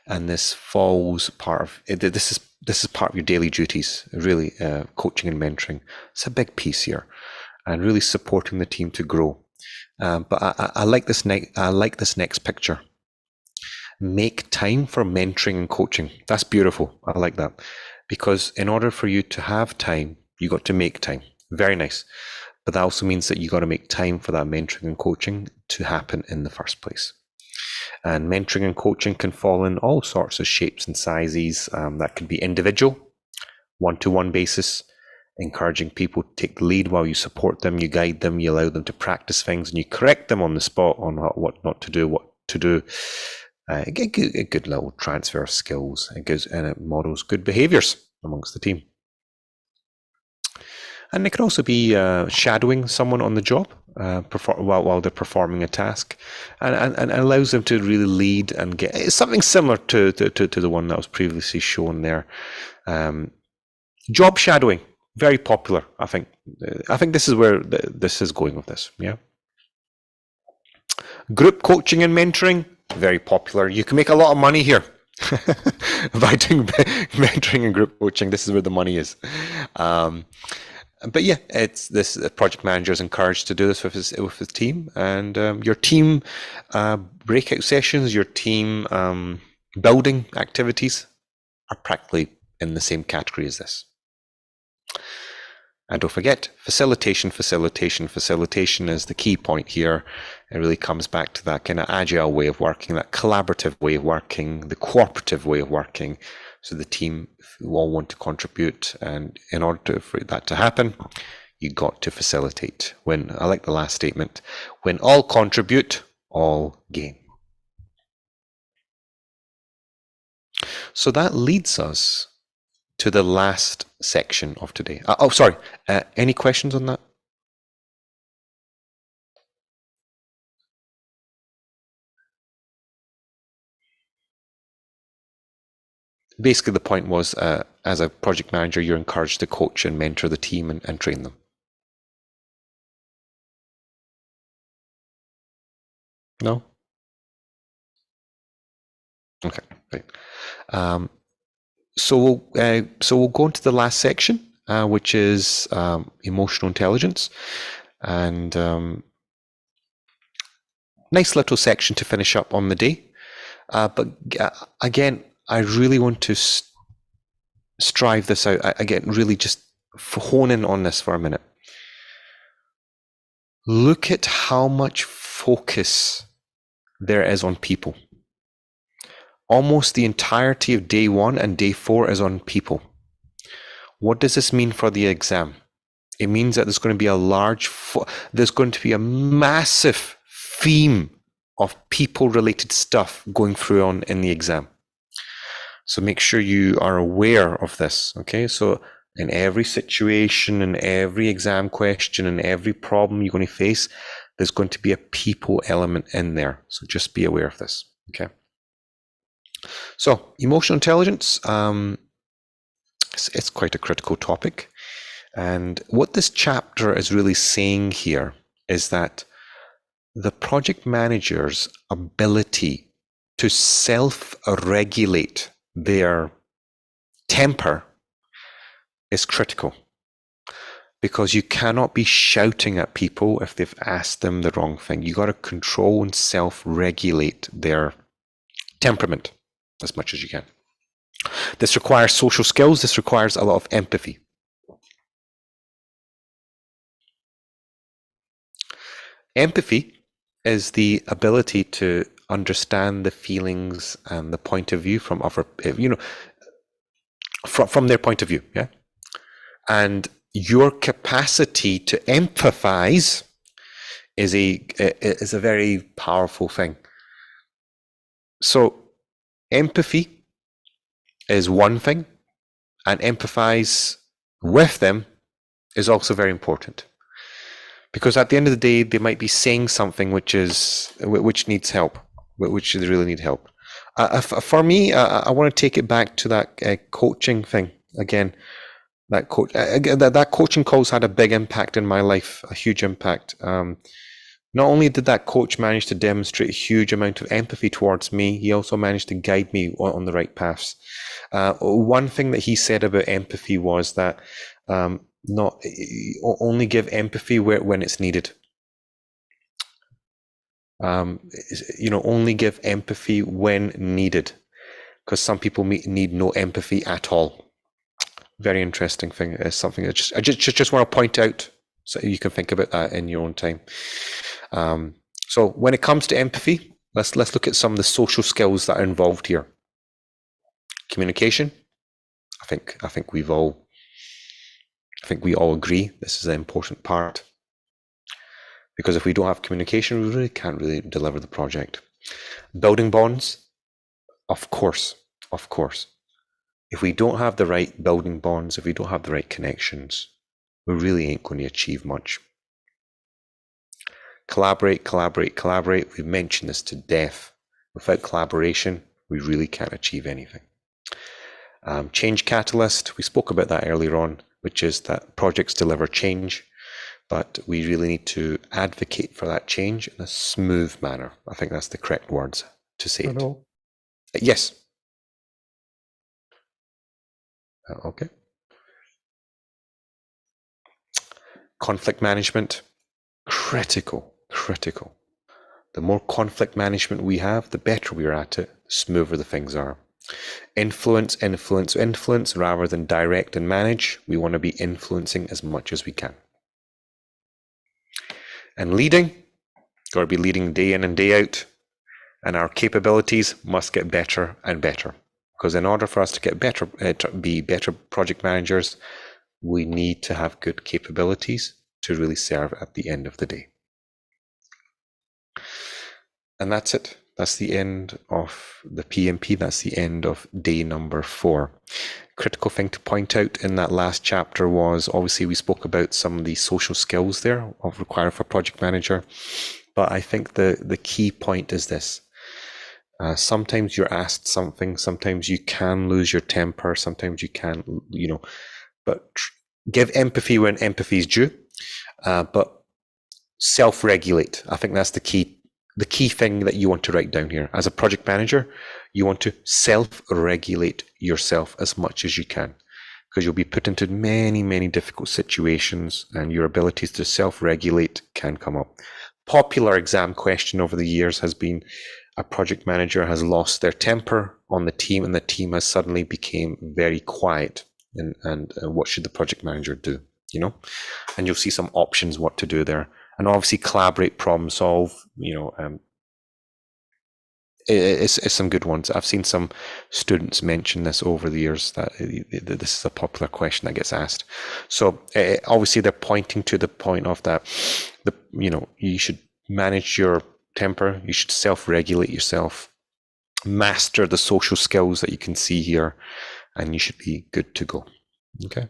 And this falls part of, this is part of your daily duties, really, coaching and mentoring. It's a big piece here, and really supporting the team to grow. But I like this next picture. Make time for mentoring and coaching. That's beautiful. I like that. Because in order for you to have time, you got to make time. Very nice. But that also means that you got to make time for that mentoring and coaching to happen in the first place. And mentoring and coaching can fall in all sorts of shapes and sizes. That could be individual, one-to-one basis, encouraging people to take the lead while you support them, you guide them, you allow them to practice things, and you correct them on the spot on what not to do, what to do. A good little transfer of skills, and it models good behaviors amongst the team. And it can also be shadowing someone on the job while they're performing a task, and allows them to really lead and get something similar to the one that was previously shown there. Job shadowing, very popular. I think this is where this is going with this. Yeah. Group coaching and mentoring, very popular. You can make a lot of money here by doing mentoring and group coaching. This is where the money is. But yeah, it's this project manager is encouraged to do this with his team, and your team breakout sessions, your team building activities are practically in the same category as this. And don't forget, facilitation is the key point here. It really comes back to that kind of agile way of working, that collaborative way of working, the cooperative way of working. So the team all want to contribute, and in order for that to happen, you got to facilitate. I like the last statement, when all contribute, all gain. So that leads us to the last section of today. Any questions on that? Basically, the point was, as a project manager, you're encouraged to coach and mentor the team and train them. No? Okay, right. So we'll go into the last section, which is emotional intelligence, and nice little section to finish up on the day. But again, I really want to strive this out. Again, really just hone in on this for a minute. Look at how much focus there is on people. Almost the entirety of day 1 and day 4 is on people. What does this mean for the exam? It means that there's going to be a massive theme of people-related stuff going through in the exam. So make sure you are aware of this, okay? So in every situation, in every exam question, in every problem you're going to face, there's going to be a people element in there. So just be aware of this, okay? So emotional intelligence, it's quite a critical topic. And what this chapter is really saying here is that the project manager's ability to self-regulate their temper is critical. because you cannot be shouting at people if they've asked them the wrong thing. You got to control and self-regulate their temperament as much as you can. This requires social skills. This requires a lot of empathy. Empathy is the ability to understand the feelings and the point of view from other, from their point of view, yeah? And your capacity to empathize is a very powerful thing. So empathy is one thing, and empathize with them is also very important. Because at the end of the day, they might be saying something which needs help, which they really need help. For me, I want to take it back to that coaching thing again. That coaching calls had a big impact in my life, a huge impact. Not only did that coach manage to demonstrate a huge amount of empathy towards me, he also managed to guide me on the right paths. One thing that he said about empathy was that not only give empathy when it's needed. Only give empathy when needed, because some people need no empathy at all. Very interesting thing. Is something that I just want to point out, so you can think about that in your own time. So when it comes to empathy, let's look at some of the social skills that are involved here. Communication. I think we all agree this is an important part, because if we don't have communication, we really can't deliver the project. Building bonds, of course. If we don't have the right building bonds, if we don't have the right connections, we really ain't going to achieve much. Collaborate. We've mentioned this to death. Without collaboration, we really can't achieve anything. Change catalyst, we spoke about that earlier on, which is that projects deliver change, but we really need to advocate for that change in a smooth manner. I think that's the correct words to say it. Yes. Okay. Conflict management, critical. The more conflict management we have, the better we are at it, the smoother the things are. Influence rather than direct and manage. We want to be influencing as much as we can. And leading, got to be leading day in and day out. And our capabilities must get better and better. Because in order for us to get better, to be better project managers, we need to have good capabilities to really serve at the end of the day. And that's it. That's the end of the PMP. That's the end of day number 4. Critical thing to point out in that last chapter was, obviously we spoke about some of the social skills there of required for a project manager. But I think the key point is this. Sometimes you're asked something, sometimes you can lose your temper, sometimes you can, but give empathy when empathy is due, but self-regulate. I think that's the key thing that you want to write down here. As a project manager, you want to self-regulate yourself as much as you can, because you'll be put into many, many difficult situations, and your abilities to self-regulate can come up. Popular exam question over the years has been, a project manager has lost their temper on the team, and the team has suddenly became very quiet. And what should the project manager do? And you'll see some options what to do there. And obviously collaborate, problem solve. It's some good ones. I've seen some students mention this over the years, that this is a popular question that gets asked. So obviously they're pointing to the point of that. You should manage your temper, you should self-regulate yourself, master the social skills that you can see here, and you should be good to go. Okay,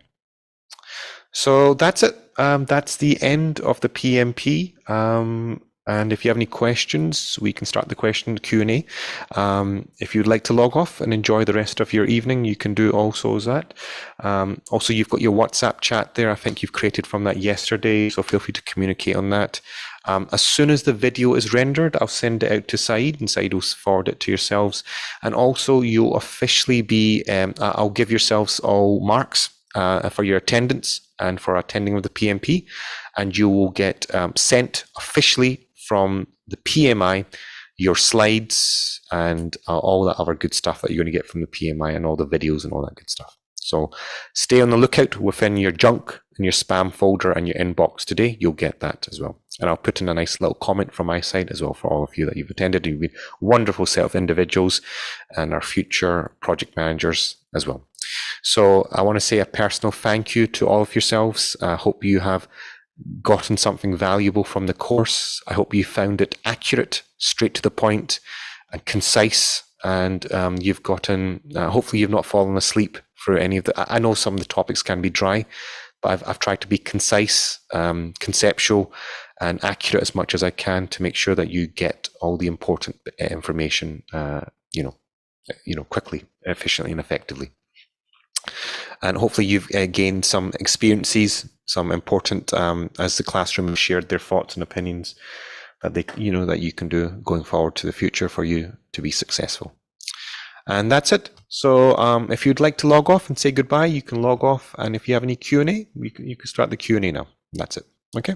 so that's it. That's the end of the PMP. And if you have any questions, we can start the question Q&A. If you'd like to log off and enjoy the rest of your evening, you can do also that. Also, you've got your WhatsApp chat there. I think you've created from that yesterday, so feel free to communicate on that. As soon as the video is rendered, I'll send it out to Saeed, and Saeed will forward it to yourselves. And also, you'll officially be, I'll give yourselves all marks for your attendance and for attending with the PMP, and you will get sent officially from the PMI your slides and all that other good stuff that you're going to get from the PMI and all the videos and all that good stuff. So stay on the lookout within your junk and your spam folder and your inbox today. You'll get that as well. And I'll put in a nice little comment from my side as well for all of you that you've attended. You've been a wonderful set of individuals and our future project managers as well. So I want to say a personal thank you to all of yourselves. I hope you have gotten something valuable from the course. I hope you found it accurate, straight to the point, and concise. And you've gotten, hopefully you've not fallen asleep through any of the, I know some of the topics can be dry, but I've tried to be concise, conceptual, and accurate as much as I can to make sure that you get all the important information, quickly, efficiently, and effectively. And hopefully you've gained some experiences, some important, as the classroom has shared their thoughts and opinions that that you can do going forward to the future for you to be successful. And that's it. So if you'd like to log off and say goodbye, you can log off. And if you have any Q&A, you can start the Q&A now. That's it. Okay.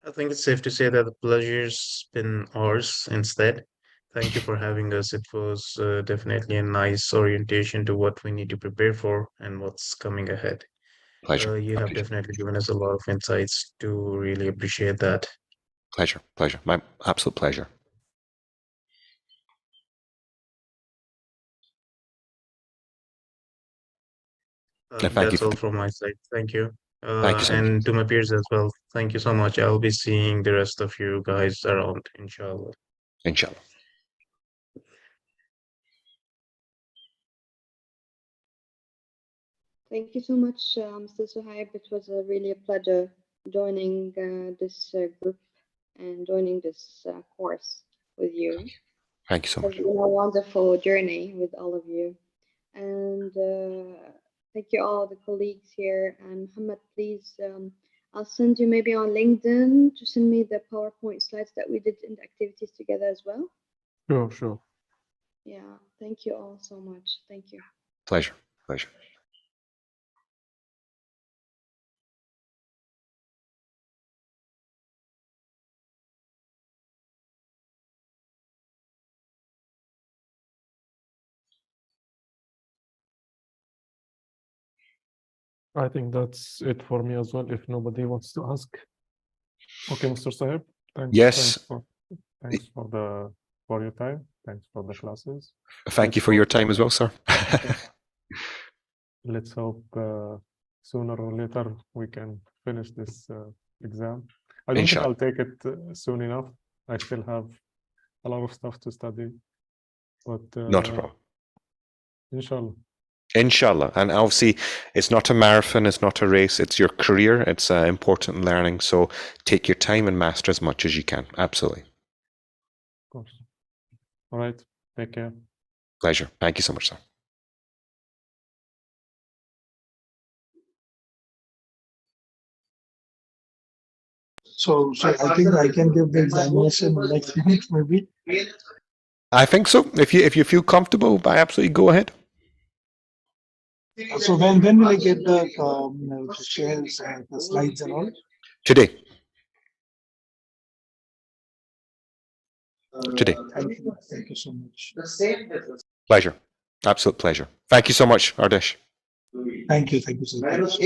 I think it's safe to say that the pleasure's been ours instead. Thank you for having us. It was definitely a nice orientation to what we need to prepare for and what's coming ahead. Pleasure. You have definitely given us a lot of insights to really appreciate that. Pleasure. My absolute pleasure. That's all from my side. Thank you. Thank you so much. And to my peers as well. Thank you so much. I'll be seeing the rest of you guys around, inshallah. Inshallah. Thank you so much, Mr. Suhaib. It was really a pleasure joining this group and joining this course with you. Thank you so much. It's been a wonderful journey with all of you. And thank you all the colleagues here. And Muhammad, please, I'll send you maybe on LinkedIn to send me the PowerPoint slides that we did in the activities together as well. Sure. Yeah, thank you all so much. Thank you. Pleasure. I think that's it for me as well, if nobody wants to ask. Okay, Mr. Sahib, thanks. Yes. Thanks for your time. Thanks for the classes. Thank you for your time as well, sir. Let's hope sooner or later we can finish this exam. I don't think I'll take it soon enough. I still have a lot of stuff to study, but not a problem. Inshallah. And obviously it's not a marathon, it's not a race, it's your career, it's important learning. So take your time and master as much as you can. Absolutely. Of course. All right. Take care. Pleasure. Thank you so much, sir. So I think I can give the examination next week, maybe. I think so. If you feel comfortable, I absolutely go ahead. So when will I get the shares and the slides and all? Today. Thank you so much. Pleasure. Absolute pleasure. Thank you so much, Ardish. Thank you so much.